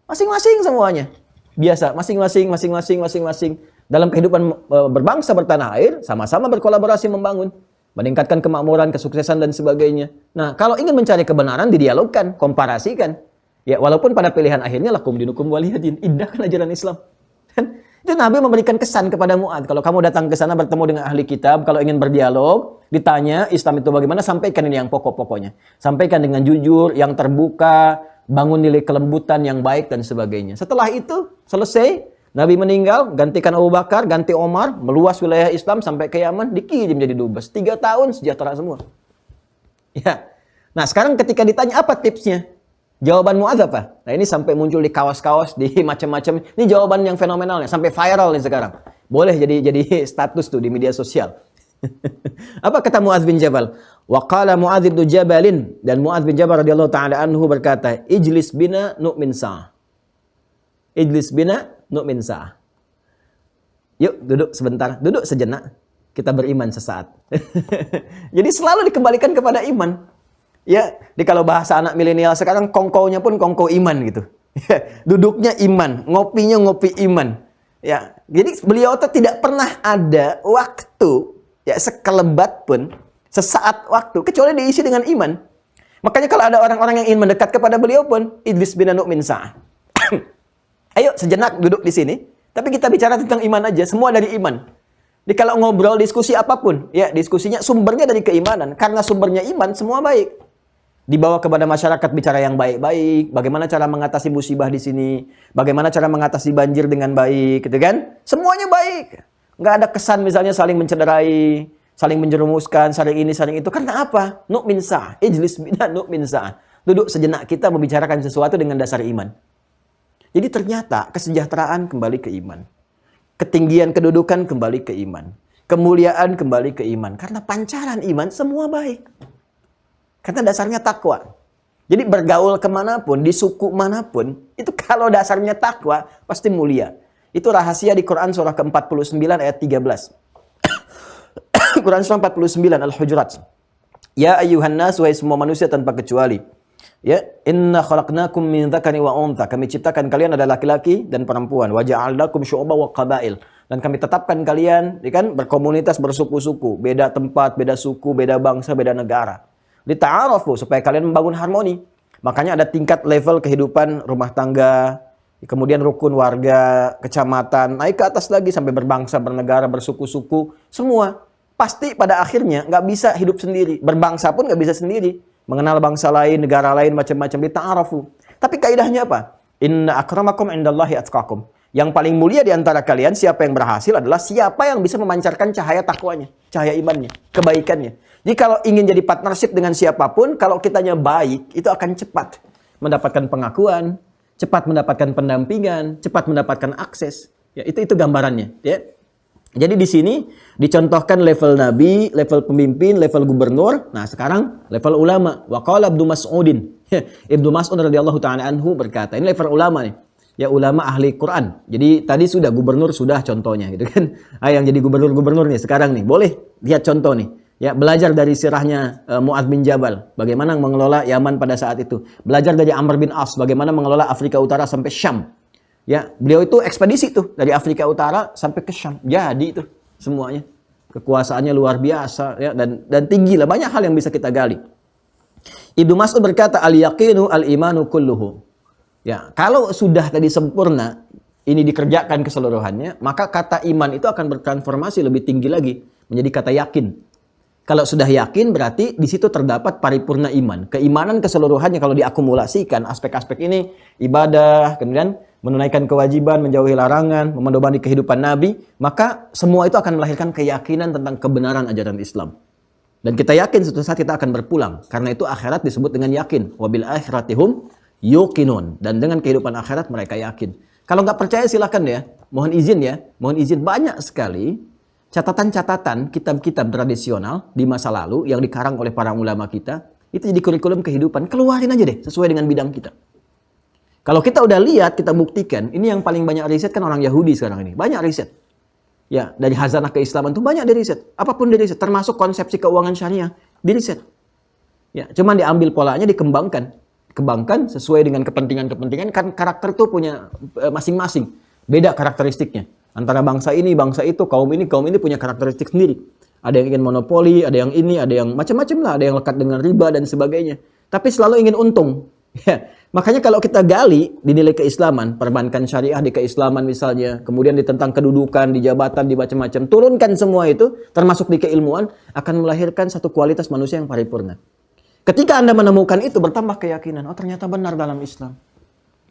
Masing-masing semuanya. Biasa, masing-masing. Dalam kehidupan berbangsa bertanah air, sama-sama berkolaborasi membangun. Meningkatkan kemakmuran, kesuksesan, dan sebagainya. Nah, kalau ingin mencari kebenaran, didialogkan, komparasikan. Ya, walaupun pada pilihan akhirnya, lakum dinukum waliyadin. Indah kan ajaran Islam. Itu Nabi memberikan kesan kepada Mu'adz. Kalau kamu datang ke sana bertemu dengan ahli kitab, kalau ingin berdialog, ditanya Islam itu bagaimana, sampaikan ini yang pokok-pokoknya. Sampaikan dengan jujur, yang terbuka, bangun nilai kelembutan yang baik dan sebagainya. Setelah itu selesai, Nabi meninggal, gantikan Abu Bakar, ganti Omar, meluas wilayah Islam sampai ke Yaman, dikirim jadi dubes. 3 tahun sejahtera semua. Ya. Nah, sekarang ketika ditanya apa tipsnya? Jawaban Mu'adz apa? Nah, ini sampai muncul di kaos-kaos, di macam-macam. Ini jawaban yang fenomenalnya, sampai viral nih sekarang. Boleh jadi status tuh di media sosial. Apa kata Mu'adz bin Jabal? Wa qala Mu'adz bin Jabalin, dan Mu'adz bin Jabal radhiyallahu taala anhu berkata, "Ijlis bina nu'min sa'ah." Ijlis bina nu'min sa'ah. Yuk duduk sebentar, duduk sejenak. Kita beriman sesaat. Jadi selalu dikembalikan kepada iman. Ya, kalau bahasa anak milenial sekarang kongkonya pun kongko iman gitu. Duduknya iman, ngopinya ngopi iman. Ya, jadi beliau tuh tidak pernah ada waktu ya sekelebat pun sesaat waktu kecuali diisi dengan iman. Makanya kalau ada orang-orang yang ingin mendekat kepada beliau pun, idlis bina nu'min sa'ah. Ayo sejenak duduk di sini, tapi kita bicara tentang iman aja, semua dari iman. Jadi kalau ngobrol diskusi apapun, ya diskusinya sumbernya dari keimanan. Karena sumbernya iman, semua baik. Dibawa kepada masyarakat bicara yang baik-baik, bagaimana cara mengatasi musibah di sini, bagaimana cara mengatasi banjir dengan baik, gitu kan? Semuanya baik. Nggak ada kesan misalnya saling mencederai, saling menjerumuskan, saling ini, saling itu. Karena apa? Nu'min sa'ah. Ijlis bina nu'min sa'ah. Duduk sejenak kita membicarakan sesuatu dengan dasar iman. Jadi ternyata kesejahteraan kembali ke iman. Ketinggian kedudukan kembali ke iman. Kemuliaan kembali ke iman. Karena pancaran iman semua baik. Karena dasarnya takwa. Jadi bergaul kemanapun, di suku manapun, itu kalau dasarnya takwa, pasti mulia. Itu rahasia di Quran surah ke-49 ayat 13. Quran surah 49 Al-Hujurat. Ya ayyuhan nas, wahai semua manusia tanpa kecuali. Ya, inna khalaqnakum min dzakari wa untha. Kami ciptakan kalian adalah laki-laki dan perempuan. Wa ja'alnakum syu'uban wa qabail. Dan kami tetapkan kalian, ya kan, berkomunitas, bersuku-suku, beda tempat, beda suku, beda bangsa, beda negara. Lita'arafu, supaya kalian membangun harmoni. Makanya ada tingkat level kehidupan rumah tangga, kemudian rukun warga, kecamatan, naik ke atas lagi sampai berbangsa, bernegara, bersuku-suku, semua. Pasti pada akhirnya nggak bisa hidup sendiri. Berbangsa pun nggak bisa sendiri. Mengenal bangsa lain, negara lain, macam-macam. Lita'arafu. Tapi kaidahnya apa? Inna akramakum indallahi atqakum. Yang paling mulia di antara kalian, siapa yang berhasil adalah siapa yang bisa memancarkan cahaya takwanya, cahaya imannya, kebaikannya. Jadi kalau ingin jadi partnership dengan siapapun, kalau kitanya baik, itu akan cepat mendapatkan pengakuan, cepat mendapatkan pendampingan, cepat mendapatkan akses. Ya, itu gambarannya. Ya. Jadi di sini dicontohkan level nabi, level pemimpin, level gubernur. Nah, sekarang level ulama. Wa qala Ibnu Mas'udin. Ibnu Mas'ud radhiyallahu taala anhu berkata, ini level ulama nih. Ya, ulama ahli Quran. Jadi tadi sudah gubernur, sudah contohnya gitu kan. Yang jadi gubernur-gubernur nih sekarang nih. Boleh lihat contoh nih. Ya, belajar dari sirahnya Mu'adz bin Jabal, bagaimana mengelola Yaman pada saat itu. Belajar dari Amr bin As, bagaimana mengelola Afrika Utara sampai Syam. Ya, beliau itu ekspedisi tuh dari Afrika Utara sampai ke Syam. Jadi itu semuanya. Kekuasaannya luar biasa ya, dan tinggi lah, banyak hal yang bisa kita gali. Ibnu Mas'ud berkata, al-yaqinu al-imanu kulluhu. Ya, kalau sudah tadi sempurna ini dikerjakan keseluruhannya, maka kata iman itu akan bertransformasi lebih tinggi lagi menjadi kata yakin. Kalau sudah yakin berarti di situ terdapat paripurna iman. Keimanan keseluruhannya kalau diakumulasikan aspek-aspek ini, ibadah, kemudian menunaikan kewajiban, menjauhi larangan, memedomani kehidupan Nabi, maka semua itu akan melahirkan keyakinan tentang kebenaran ajaran Islam. Dan kita yakin suatu saat kita akan berpulang. Karena itu akhirat disebut dengan yakin. Wabil akhiratihum yuqinun. Dan dengan kehidupan akhirat mereka yakin. Kalau nggak percaya silakan ya. Mohon izin. Banyak sekali catatan-catatan kitab-kitab tradisional di masa lalu yang dikarang oleh para ulama kita. Itu jadi kurikulum kehidupan. Keluarin aja deh sesuai dengan bidang kita. Kalau kita udah lihat, kita buktikan, ini yang paling banyak riset kan orang Yahudi sekarang ini. Banyak riset. Ya, dari hazanah keislaman itu banyak diriset. Apapun diriset, termasuk konsepsi keuangan syariah, diriset. Ya, cuman diambil polanya, dikembangkan. Kembangkan sesuai dengan kepentingan-kepentingan, kan karakter itu punya masing-masing. Beda karakteristiknya. Antara bangsa ini, bangsa itu, kaum ini punya karakteristik sendiri. Ada yang ingin monopoli, ada yang ini, ada yang macam-macam lah. Ada yang lekat dengan riba dan sebagainya. Tapi selalu ingin untung. Ya, makanya kalau kita gali di nilai keislaman, perbankan syariah di keislaman misalnya, kemudian di tentang kedudukan, di jabatan, di macam-macam, turunkan semua itu, termasuk di keilmuan, akan melahirkan satu kualitas manusia yang paripurna. Ketika Anda menemukan itu, bertambah keyakinan, oh ternyata benar dalam Islam.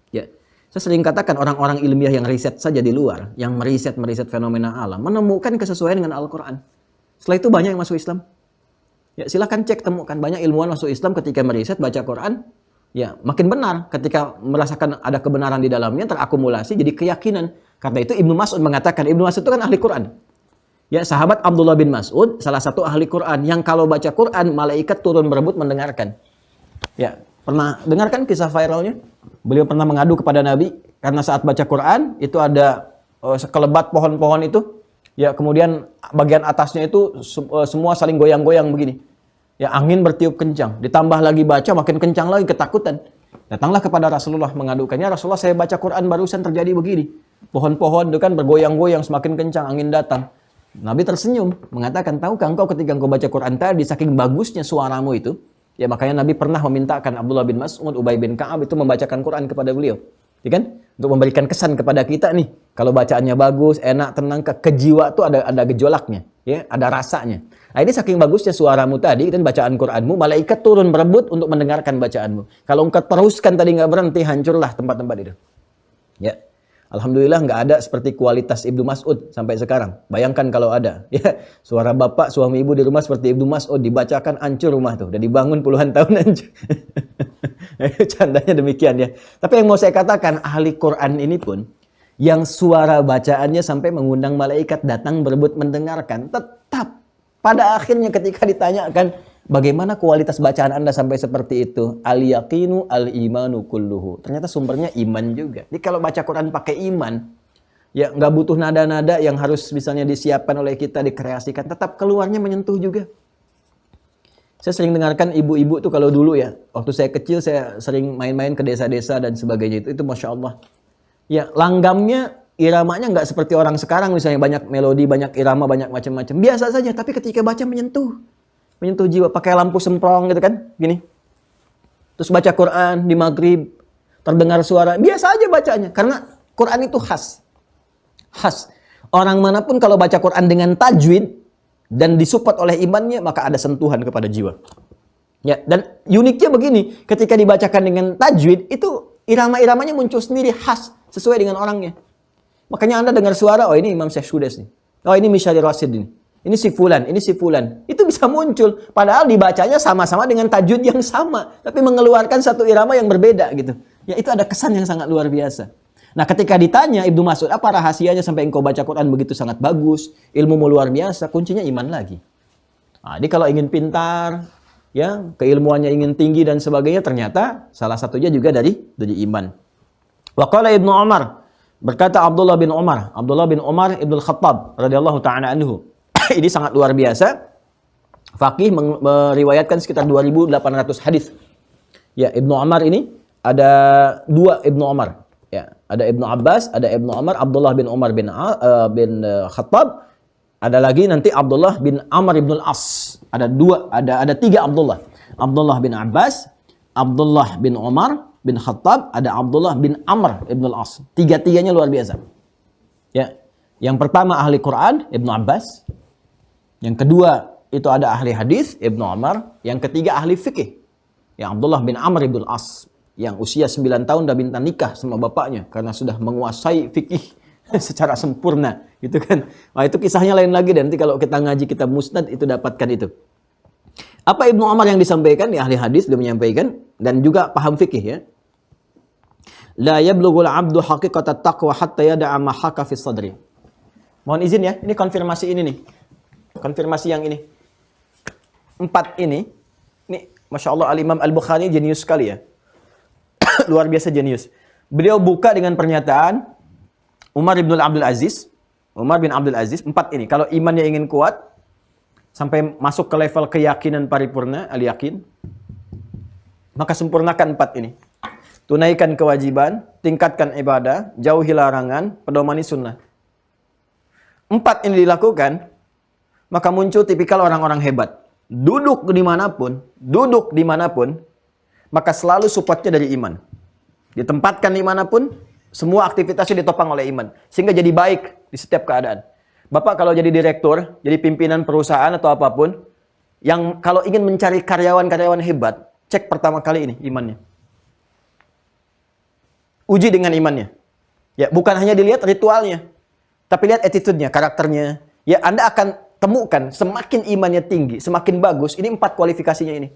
Ya, saya sering katakan orang-orang ilmiah yang riset saja di luar, yang meriset fenomena alam, menemukan kesesuaian dengan Al-Quran. Setelah itu banyak yang masuk Islam. Ya, silakan cek, temukan banyak ilmuwan masuk Islam ketika meriset, baca Quran. Ya, makin benar ketika merasakan ada kebenaran di dalamnya, terakumulasi jadi keyakinan. Karena itu Ibnu Mas'ud mengatakan, Ibnu Mas'ud itu kan ahli Quran. Ya, sahabat Abdullah bin Mas'ud salah satu ahli Quran yang kalau baca Quran malaikat turun berebut mendengarkan. Ya, pernah dengarkan kisah viralnya? Beliau pernah mengadu kepada Nabi karena saat baca Quran itu ada sekelebat pohon-pohon itu. Ya, kemudian bagian atasnya itu semua saling goyang-goyang begini. Ya, angin bertiup kencang. Ditambah lagi baca, makin kencang lagi, ketakutan. Datanglah kepada Rasulullah mengadukannya, Rasulullah saya baca Quran barusan terjadi begini. Pohon-pohon itu kan bergoyang-goyang, semakin kencang, angin datang. Nabi tersenyum, mengatakan, tahukah engkau ketika engkau baca Quran tadi, saking bagusnya suaramu itu, ya makanya Nabi pernah memintakan Abdullah bin Mas'ud, Ubay bin Ka'ab itu membacakan Quran kepada beliau. Ya kan? Untuk memberikan kesan kepada kita nih, kalau bacaannya bagus, enak, tenang, ke jiwa tuh ada gejolaknya, ya, ada rasanya. Nah, ini saking bagusnya suaramu tadi dan bacaan Quranmu, malaikat turun berebut untuk mendengarkan bacaanmu. Kalau engkau teruskan tadi nggak berhenti, hancurlah tempat-tempat itu. Ya, alhamdulillah nggak ada seperti kualitas Ibnu Mas'ud sampai sekarang. Bayangkan kalau ada, ya, suara bapak, suami ibu di rumah seperti Ibnu Mas'ud dibacakan, hancur rumah tuh, udah dibangun puluhan tahun hancur. Candanya demikian ya. Tapi yang mau saya katakan, ahli Quran ini pun yang suara bacaannya sampai mengundang malaikat datang berebut mendengarkan, tetap pada akhirnya ketika ditanyakan bagaimana kualitas bacaan Anda sampai seperti itu, al-yaqinu al-imanu kulluhu. Ternyata sumbernya iman juga. Jadi kalau baca Quran pakai iman, ya nggak butuh nada-nada yang harus misalnya disiapkan oleh kita, dikreasikan, tetap keluarnya menyentuh juga. Saya sering dengarkan ibu-ibu tuh kalau dulu ya, waktu saya kecil saya sering main-main ke desa-desa dan sebagainya itu Masya Allah. Ya, langgamnya, iramanya nggak seperti orang sekarang misalnya banyak melodi, banyak irama, banyak macam-macam. Biasa saja, tapi ketika baca menyentuh jiwa. Pakai lampu semprong gitu kan, gini. Terus baca Quran di maghrib, terdengar suara, biasa aja bacanya. Karena Quran itu khas. Orang manapun kalau baca Quran dengan tajwid dan disupport oleh imannya, maka ada sentuhan kepada jiwa. Ya, dan uniknya begini, ketika dibacakan dengan tajwid, itu irama-iramanya muncul sendiri khas, sesuai dengan orangnya. Makanya Anda dengar suara, oh ini Imam Syekh Sudes nih. Oh ini Misyari Rasid ini. Ini si fulan, ini si fulan. Itu bisa muncul. Padahal dibacanya sama-sama dengan tajwid yang sama. Tapi mengeluarkan satu irama yang berbeda gitu. Ya itu ada kesan yang sangat luar biasa. Nah, ketika ditanya Ibnu Mas'ud, apa rahasianya sampai engkau baca Quran begitu sangat bagus, ilmumu luar biasa, kuncinya iman lagi. Nah, jadi kalau ingin pintar, ya, keilmuannya ingin tinggi dan sebagainya, ternyata salah satunya juga dari iman. Wa qala Ibnu Umar, berkata Abdullah bin Umar Ibnu Khattab radhiyallahu taala anhu. Ini sangat luar biasa. Faqih meriwayatkan sekitar 2.800 hadis. Ya, Ibnu Umar ini ada dua Ibnu Umar. Ya, ada Ibnu Abbas, ada Ibnu Umar, Abdullah bin Umar bin Khattab, ada lagi nanti Abdullah bin Amr bin Al-As. Ada tiga Abdullah. Abdullah bin Abbas, Abdullah bin Umar bin Khattab, ada Abdullah bin Amr bin Al-As. Tiga-tiganya luar biasa. Ya. Yang pertama ahli Quran, Ibnu Abbas. Yang kedua itu ada ahli hadis, Ibnu Umar. Yang ketiga ahli fikih, yang Abdullah bin Amr bin Al-As, yang usia 9 tahun dah minta nikah sama bapaknya karena sudah menguasai fikih secara sempurna, gitu kan. Nah, itu kisahnya lain lagi, dan nanti kalau kita ngaji kitab Musnad itu dapatkan itu. Apa Ibnu Umar yang disampaikan? Ya, ahli hadis dia menyampaikan dan juga paham fikih, ya. La yablughul 'abdu haqiqatat taqwa hatta yada'a ma haka fi sadri. Mohon izin ya, ini konfirmasi ini nih. Konfirmasi yang ini. 4 ini Masya Allah, Al-Imam Al-Bukhari jenius sekali, ya. Luar biasa jenius. Beliau buka dengan pernyataan Umar bin Abdul Aziz. 4 ini. Kalau imannya ingin kuat, sampai masuk ke level keyakinan paripurna, al-yakin, maka sempurnakan 4 ini. Tunaikan kewajiban, tingkatkan ibadah, jauhi larangan, pedomani sunnah. 4 ini dilakukan, maka muncul tipikal orang-orang hebat. Duduk dimanapun, maka selalu supportnya dari iman. Ditempatkan dimanapun, semua aktivitasnya ditopang oleh iman. Sehingga jadi baik di setiap keadaan. Bapak kalau jadi direktur, jadi pimpinan perusahaan atau apapun, yang kalau ingin mencari karyawan-karyawan hebat, cek pertama kali ini imannya. Uji dengan imannya. Ya, bukan hanya dilihat ritualnya, tapi lihat attitude-nya, karakternya. Ya, Anda akan temukan semakin imannya tinggi, semakin bagus. Ini 4 kualifikasinya ini.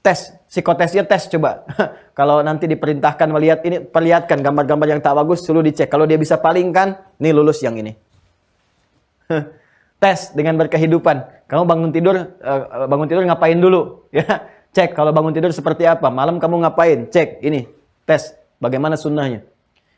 Tes, psikotesnya tes coba. Kalau nanti diperintahkan melihat ini, perlihatkan gambar-gambar yang tak bagus, selalu dicek. Kalau dia bisa palingkan, nih lulus yang ini. Tes dengan berkehidupan. Kamu bangun tidur ngapain dulu? Ya, cek kalau bangun tidur seperti apa. Malam kamu ngapain? Cek ini, tes bagaimana sunnahnya.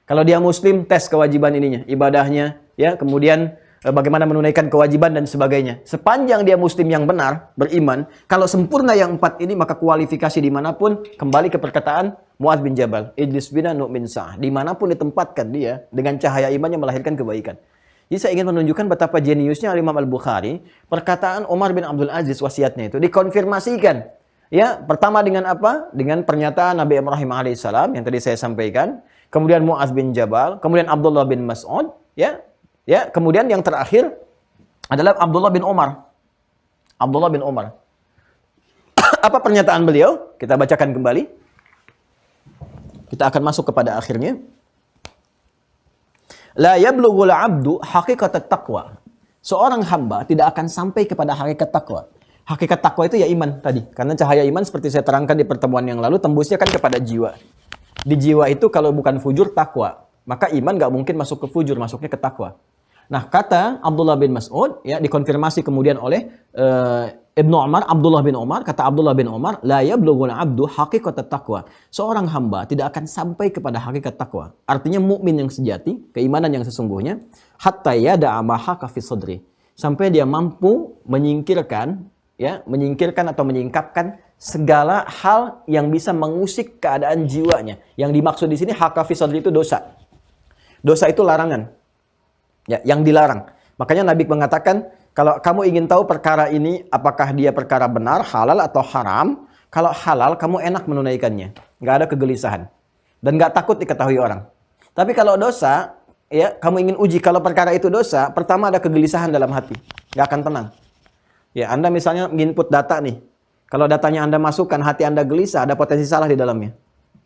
Kalau dia muslim, tes kewajiban ininya, ibadahnya, ya, kemudian bagaimana menunaikan kewajiban dan sebagainya. Sepanjang dia muslim yang benar, beriman, kalau sempurna yang 4 ini, maka kualifikasi dimanapun, kembali ke perkataan Mu'adz bin Jabal, Ijlis bina nu'min sa'ah. Dimanapun ditempatkan dia, dengan cahaya imannya melahirkan kebaikan. Jadi saya ingin menunjukkan betapa jeniusnya Imam Al-Bukhari, perkataan Umar bin Abdul Aziz wasiatnya itu, dikonfirmasikan. Ya, pertama dengan apa? Dengan pernyataan Nabi Ibrahim alaihissalam, yang tadi saya sampaikan, kemudian Mu'adz bin Jabal, kemudian Abdullah bin Mas'ud, ya. Ya, kemudian yang terakhir adalah Abdullah bin Umar. Apa pernyataan beliau? Kita bacakan kembali. Kita akan masuk kepada akhirnya. La yablughul 'abdu haqiqatat taqwa. Seorang hamba tidak akan sampai kepada hakikat takwa. Hakikat takwa itu ya iman tadi. Karena cahaya iman seperti saya terangkan di pertemuan yang lalu, tembusnya kan kepada jiwa. Di jiwa itu kalau bukan fujur, takwa. Maka iman nggak mungkin masuk ke fujur, masuknya ke takwa. Nah, kata Abdullah bin Mas'ud, ya, dikonfirmasi kemudian oleh Ibnu Umar, Abdullah bin Umar, kata Abdullah bin Umar, la yablughul 'abdu haqiqatat taqwa. Seorang hamba tidak akan sampai kepada hakikat takwa. Artinya mukmin yang sejati, keimanan yang sesungguhnya, hatta yada'a ma haka fi sadri. Sampai dia mampu menyingkirkan atau menyingkapkan segala hal yang bisa mengusik keadaan jiwanya. Yang dimaksud di sini haka fi sadri itu dosa. Dosa itu larangan. Ya, yang dilarang. Makanya Nabi mengatakan, kalau kamu ingin tahu perkara ini, apakah dia perkara benar, halal atau haram, kalau halal, kamu enak menunaikannya. Nggak ada kegelisahan. Dan nggak takut diketahui orang. Tapi kalau dosa, ya, kamu ingin uji, kalau perkara itu dosa, pertama ada kegelisahan dalam hati. Nggak akan tenang. Ya, Anda misalnya input data nih. Kalau datanya Anda masukkan, hati Anda gelisah, ada potensi salah di dalamnya.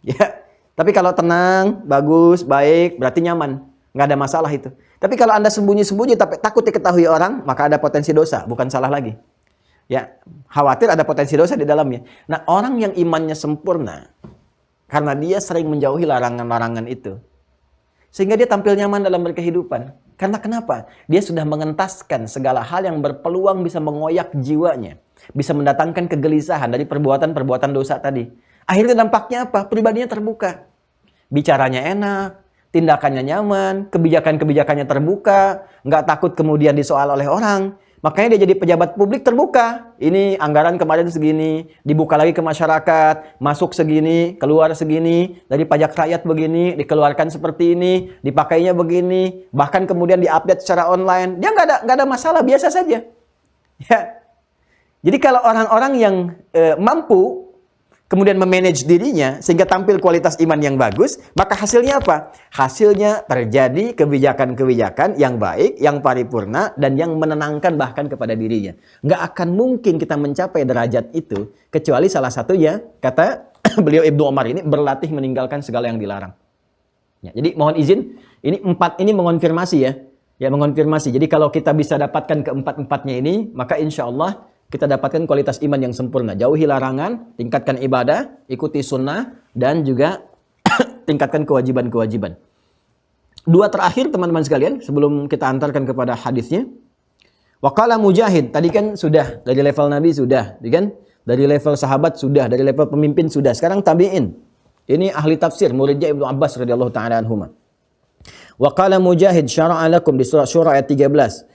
Ya, tapi kalau tenang, bagus, baik, berarti nyaman. Nggak ada masalah itu. Tapi kalau Anda sembunyi-sembunyi tapi takut diketahui orang, maka ada potensi dosa, bukan salah lagi. Ya, khawatir ada potensi dosa di dalamnya. Nah, orang yang imannya sempurna, karena dia sering menjauhi larangan-larangan itu, Sehingga dia tampil nyaman dalam berkehidupan. Karena kenapa? Dia sudah mengentaskan segala hal yang berpeluang bisa mengoyak jiwanya. Bisa mendatangkan kegelisahan dari perbuatan-perbuatan dosa tadi. Akhirnya dampaknya apa? Pribadinya terbuka. Bicaranya enak, tindakannya nyaman, kebijakan-kebijakannya terbuka, nggak takut kemudian disoal oleh orang. Makanya dia jadi pejabat publik terbuka. Ini anggaran kemarin segini, dibuka lagi ke masyarakat, masuk segini, keluar segini, dari pajak rakyat begini, dikeluarkan seperti ini, dipakainya begini, bahkan kemudian diupdate secara online. Dia nggak ada masalah, biasa saja. Ya. Jadi kalau orang-orang yang mampu kemudian memanage dirinya sehingga tampil kualitas iman yang bagus, maka hasilnya apa? Hasilnya terjadi kebijakan-kebijakan yang baik, yang paripurna, dan yang menenangkan bahkan kepada dirinya. Nggak akan mungkin kita mencapai derajat itu, kecuali salah satunya, kata beliau Ibnu Umar ini, berlatih meninggalkan segala yang dilarang. Ya, jadi mohon izin, ini 4 ini mengonfirmasi ya. Ya, mengonfirmasi. Jadi kalau kita bisa dapatkan keempat-empatnya ini, maka insya Allah kita dapatkan kualitas iman yang sempurna. Jauhi larangan, tingkatkan ibadah, ikuti sunnah, dan juga tingkatkan kewajiban-kewajiban. 2 terakhir teman-teman sekalian, sebelum kita antarkan kepada hadisnya. Waqala Mujahid, tadi kan sudah, dari level Nabi sudah, kan? Dari level sahabat sudah, dari level pemimpin sudah. Sekarang tabi'in. Ini ahli tafsir, muridnya Ibnu Abbas radhiyallahu ta'ala anhuma. Waqala Mujahid, syara'a lakum di surah Syura ayat 13.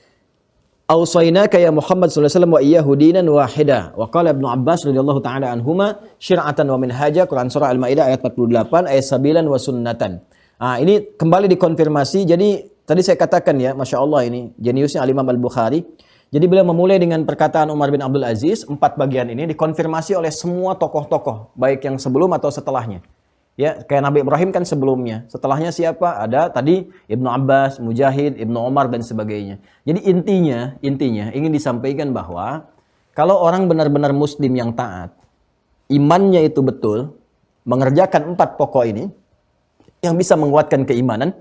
Awsaynaka ya Muhammad sallallahu alaihi wasallam wa iyyahu dinan wahida. Wa qala Ibnu Abbas radhiyallahu taala anhuma syir'atan wa minhaja, Quran surah Al-Maidah ayat 48, ayat 9 wa sunnatan. Ini kembali dikonfirmasi. Jadi tadi saya katakan ya, Masya Allah ini jeniusnya Al-Imam Al-Bukhari. Jadi beliau memulai dengan perkataan Umar bin Abdul Aziz. 4 bagian ini dikonfirmasi oleh semua tokoh-tokoh, baik yang sebelum atau setelahnya. Ya, kayak Nabi Ibrahim kan sebelumnya. Setelahnya siapa? Ada tadi Ibnu Abbas, Mujahid, Ibnu Umar, dan sebagainya. Jadi intinya ingin disampaikan bahwa kalau orang benar-benar muslim yang taat, imannya itu betul, mengerjakan 4 pokok ini, yang bisa menguatkan keimanan.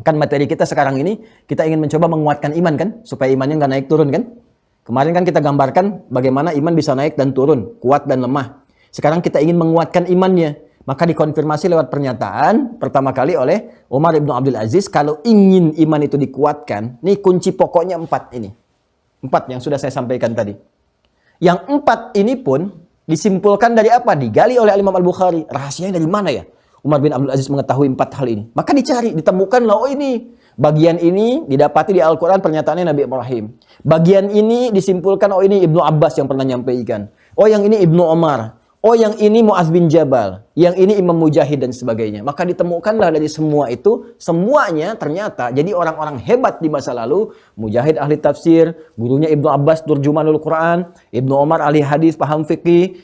Kan materi kita sekarang ini, kita ingin mencoba menguatkan iman kan? Supaya imannya nggak naik turun kan? Kemarin kan kita gambarkan bagaimana iman bisa naik dan turun, kuat dan lemah. Sekarang kita ingin menguatkan imannya. Maka dikonfirmasi lewat pernyataan pertama kali oleh Umar bin Abdul Aziz, kalau ingin iman itu dikuatkan, nih kunci pokoknya 4 ini. 4 yang sudah saya sampaikan tadi. Yang 4 ini pun disimpulkan dari apa? Digali oleh Imam Al-Bukhari. Rahasianya dari mana ya? Umar bin Abdul Aziz mengetahui 4 hal ini. Maka dicari, ditemukanlah, oh ini. Bagian ini didapati di Al-Quran pernyataannya Nabi Ibrahim. Bagian ini disimpulkan, oh ini Ibnu Abbas yang pernah nyampaikan. Oh yang ini Ibnu Umar. Oh yang ini Mu'adz bin Jabal, yang ini Imam Mujahid dan sebagainya. Maka ditemukanlah dari semua itu, semuanya ternyata jadi orang-orang hebat di masa lalu. Mujahid ahli tafsir, gurunya Ibnu Abbas turjumanul Quran, Ibnu Umar ahli hadis paham fikih,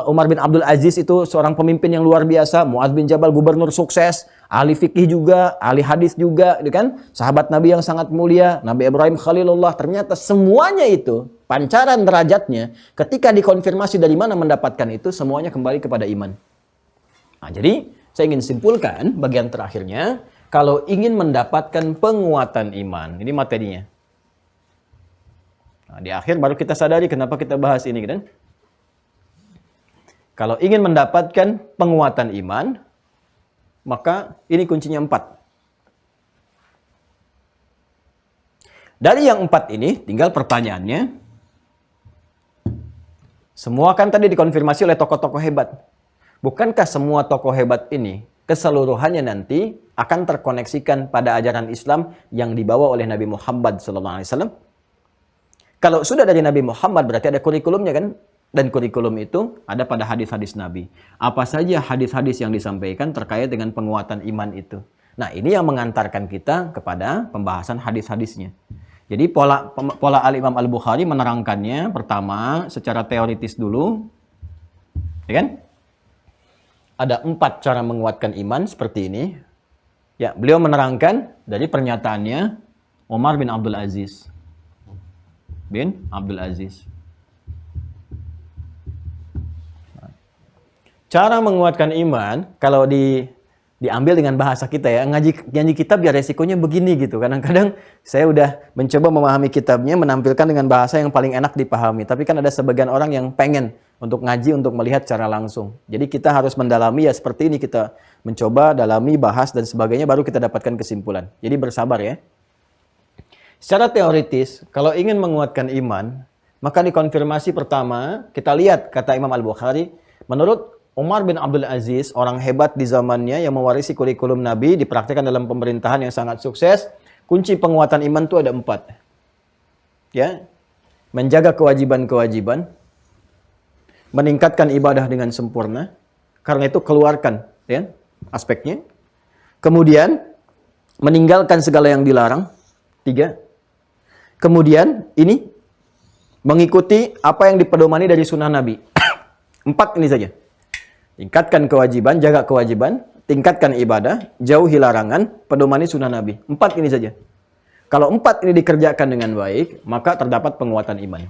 Umar bin Abdul Aziz itu seorang pemimpin yang luar biasa, Mu'adz bin Jabal gubernur sukses, ahli fikih juga, ahli hadis juga, kan? Sahabat Nabi yang sangat mulia, Nabi Ibrahim Khalilullah. Ternyata semuanya itu pancaran derajatnya ketika dikonfirmasi dari mana mendapatkan itu, semuanya kembali kepada iman. Nah, jadi saya ingin simpulkan bagian terakhirnya, kalau ingin mendapatkan penguatan iman, ini materinya. Nah, di akhir baru kita sadari kenapa kita bahas ini, kan? Kalau ingin mendapatkan penguatan iman, maka ini kuncinya 4. Dari yang 4 ini, tinggal pertanyaannya, semua kan tadi dikonfirmasi oleh tokoh-tokoh hebat. Bukankah semua tokoh hebat ini keseluruhannya nanti akan terkoneksikan pada ajaran Islam yang dibawa oleh Nabi Muhammad SAW? Kalau sudah dari Nabi Muhammad berarti ada kurikulumnya kan? Dan kurikulum itu ada pada hadis-hadis Nabi. Apa saja hadis-hadis yang disampaikan terkait dengan penguatan iman itu. Nah, ini yang mengantarkan kita kepada pembahasan hadis-hadisnya. Jadi pola Al-Imam Al-Bukhari menerangkannya pertama secara teoritis dulu. Ya kan? Ada 4 cara menguatkan iman seperti ini. Ya, beliau menerangkan dari pernyataannya Umar bin Abdul Aziz. Cara menguatkan iman, kalau diambil dengan bahasa kita ya, ngaji kitab ya resikonya begini gitu. Kadang-kadang saya udah mencoba memahami kitabnya, menampilkan dengan bahasa yang paling enak dipahami. Tapi kan ada sebagian orang yang pengen untuk ngaji, untuk melihat secara langsung. Jadi kita harus mendalami ya seperti ini, kita mencoba dalami, bahas dan sebagainya, baru kita dapatkan kesimpulan. Jadi bersabar ya. Secara teoritis, kalau ingin menguatkan iman, maka dikonfirmasi pertama, kita lihat kata Imam Al-Bukhari, menurut Umar bin Abdul Aziz, orang hebat di zamannya yang mewarisi kurikulum Nabi, dipraktikkan dalam pemerintahan yang sangat sukses, kunci penguatan iman itu ada 4. Ya, menjaga kewajiban-kewajiban, meningkatkan ibadah dengan sempurna, karena itu keluarkan ya aspeknya. Kemudian meninggalkan segala yang dilarang, 3. Kemudian ini mengikuti apa yang dipedomani dari sunnah Nabi. 4 ini saja. Tingkatkan kewajiban, jaga kewajiban, tingkatkan ibadah, jauhi larangan, pedomani sunnah Nabi. 4 ini saja. Kalau 4 ini dikerjakan dengan baik, maka terdapat penguatan iman.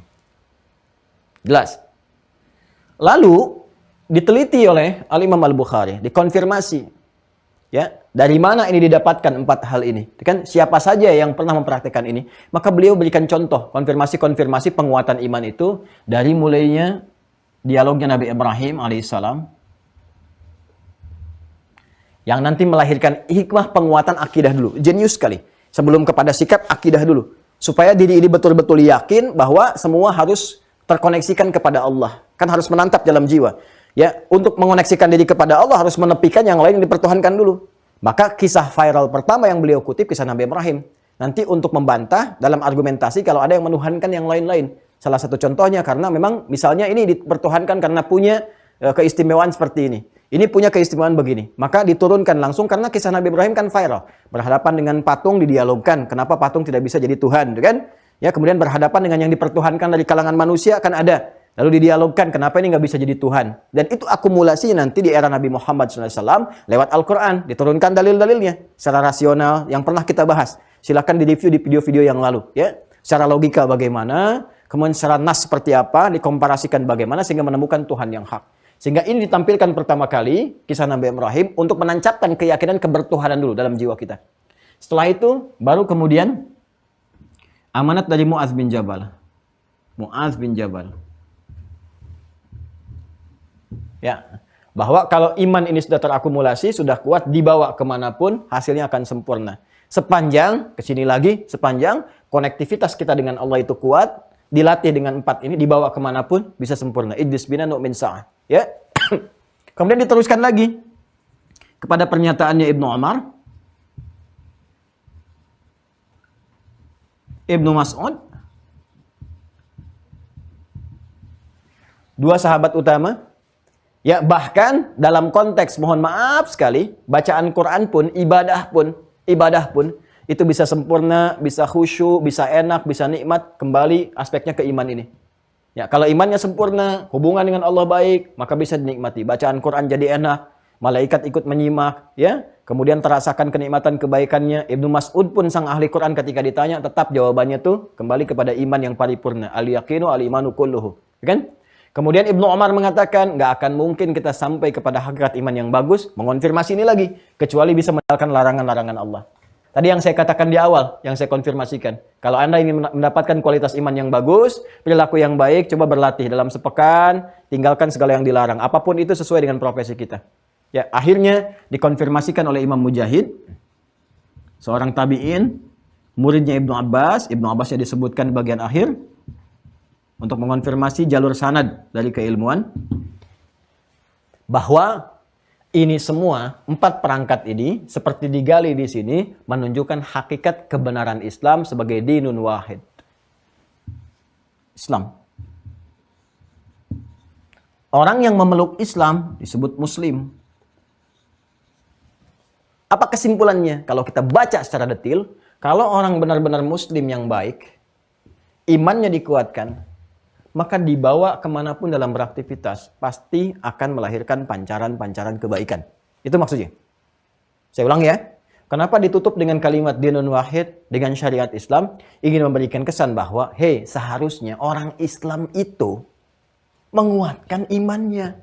Jelas. Lalu diteliti oleh Al-Imam Al-Bukhari, dikonfirmasi. Ya, dari mana ini didapatkan 4 hal ini? Kan siapa saja yang pernah mempraktikkan ini? Maka beliau berikan contoh konfirmasi-konfirmasi penguatan iman itu dari mulainya dialognya Nabi Ibrahim alaihissalam yang nanti melahirkan hikmah penguatan akidah dulu. Jenius sekali. Sebelum kepada sikap, akidah dulu. Supaya diri ini betul-betul yakin bahwa semua harus terkoneksikan kepada Allah. Kan harus menantap dalam jiwa. Ya, untuk mengoneksikan diri kepada Allah harus menepikan yang lain yang dipertuhankan dulu. Maka kisah viral pertama yang beliau kutip kisah Nabi Ibrahim. Nanti untuk membantah dalam argumentasi kalau ada yang menuhankan yang lain-lain. Salah satu contohnya karena memang misalnya ini dipertuhankan karena punya keistimewaan seperti ini. Ini punya keistimewaan begini. Maka diturunkan langsung karena kisah Nabi Ibrahim kan viral. Berhadapan dengan patung didialogkan. Kenapa patung tidak bisa jadi Tuhan, kan? Ya, kemudian berhadapan dengan yang dipertuhankan dari kalangan manusia kan ada. Lalu didialogkan, kenapa ini nggak bisa jadi Tuhan? Dan itu akumulasi nanti di era Nabi Muhammad SAW lewat Al-Quran. Diturunkan dalil-dalilnya secara rasional yang pernah kita bahas. Silahkan direview di video-video yang lalu. Ya, secara logika bagaimana, kemudian secara nas seperti apa, dikomparasikan bagaimana sehingga menemukan Tuhan yang hak. Sehingga ini ditampilkan pertama kali kisah Nabi Ibrahim untuk menancapkan keyakinan kebertuhanan dulu dalam jiwa kita. Setelah itu baru kemudian amanat dari Mu'adz bin Jabal. Mu'adz bin Jabal. Ya, bahwa kalau iman ini sudah terakumulasi, sudah kuat, dibawa kemanapun, hasilnya akan sempurna. Sepanjang, kesini lagi, sepanjang konektivitas kita dengan Allah itu kuat, dilatih dengan 4 ini, dibawa kemanapun, bisa sempurna. Idris bina nu'min sa'ah. Ya. Kemudian diteruskan lagi kepada pernyataannya Ibnu Umar, Ibnu Mas'ud, 2 sahabat utama. Ya, bahkan dalam konteks mohon maaf sekali, bacaan Quran pun, ibadah pun itu bisa sempurna, bisa khusyuk, bisa enak, bisa nikmat, kembali aspeknya ke iman ini. Ya, kalau imannya sempurna, hubungan dengan Allah baik, maka bisa dinikmati. Bacaan Quran jadi enak, malaikat ikut menyimak, ya. Kemudian terasakan kenikmatan kebaikannya. Ibnu Mas'ud pun sang ahli Quran ketika ditanya, tetap jawabannya tuh kembali kepada iman yang paripurna. Al-yaqinu al-imanu kulluhu. Kan? Kemudian Ibnu Umar mengatakan, nggak akan mungkin kita sampai kepada hakikat iman yang bagus, mengonfirmasi ini lagi, kecuali bisa meninggalkan larangan-larangan Allah. Tadi yang saya katakan di awal, yang saya konfirmasikan. Kalau Anda ingin mendapatkan kualitas iman yang bagus, perilaku yang baik, coba berlatih dalam sepekan, tinggalkan segala yang dilarang. Apapun itu sesuai dengan profesi kita. Ya, akhirnya dikonfirmasikan oleh Imam Mujahid, seorang tabi'in, muridnya Ibnu Abbas. Ibnu Abbas yang disebutkan di bagian akhir, untuk mengonfirmasi jalur sanad dari keilmuan, bahwa ini semua 4 perangkat ini seperti digali di sini menunjukkan hakikat kebenaran Islam sebagai dinun wahid. Islam. Orang yang memeluk Islam disebut Muslim. Apa kesimpulannya? Kalau kita baca secara detail, kalau orang benar-benar Muslim yang baik, imannya dikuatkan, maka dibawa kemanapun dalam beraktivitas, pasti akan melahirkan pancaran-pancaran kebaikan. Itu maksudnya. Saya ulang ya. Kenapa ditutup dengan kalimat dinun wahid, dengan syariat Islam, ingin memberikan kesan bahwa, hey, seharusnya orang Islam itu menguatkan imannya.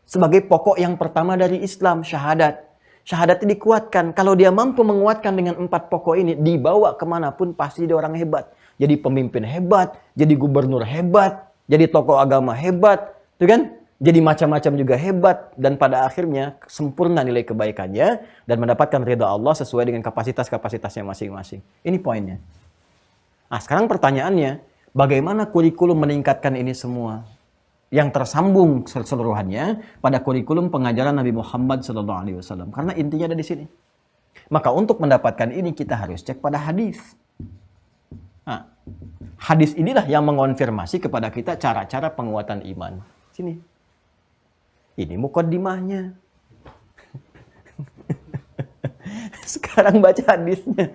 Sebagai pokok yang pertama dari Islam, syahadat. Syahadat dikuatkan. Kalau dia mampu menguatkan dengan 4 pokok ini, dibawa kemanapun pasti dia orang hebat. Jadi pemimpin hebat, jadi gubernur hebat, jadi tokoh agama hebat, Itu kan? Jadi macam-macam juga hebat dan pada akhirnya sempurna nilai kebaikannya dan mendapatkan ridha Allah sesuai dengan kapasitas-kapasitasnya masing-masing. Ini poinnya. Nah, sekarang pertanyaannya, bagaimana kurikulum meningkatkan ini semua? Yang tersambung keseluruhannya pada kurikulum pengajaran Nabi Muhammad SAW. Karena intinya ada di sini. Maka untuk mendapatkan ini kita harus cek pada hadis. Nah, hadis inilah yang mengonfirmasi kepada kita cara-cara penguatan iman. Sini. Ini mukaddimahnya. Sekarang baca hadisnya.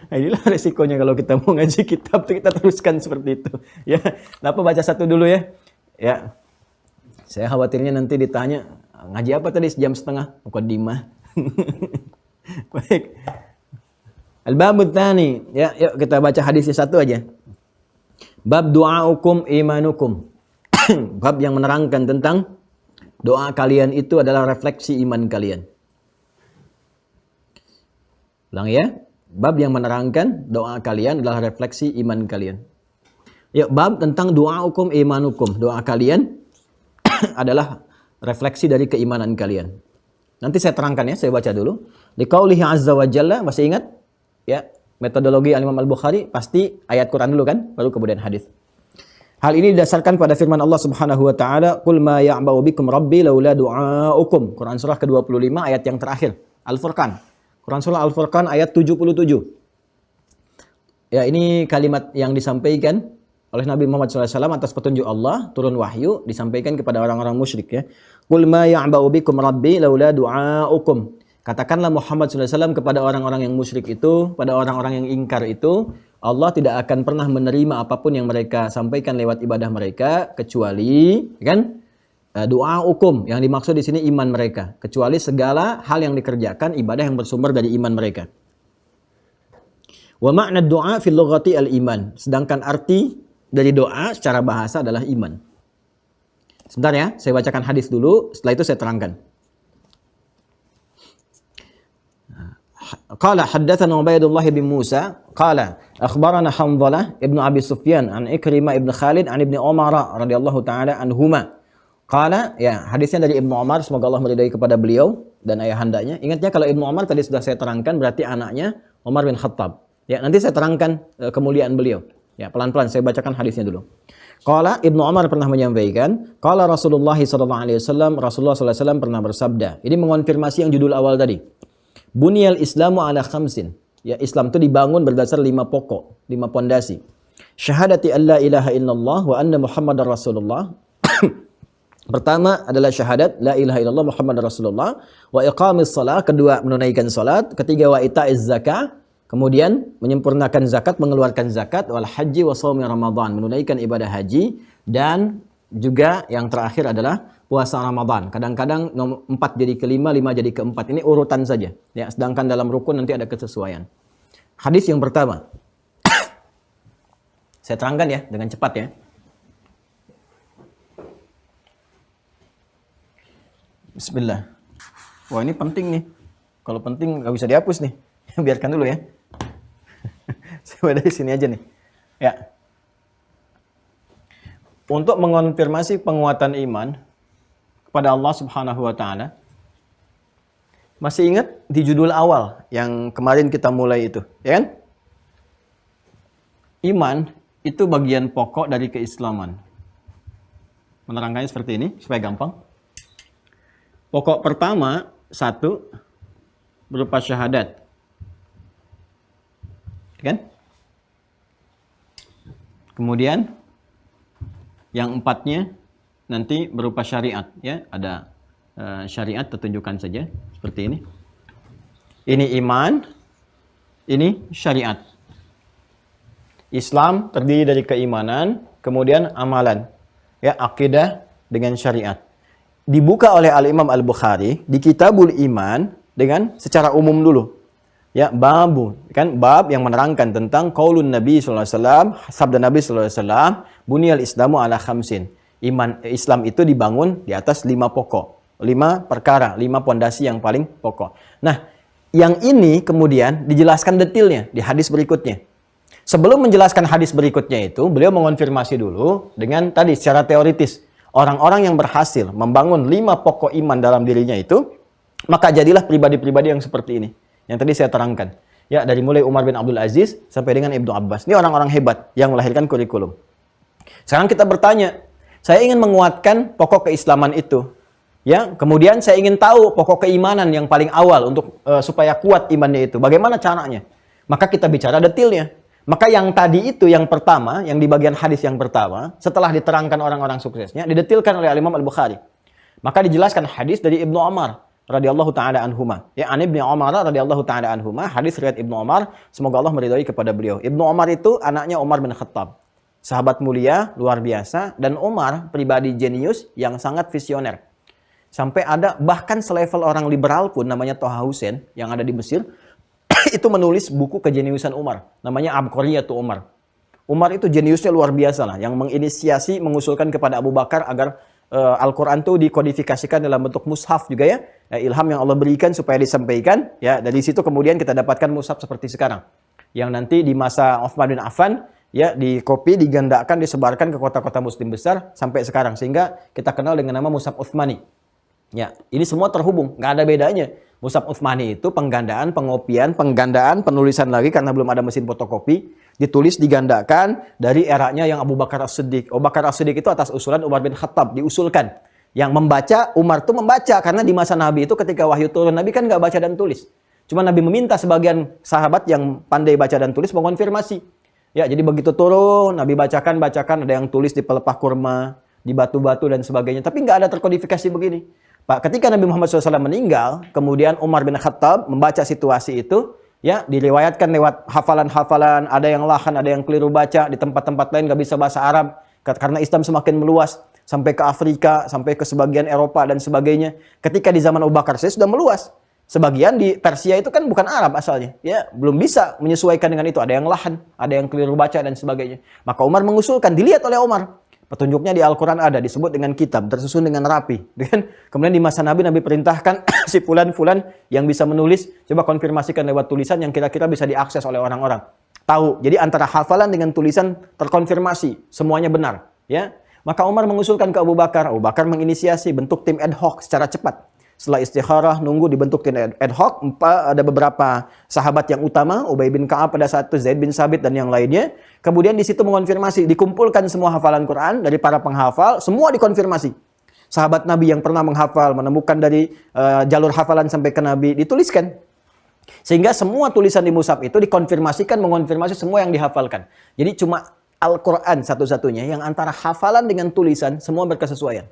Nah, inilah resikonya kalau kita mau ngaji kitab tuh kita teruskan seperti itu. Ya, kenapa baca satu dulu ya? Ya. Saya khawatirnya nanti ditanya, ngaji apa tadi sejam setengah? Mukaddimah. Baik. Al-babut tsani. Ya, yuk kita baca hadisnya satu aja. Bab du'aukum imanukum. Bab yang menerangkan tentang doa kalian itu adalah refleksi iman kalian. Ulang ya. Bab yang menerangkan doa kalian adalah refleksi iman kalian. Ya, bab tentang du'aukum imanukum. Doa kalian adalah refleksi dari keimanan kalian. Nanti saya terangkan ya, saya baca dulu. Liqaulihi azza wa jalla, masih ingat? Ya, metodologi Al-Imam Al-Bukhari pasti ayat Quran dulu kan, baru kemudian hadis. Hal ini didasarkan pada firman Allah Subhanahu wa taala, "Qul ma ya'ba'u bikum rabbi laula du'aukum." Quran surah ke-25 ayat yang terakhir, Al-Furqan. Quran surah Al-Furqan ayat 77. Ya, ini kalimat yang disampaikan oleh Nabi Muhammad SAW atas petunjuk Allah, turun wahyu, disampaikan kepada orang-orang musyrik ya. "Qul ma ya'ba'u bikum rabbi laula du'aukum." Katakanlah Muhammad SAW kepada orang-orang yang musyrik itu, pada orang-orang yang ingkar itu, Allah tidak akan pernah menerima apapun yang mereka sampaikan lewat ibadah mereka, kecuali, kan, doa hukum. Yang dimaksud di sini iman mereka. Kecuali segala hal yang dikerjakan, ibadah yang bersumber dari iman mereka. Wa ma'na doa fil lughati al-iman. Sedangkan arti dari doa secara bahasa adalah iman. Sebentar ya, saya bacakan hadis dulu, setelah itu saya terangkan. Qala haddatsana Ubaidullah bin Musa qala akhbarana Hanzalah ibnu Abi Sufyan an Ikrimah ibnu Khalid an Ibnu Umar radhiyallahu taala anhuma. Qala, ya, hadisnya dari Ibnu Umar, semoga Allah meridai kepada beliau dan ayahandanya. Ingatnya kalau Ibnu Umar tadi sudah saya terangkan berarti anaknya Umar bin Khattab. Ya, nanti saya terangkan kemuliaan beliau. Ya, pelan-pelan saya bacakan hadisnya dulu. Qala, Ibnu Umar pernah menyampaikan, qala Rasulullah sallallahu alaihi wasallam, Rasulullah sallallahu alaihi wasallam pernah bersabda. Ini mengonfirmasi yang judul awal tadi. Bunyal Islamu ala khamsin. Ya, Islam itu dibangun berdasar 5 pokok, 5 pondasi. Syahadati alla ilaha illallah wa anna Muhammadar Rasulullah. Pertama adalah syahadat la ilaha illallah Muhammadar Rasulullah, wa iqamis shalah, kedua menunaikan salat, ketiga wa itaiz zakah, kemudian menyempurnakan zakat, mengeluarkan zakat, wal haji wa shaumi Ramadan, menunaikan ibadah haji, dan juga yang terakhir adalah puasa Ramadan. Kadang-kadang 4 jadi ke-5, 5 jadi ke-4. Ini urutan saja. Ya, sedangkan dalam rukun nanti ada kesesuaian. Hadis yang pertama. Saya terangkan ya dengan cepat ya. Bismillah. Wah, ini penting nih. Kalau penting nggak bisa dihapus nih. Biarkan dulu ya. Saya dari sini aja nih. Ya. Untuk mengonfirmasi penguatan iman kepada Allah Subhanahu wa taala. Masih ingat di judul awal yang kemarin kita mulai itu, ya kan? Iman itu bagian pokok dari keislaman. Menerangkannya seperti ini supaya gampang. Pokok pertama, 1 berupa syahadat. Ya kan? Kemudian yang 4-nya nanti berupa syariat, ya, ada syariat, tertunjukkan saja seperti ini. Ini iman, ini syariat. Islam terdiri dari keimanan, kemudian amalan, ya, akidah dengan syariat. Dibuka oleh Al-Imam Al-Bukhari di Kitabul Iman dengan secara umum dulu. Ya, babu, kan, bab yang menerangkan tentang qaulun Nabi sallallahu alaihi wasallam, sabda Nabi sallallahu alaihi wasallam, bunyal Islamu ala khamsin. Islam itu dibangun di atas 5 pokok, 5 perkara, 5 pondasi yang paling pokok. Nah, yang ini kemudian dijelaskan detailnya di hadis berikutnya. Sebelum menjelaskan hadis berikutnya itu, beliau mengonfirmasi dulu dengan tadi secara teoritis. orang-orang yang berhasil membangun 5 pokok iman dalam dirinya itu, maka jadilah pribadi-pribadi yang seperti ini. Yang tadi saya terangkan. Ya, dari mulai Umar bin Abdul Aziz sampai dengan Ibnu Abbas. Ini orang-orang hebat yang melahirkan kurikulum. Sekarang kita bertanya, saya ingin menguatkan pokok keislaman itu. Ya, kemudian saya ingin tahu pokok keimanan yang paling awal untuk supaya kuat imannya itu. Bagaimana caranya? Maka kita bicara detailnya. Maka yang tadi itu yang pertama, yang di bagian hadis yang pertama, setelah diterangkan orang-orang suksesnya, didetilkan oleh Imam Al-Bukhari. Maka dijelaskan hadis dari Ibnu Umar radhiyallahu taala anhuma. Ya, an Ibnu Umar radhiyallahu taala anhuma, hadis riwayat Ibnu Umar, semoga Allah meridhai kepada beliau. Ibnu Umar itu anaknya Umar bin Khattab. Sahabat mulia, luar biasa, dan Umar pribadi jenius yang sangat visioner. Sampai ada bahkan selevel orang liberal pun namanya Thaha Hussein yang ada di Mesir itu menulis buku kejeniusan Umar, namanya Abqariyatu Umar. Umar itu jeniusnya luar biasa lah, yang menginisiasi, mengusulkan kepada Abu Bakar agar Al-Quran itu dikodifikasikan dalam bentuk mushaf juga ya. Ilham yang Allah berikan supaya disampaikan. Ya, dari situ kemudian kita dapatkan mushaf seperti sekarang. Yang nanti di masa Utsman bin Affan, ya, dikopi, digandakan, disebarkan ke kota-kota muslim besar sampai sekarang. Sehingga kita kenal dengan nama mushaf Utsmani. Ya, ini semua terhubung, nggak ada bedanya. Mushaf Utsmani itu penggandaan, pengopian, penggandaan, penulisan lagi karena belum ada mesin fotokopi, ditulis, digandakan dari eranya yang Abu Bakar As-Siddiq. Abu Bakar As-Siddiq itu atas usulan Umar bin Khattab, diusulkan. Yang membaca, Umar itu membaca, karena di masa Nabi itu ketika wahyu turun, Nabi kan nggak baca dan tulis. Cuma Nabi meminta sebagian sahabat yang pandai baca dan tulis mengonfirmasi. Ya, jadi begitu turun, Nabi bacakan, ada yang tulis di pelepah kurma, di batu-batu dan sebagainya. Tapi nggak ada terkodifikasi begini. Pak, ketika Nabi Muhammad SAW meninggal, kemudian Umar bin Khattab membaca situasi itu, ya, diriwayatkan lewat hafalan-hafalan, ada yang lahan, ada yang keliru baca, di tempat-tempat lain nggak bisa bahasa Arab, karena Islam semakin meluas, sampai ke Afrika, sampai ke sebagian Eropa dan sebagainya. Ketika di zaman Abu Bakar saya sudah meluas. Sebagian di Persia itu kan bukan Arab asalnya, ya, belum bisa menyesuaikan dengan itu, ada yang lahan, ada yang keliru baca dan sebagainya. Maka Umar mengusulkan, dilihat oleh Umar. Petunjuknya di Al-Quran ada, disebut dengan kitab, tersusun dengan rapi. Kemudian di masa Nabi, Nabi perintahkan si fulan-fulan yang bisa menulis, coba konfirmasikan lewat tulisan yang kira-kira bisa diakses oleh orang-orang. Tahu, jadi antara hafalan dengan tulisan terkonfirmasi, semuanya benar. Ya, maka Umar mengusulkan ke Abu Bakar menginisiasi bentuk tim ad hoc secara cepat. Setelah istikharah, nunggu dibentuk tim ad hoc, ada beberapa sahabat yang utama, Ubay bin Ka'ab pada saat itu, Zaid bin Sabit dan yang lainnya. Kemudian di situ mengonfirmasi, dikumpulkan semua hafalan Quran dari para penghafal, semua dikonfirmasi. Sahabat Nabi yang pernah menghafal, menemukan dari jalur hafalan sampai ke Nabi, dituliskan. Sehingga semua tulisan di mushaf itu dikonfirmasikan, mengonfirmasi semua yang dihafalkan. Jadi cuma Al-Quran satu-satunya yang antara hafalan dengan tulisan semua berkesesuaian.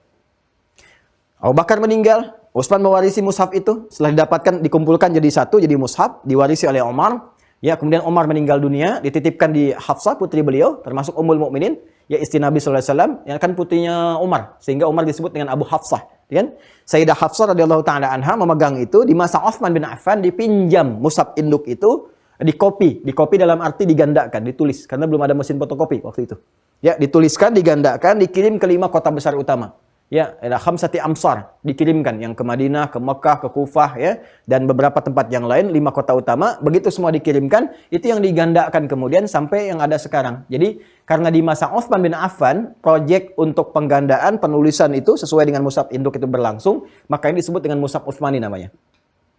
Abu Bakar meninggal, Utsman mewarisi mushaf itu, setelah didapatkan, dikumpulkan jadi satu, jadi mushaf, diwarisi oleh Umar. Ya, kemudian Umar meninggal dunia, dititipkan di Hafsah, putri beliau, termasuk Ummul Mukminin, ya istri Nabi SAW, yang kan putrinya Umar, sehingga Umar disebut dengan Abu Hafsah. Kan? Sayyidah Hafsah radhiyallahu taala anha memegang itu, di masa Utsman bin Affan dipinjam mushaf induk itu, dikopi dalam arti digandakan, ditulis, karena belum ada mesin fotokopi waktu itu. Ya, dituliskan, digandakan, dikirim ke 5 kota besar utama. Ya, ada khamsati amsar dikirimkan, yang ke Madinah, ke Mekah, ke Kufah, ya, dan beberapa tempat yang lain, 5 kota utama. Begitu semua dikirimkan, itu yang digandakan kemudian sampai yang ada sekarang. Jadi karena di masa Utsman bin Affan, proyek untuk penggandaan penulisan itu sesuai dengan mushaf induk itu berlangsung, maka ini disebut dengan mushaf Utsmani namanya.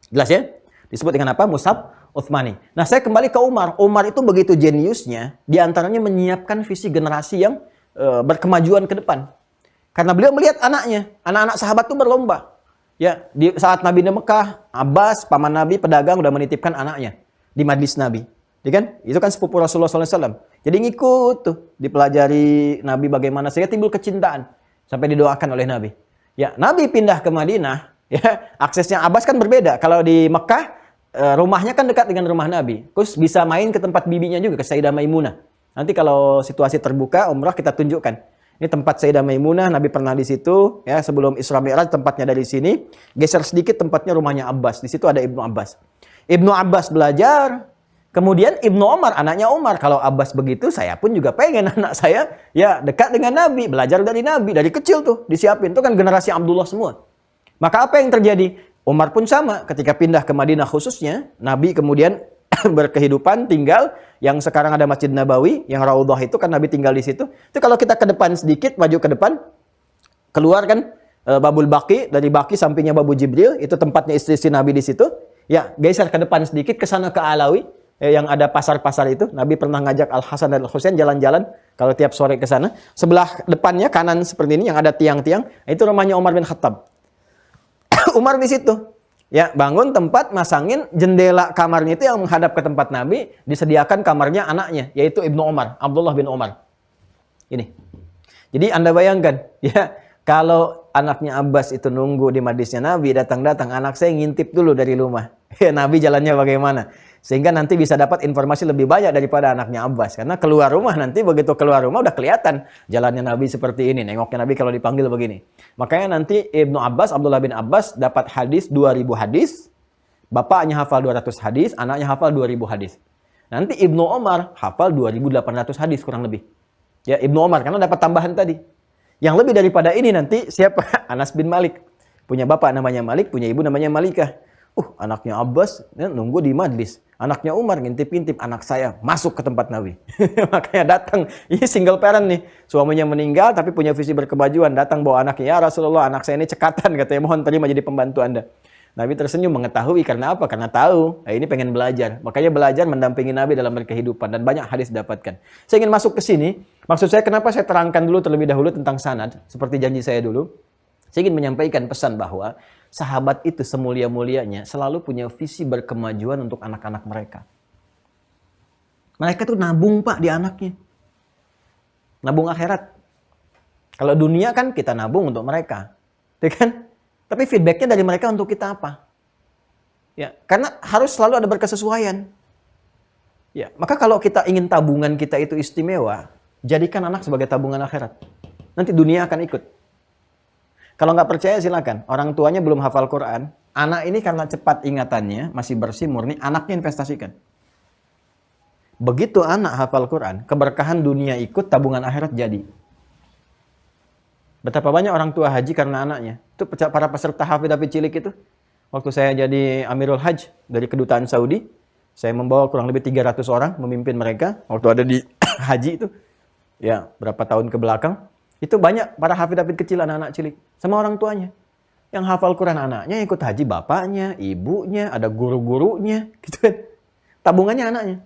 Jelas ya? Disebut dengan apa? Mushaf Utsmani. Nah, saya kembali ke Umar. Umar itu begitu jeniusnya, diantaranya menyiapkan visi generasi yang berkemajuan ke depan. Karena beliau melihat anaknya, anak-anak sahabat itu berlomba. Ya, di saat Nabi di Mekah, Abbas, paman Nabi, pedagang, udah menitipkan anaknya di majlis Nabi. Ya kan? Itu kan sepupu Rasulullah SAW. Jadi ngikut tuh, dipelajari Nabi bagaimana, sehingga timbul kecintaan. Sampai didoakan oleh Nabi. Ya, Nabi pindah ke Madinah, ya, aksesnya Abbas kan berbeda. Kalau di Mekah, rumahnya kan dekat dengan rumah Nabi. Terus bisa main ke tempat bibinya juga, ke Sayyidah Maimunah. Nanti kalau situasi terbuka, umrah kita tunjukkan. Ini tempat Sayyidah Maimunah, Nabi pernah di situ, ya, sebelum Isra Mi'raj tempatnya dari sini. Geser sedikit tempatnya rumahnya Abbas. Di situ ada Ibnu Abbas. Ibnu Abbas belajar, kemudian Ibnu Umar, anaknya Umar. Kalau Abbas begitu, saya pun juga pengen anak saya ya dekat dengan Nabi, belajar dari Nabi dari kecil tuh disiapin. Itu kan generasi Abdullah semua. Maka apa yang terjadi? Umar pun sama, ketika pindah ke Madinah khususnya, Nabi kemudian berkehidupan, tinggal, yang sekarang ada Masjid Nabawi, yang Raudhah itu kan Nabi tinggal di situ. Itu kalau kita ke depan sedikit, maju ke depan, Keluar kan Babul Baqi, dari Baqi sampingnya Babu Jibril, itu tempatnya istri Nabi di situ. Ya, geser ke depan sedikit ke sana ke Alawi, yang ada pasar-pasar itu. Nabi pernah ngajak Al Hasan dan Al Husain jalan-jalan kalau tiap sore ke sana. Sebelah depannya kanan seperti ini yang ada tiang-tiang, itu rumahnya Umar bin Khattab. Umar di situ. Ya, bangun tempat, masangin jendela kamarnya itu yang menghadap ke tempat Nabi, disediakan kamarnya anaknya, yaitu Ibnu Umar, Abdullah bin Umar. Ini. Jadi Anda bayangkan, ya, kalau anaknya Abbas itu nunggu di majlisnya Nabi, datang-datang, anak saya ngintip dulu dari rumah. Ya, Nabi jalannya bagaimana? Sehingga nanti bisa dapat informasi lebih banyak daripada anaknya Abbas. Karena keluar rumah nanti, begitu keluar rumah udah kelihatan jalannya Nabi seperti ini. Nengoknya Nabi kalau dipanggil begini. Makanya nanti Ibnu Abbas, Abdullah bin Abbas dapat hadis 2000 hadis. Bapaknya hafal 200 hadis, anaknya hafal 2000 hadis. Nanti Ibnu Umar hafal 2800 hadis kurang lebih. Ya, Ibnu Umar karena dapat tambahan tadi. Yang lebih daripada ini nanti siapa? Anas bin Malik. Punya bapak namanya Malik, punya ibu namanya Malikah. Anaknya Abbas ya, nunggu di majlis. Anaknya Umar ngintip-ngintip, anak saya masuk ke tempat Nabi. Makanya datang, ini single parent nih. Suaminya meninggal tapi punya visi berkemajuan. Datang bawa anaknya, ya Rasulullah anak saya ini cekatan. Katanya mohon terima jadi pembantu Anda. Nabi tersenyum mengetahui karena apa? Karena tahu. Ini pengen belajar. Makanya belajar mendampingi Nabi dalam berkehidupan. Dan banyak hadis didapatkan. Saya ingin masuk ke sini. Maksud saya kenapa saya terangkan dulu terlebih dahulu tentang sanad. Seperti janji saya dulu. Saya ingin menyampaikan pesan bahwa sahabat itu semulia-mulianya selalu punya visi berkemajuan untuk anak-anak mereka. Mereka tuh nabung Pak di anaknya. Nabung akhirat. Kalau dunia kan kita nabung untuk mereka. Ya kan? Tapi feedbacknya dari mereka untuk kita apa? Ya, karena harus selalu ada berkesesuaian. Ya, maka kalau kita ingin tabungan kita itu istimewa, jadikan anak sebagai tabungan akhirat. Nanti dunia akan ikut. Kalau nggak percaya silakan. Orang tuanya belum hafal Quran. Anak ini karena cepat ingatannya, masih bersih, murni, anaknya investasikan. Begitu anak hafal Quran, keberkahan dunia ikut, tabungan akhirat jadi. Betapa banyak orang tua haji karena anaknya. Itu para peserta hafid-hafid cilik itu. Waktu saya jadi Amirul Hajj dari kedutaan Saudi, saya membawa kurang lebih 300 orang memimpin mereka. Waktu ada di haji itu, ya berapa tahun ke belakang. Itu banyak para hafid-hafid kecil, anak-anak cilik. Sama orang tuanya. Yang hafal Quran anaknya, ikut haji bapaknya, ibunya, ada guru-gurunya. Gitu kan. Tabungannya anaknya.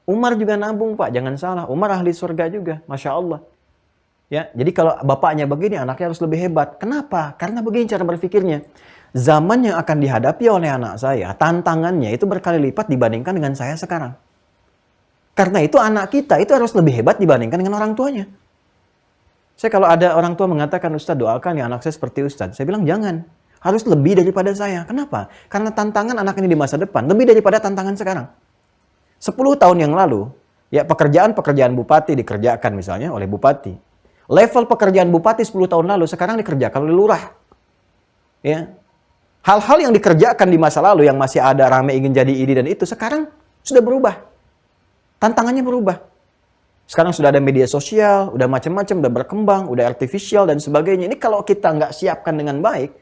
Umar juga nabung Pak, jangan salah. Umar ahli surga juga, Masya Allah. Ya, jadi kalau bapaknya begini, anaknya harus lebih hebat. Kenapa? Karena begini cara berpikirnya. Zaman yang akan dihadapi oleh anak saya, tantangannya itu berkali lipat dibandingkan dengan saya sekarang. Karena itu anak kita itu harus lebih hebat dibandingkan dengan orang tuanya. Saya kalau ada orang tua mengatakan, Ustaz doakan ya anak saya seperti Ustaz. Saya bilang jangan. Harus lebih daripada saya. Kenapa? Karena tantangan anak ini di masa depan lebih daripada tantangan sekarang. 10 tahun yang lalu, ya pekerjaan bupati dikerjakan misalnya oleh bupati. Level pekerjaan bupati 10 tahun lalu sekarang dikerjakan oleh lurah. Ya. Hal-hal yang dikerjakan di masa lalu yang masih ada rame ingin jadi ini dan itu sekarang sudah berubah. Tantangannya berubah. Sekarang sudah ada media sosial, udah macam-macam, udah berkembang, udah artificial dan sebagainya. Ini kalau kita nggak siapkan dengan baik,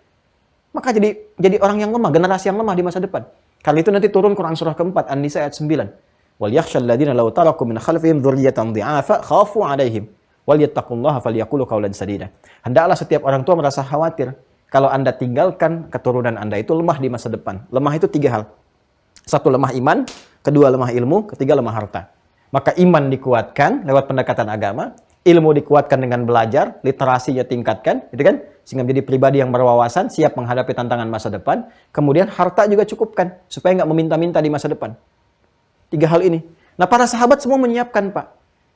maka jadi orang yang lemah, generasi yang lemah di masa depan. Karena itu nanti turun Quran surah keempat, An-Nisa ayat 9. Wal yakhshal ladzina law taraku min khalfihim dzurriyyatan dhi'afa khafu 'alaihim wal yattaqullaha falyaqulu qawlan sadida. Hendaklah setiap orang tua merasa khawatir kalau Anda tinggalkan keturunan Anda itu lemah di masa depan. Lemah itu 3 hal. 1 lemah iman, 2 lemah ilmu, 3 lemah harta. Maka iman dikuatkan lewat pendekatan agama, ilmu dikuatkan dengan belajar, literasinya tingkatkan, gitu kan? Sehingga menjadi pribadi yang berwawasan, siap menghadapi tantangan masa depan. Kemudian harta juga cukupkan, supaya nggak meminta-minta di masa depan. 3 hal ini. Nah, para sahabat semua menyiapkan, Pak.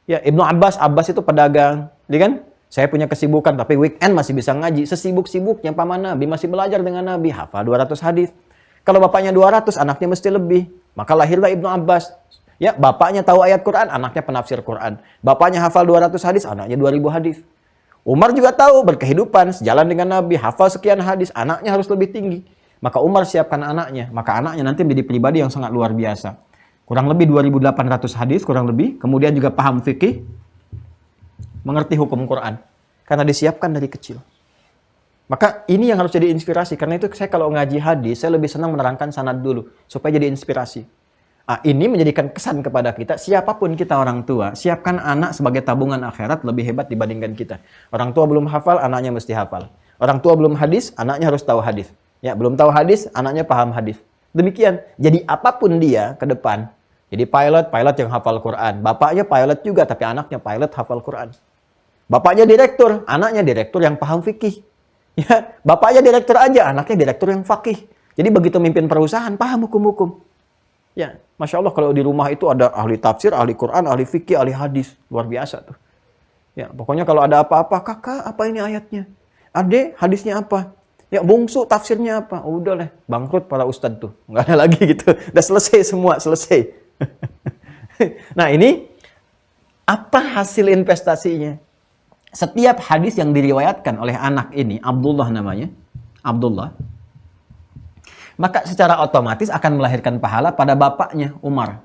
Ya, Ibnu Abbas itu pedagang, gitu kan? Saya punya kesibukan, tapi weekend masih bisa ngaji. Sesibuk-sibuknya paman Nabi, masih belajar dengan Nabi, hafal 200 hadis. Kalau bapaknya 200, anaknya mesti lebih. Maka lahirlah Ibnu Abbas. Ya, bapaknya tahu ayat Quran, anaknya penafsir Quran. Bapaknya hafal 200 hadis, anaknya 2000 hadis. Umar juga tahu berkehidupan, sejalan dengan Nabi, hafal sekian hadis, anaknya harus lebih tinggi. Maka Umar siapkan anaknya, maka anaknya nanti menjadi pribadi yang sangat luar biasa. Kurang lebih 2800 hadis, kurang lebih. Kemudian juga paham fikih, mengerti hukum Quran. Karena disiapkan dari kecil. Maka ini yang harus jadi inspirasi. Karena itu saya kalau ngaji hadis, saya lebih senang menerangkan sanad dulu. Supaya jadi inspirasi. Ini menjadikan kesan kepada kita, siapapun kita orang tua, siapkan anak sebagai tabungan akhirat lebih hebat dibandingkan kita. Orang tua belum hafal, anaknya mesti hafal. Orang tua belum hadis, anaknya harus tahu hadis. Ya, belum tahu hadis, anaknya paham hadis. Demikian. Jadi apapun dia ke depan, jadi pilot yang hafal Quran. Bapaknya pilot juga, tapi anaknya pilot hafal Quran. Bapaknya direktur, anaknya direktur yang paham fikih. Ya, bapaknya direktur aja, anaknya direktur yang fakih. Jadi begitu mimpin perusahaan, paham hukum-hukum. Ya, Masya Allah kalau di rumah itu ada ahli tafsir, ahli Quran, ahli fikih, ahli hadis. Luar biasa tuh. Ya, pokoknya kalau ada apa-apa, kakak apa ini ayatnya? Adek, hadisnya apa? Ya, bungsu tafsirnya apa? Oh, udah lah, bangkrut para ustadz tuh. Nggak ada lagi gitu. Udah selesai semua, selesai. Nah, ini apa hasil investasinya? Setiap hadis yang diriwayatkan oleh anak ini, Abdullah namanya, Abdullah, maka secara otomatis akan melahirkan pahala pada bapaknya, Umar.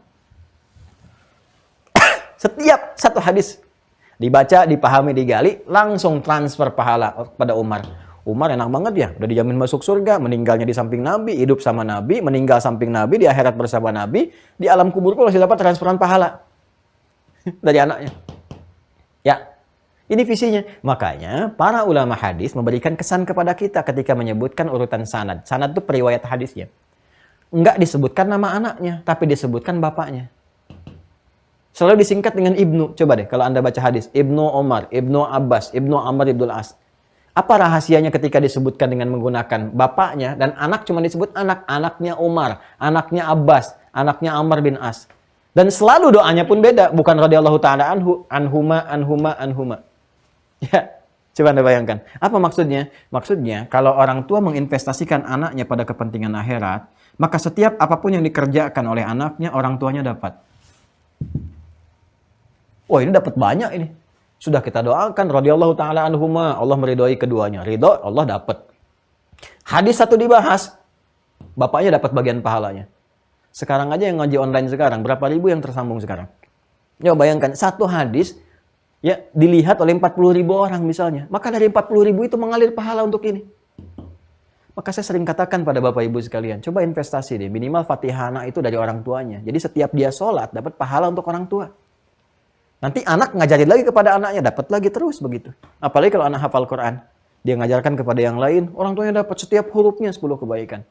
Setiap satu hadis dibaca, dipahami, digali, langsung transfer pahala pada Umar. Umar enak banget ya, udah dijamin masuk surga, meninggalnya di samping Nabi, hidup sama Nabi, meninggal samping Nabi, di akhirat bersama Nabi, di alam kubur pun masih dapat transferan pahala dari anaknya. Ya, ini visinya. Makanya para ulama hadis memberikan kesan kepada kita ketika menyebutkan urutan sanad. Sanad itu periwayat hadisnya. Enggak disebutkan nama anaknya, tapi disebutkan bapaknya. Selalu disingkat dengan Ibnu. Coba deh kalau Anda baca hadis. Ibnu Umar, Ibnu Abbas, Ibnu Amr Ibnu As. Apa rahasianya ketika disebutkan dengan menggunakan bapaknya dan anak cuma disebut anak. Anaknya Umar, anaknya Abbas, anaknya Amr bin As. Dan selalu doanya pun beda. Bukan radhiyallahu ta'ala anhuma. Ya, coba Anda bayangkan. Apa maksudnya? Maksudnya, kalau orang tua menginvestasikan anaknya pada kepentingan akhirat, maka setiap apapun yang dikerjakan oleh anaknya, orang tuanya dapat. Oh, ini dapat banyak ini. Sudah kita doakan, radhiyallahu ta'ala anhuma, Allah meridhoi keduanya. Ridho, Allah dapat. Hadis satu dibahas, bapaknya dapat bagian pahalanya. Sekarang aja yang ngaji online sekarang, berapa ribu yang tersambung sekarang? Coba bayangkan, satu hadis, ya, dilihat oleh 40.000 orang misalnya. Maka dari 40.000 itu mengalir pahala untuk ini. Maka saya sering katakan pada Bapak Ibu sekalian, coba investasi deh. Minimal Fatihah anak itu dari orang tuanya. Jadi setiap dia sholat, dapat pahala untuk orang tua. Nanti anak ngajarin lagi kepada anaknya, dapat lagi terus begitu. Apalagi kalau anak hafal Quran. Dia ngajarkan kepada yang lain, orang tuanya dapat setiap hurufnya 10 kebaikan.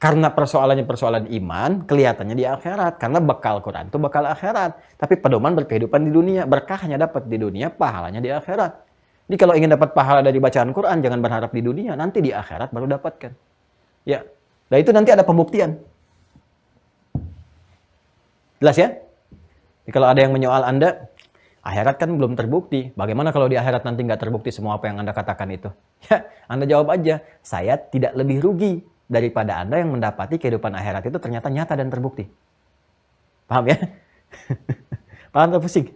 Karena persoalannya persoalan iman, kelihatannya di akhirat. Karena bekal Quran itu bekal akhirat. Tapi pedoman berkehidupan di dunia. Berkahnya dapat di dunia, pahalanya di akhirat. Jadi kalau ingin dapat pahala dari bacaan Quran, jangan berharap di dunia. Nanti di akhirat baru dapatkan. Ya, dan itu nanti ada pembuktian. Jelas ya? Jadi kalau ada yang menyoal Anda, akhirat kan belum terbukti. Bagaimana kalau di akhirat nanti nggak terbukti semua apa yang Anda katakan itu? Ya, Anda jawab aja, saya tidak lebih rugi daripada Anda yang mendapati kehidupan akhirat itu ternyata nyata dan terbukti. Paham ya? Paham atau pusing?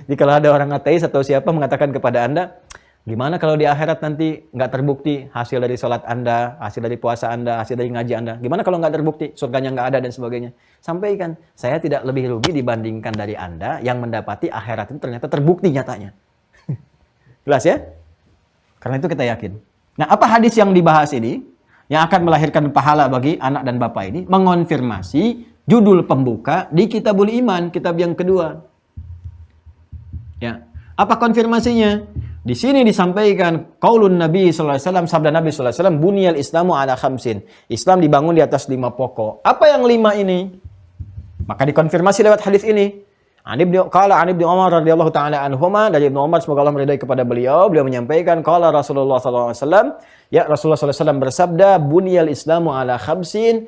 Jadi kalau ada orang ateis atau siapa mengatakan kepada Anda, gimana kalau di akhirat nanti nggak terbukti hasil dari sholat Anda, hasil dari puasa Anda, hasil dari ngaji Anda? Gimana kalau nggak terbukti, surganya nggak ada dan sebagainya? Sampaikan, saya tidak lebih rugi dibandingkan dari Anda yang mendapati akhirat itu ternyata terbukti nyatanya. Jelas ya? Karena itu kita yakin. Nah, apa hadis yang dibahas ini? Yang akan melahirkan pahala bagi anak dan bapak ini, mengonfirmasi judul pembuka di Kitabul Iman, kitab yang kedua. Ya, apa konfirmasinya? Di sini disampaikan qaulun Nabi sallallahu alaihi wasallam, sabda Nabi sallallahu alaihi wasallam, bunyal Islamu ala khamsin. Islam dibangun di atas 5 pokok. Apa yang 5 ini? Maka dikonfirmasi lewat hadis ini. Qala Ibnu Umar radhiyallahu taala anhuma, dari Ibnu Umar semoga Allah meridai kepada beliau menyampaikan qala Rasulullah sallallahu alaihi wasallam, ya Rasulullah sallallahu alaihi wasallam bersabda, bunyal Islamu ala khamsin.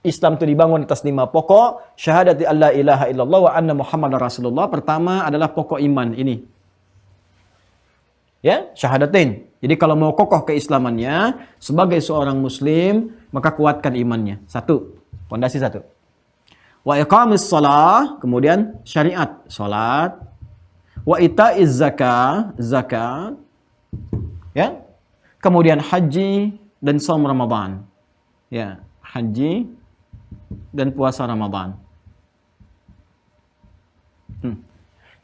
Islam itu dibangun atas 5 pokok. Syahadati alla ilaha illallah wa anna Muhammadar Rasulullah. Pertama adalah pokok iman ini. Ya, syahadatain. Jadi kalau mau kokoh keislamannya sebagai seorang muslim, maka kuatkan imannya. 1, pondasi 1. Wa iqamis shalah, kemudian syariat, salat. Wa itaiz zakat. Ya. Kemudian haji dan shaum Ramadan. Ya, haji dan puasa Ramadan.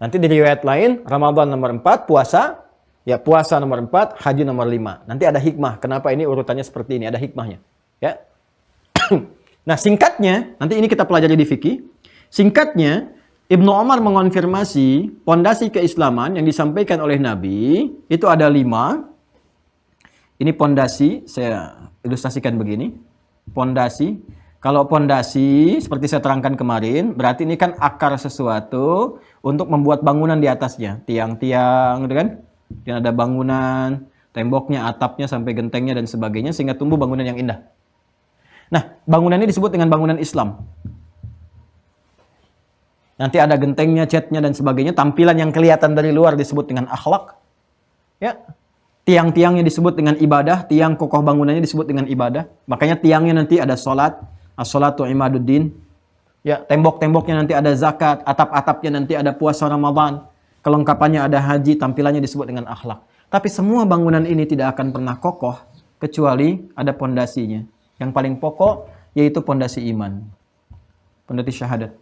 Nanti di riwayat lain, Ramadan nomor 4, puasa nomor 4, haji nomor 5. Nanti ada hikmah. Kenapa ini urutannya seperti ini? Ada hikmahnya. Ya. Nah, singkatnya, nanti ini kita pelajari di fikih. Singkatnya, Ibnu Umar mengonfirmasi pondasi keislaman yang disampaikan oleh Nabi itu ada 5. Ini pondasi, saya ilustrasikan begini. Pondasi. Kalau pondasi, seperti saya terangkan kemarin, berarti ini kan akar sesuatu untuk membuat bangunan di atasnya. Tiang-tiang, gitu kan? Dan ada bangunan, temboknya, atapnya, sampai gentengnya, dan sebagainya, sehingga tumbuh bangunan yang indah. Nah, bangunan ini disebut dengan bangunan Islam. Nanti ada gentengnya, catnya, dan sebagainya. Tampilan yang kelihatan dari luar disebut dengan akhlak. Ya, tiang-tiangnya disebut dengan ibadah. Tiang kokoh bangunannya disebut dengan ibadah. Makanya tiangnya nanti ada sholat. As-sholatu imaduddin. Ya, tembok-temboknya nanti ada zakat. Atap-atapnya nanti ada puasa Ramadan. Kelengkapannya ada haji. Tampilannya disebut dengan akhlak. Tapi semua bangunan ini tidak akan pernah kokoh kecuali ada pondasinya. Yang paling pokok yaitu pondasi iman. Pondasi syahadat.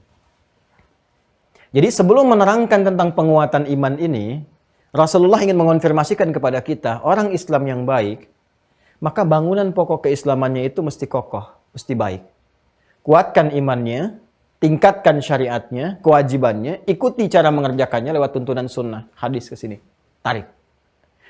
Jadi sebelum menerangkan tentang penguatan iman ini, Rasulullah ingin mengonfirmasikan kepada kita, orang Islam yang baik, maka bangunan pokok keislamannya itu mesti kokoh, mesti baik. Kuatkan imannya, tingkatkan syariatnya, kewajibannya, ikuti cara mengerjakannya lewat tuntunan sunnah. Hadis ke sini. Tarik.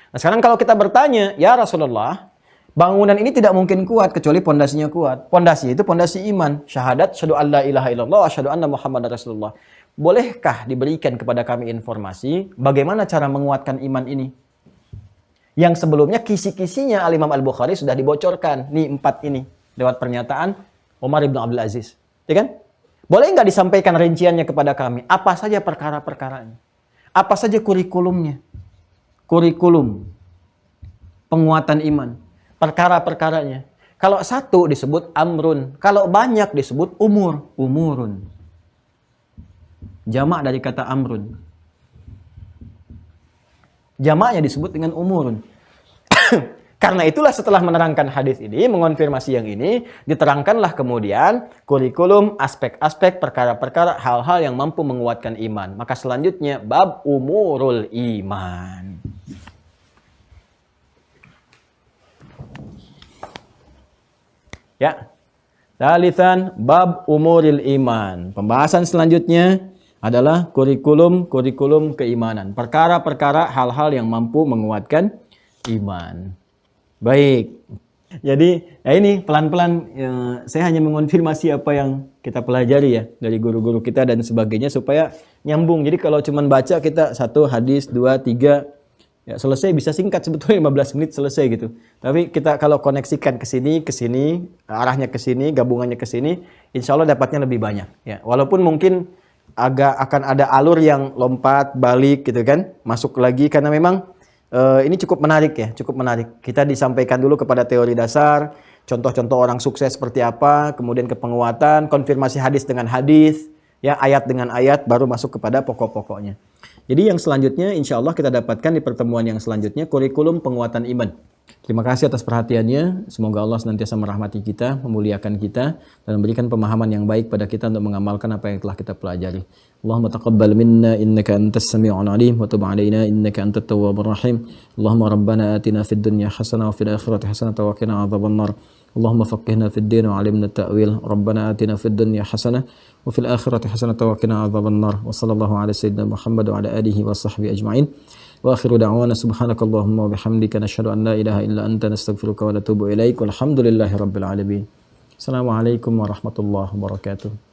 Nah sekarang kalau kita bertanya, ya Rasulullah, bangunan ini tidak mungkin kuat kecuali pondasinya kuat. Pondasi itu pondasi iman. Syahadat, syahadu an la ilaha illallah, syahadu anna Muhammadar Rasulullah. Bolehkah diberikan kepada kami informasi bagaimana cara menguatkan iman ini? Yang sebelumnya kisi-kisinya Al-Imam Al-Bukhari sudah dibocorkan. Nih 4 ini. Lewat pernyataan Umar ibn Abdul Aziz. Ya kan? Boleh nggak disampaikan rinciannya kepada kami? Apa saja perkara-perkaranya? Apa saja kurikulumnya? Kurikulum penguatan iman. Perkara-perkaranya. Kalau satu disebut amrun. Kalau banyak disebut umurun. Jamak dari kata amrun. Jamaknya disebut dengan umurun. Karena itulah setelah menerangkan hadis ini, mengonfirmasi yang ini, diterangkanlah kemudian kurikulum, aspek-aspek, perkara-perkara, hal-hal yang mampu menguatkan iman. Maka selanjutnya, bab umurul iman. Ya. Tsalitsan, bab umuril iman. Pembahasan selanjutnya adalah kurikulum keimanan. Perkara-perkara, hal-hal yang mampu menguatkan iman. Baik. Jadi, ya ini pelan-pelan saya hanya mengonfirmasi apa yang kita pelajari ya dari guru-guru kita dan sebagainya supaya nyambung. Jadi kalau cuma baca kita 1 hadis, 2, 3 ya selesai, bisa singkat sebetulnya 15 menit selesai gitu. Tapi kita kalau koneksikan ke sini, arahnya ke sini, gabungannya ke sini, insya Allah dapatnya lebih banyak ya. Walaupun mungkin agak akan ada alur yang lompat, balik gitu kan, masuk lagi karena memang ini cukup menarik ya, cukup menarik. Kita disampaikan dulu kepada teori dasar, contoh-contoh orang sukses seperti apa, kemudian ke penguatan, konfirmasi hadis dengan hadis, ya ayat dengan ayat, baru masuk kepada pokok-pokoknya. Jadi yang selanjutnya insya Allah kita dapatkan di pertemuan yang selanjutnya, kurikulum penguatan iman. Terima kasih atas perhatiannya. Semoga Allah senantiasa merahmati kita, memuliakan kita, dan memberikan pemahaman yang baik pada kita untuk mengamalkan apa yang telah kita pelajari. Allahumma taqabbal minna innaka antas sami'un alim wa tub 'alaina innaka antat tawwabur rahim. Allahumma rabbana atina fid dunya hasanah wa fil akhirati hasanah wa qina adzabannar. Allahumma faqqihna fid din wa 'allimna at-ta'wil. Rabbana atina fid dunya hasanah wa fil akhirati hasanah wa qina adzabannar. Wa sallallahu ala sayyidina Muhammad wa ala alihi wa sahbihi ajma'in. Wa akhiru da'wana subhanakallahumma wa bihamdika nashhadu an la ilaha illa anta nastaghfiruka wa natubu ilaik. Walhamdulillahi rabbil alamin. Assalamualaikum warahmatullahi wabarakatuh.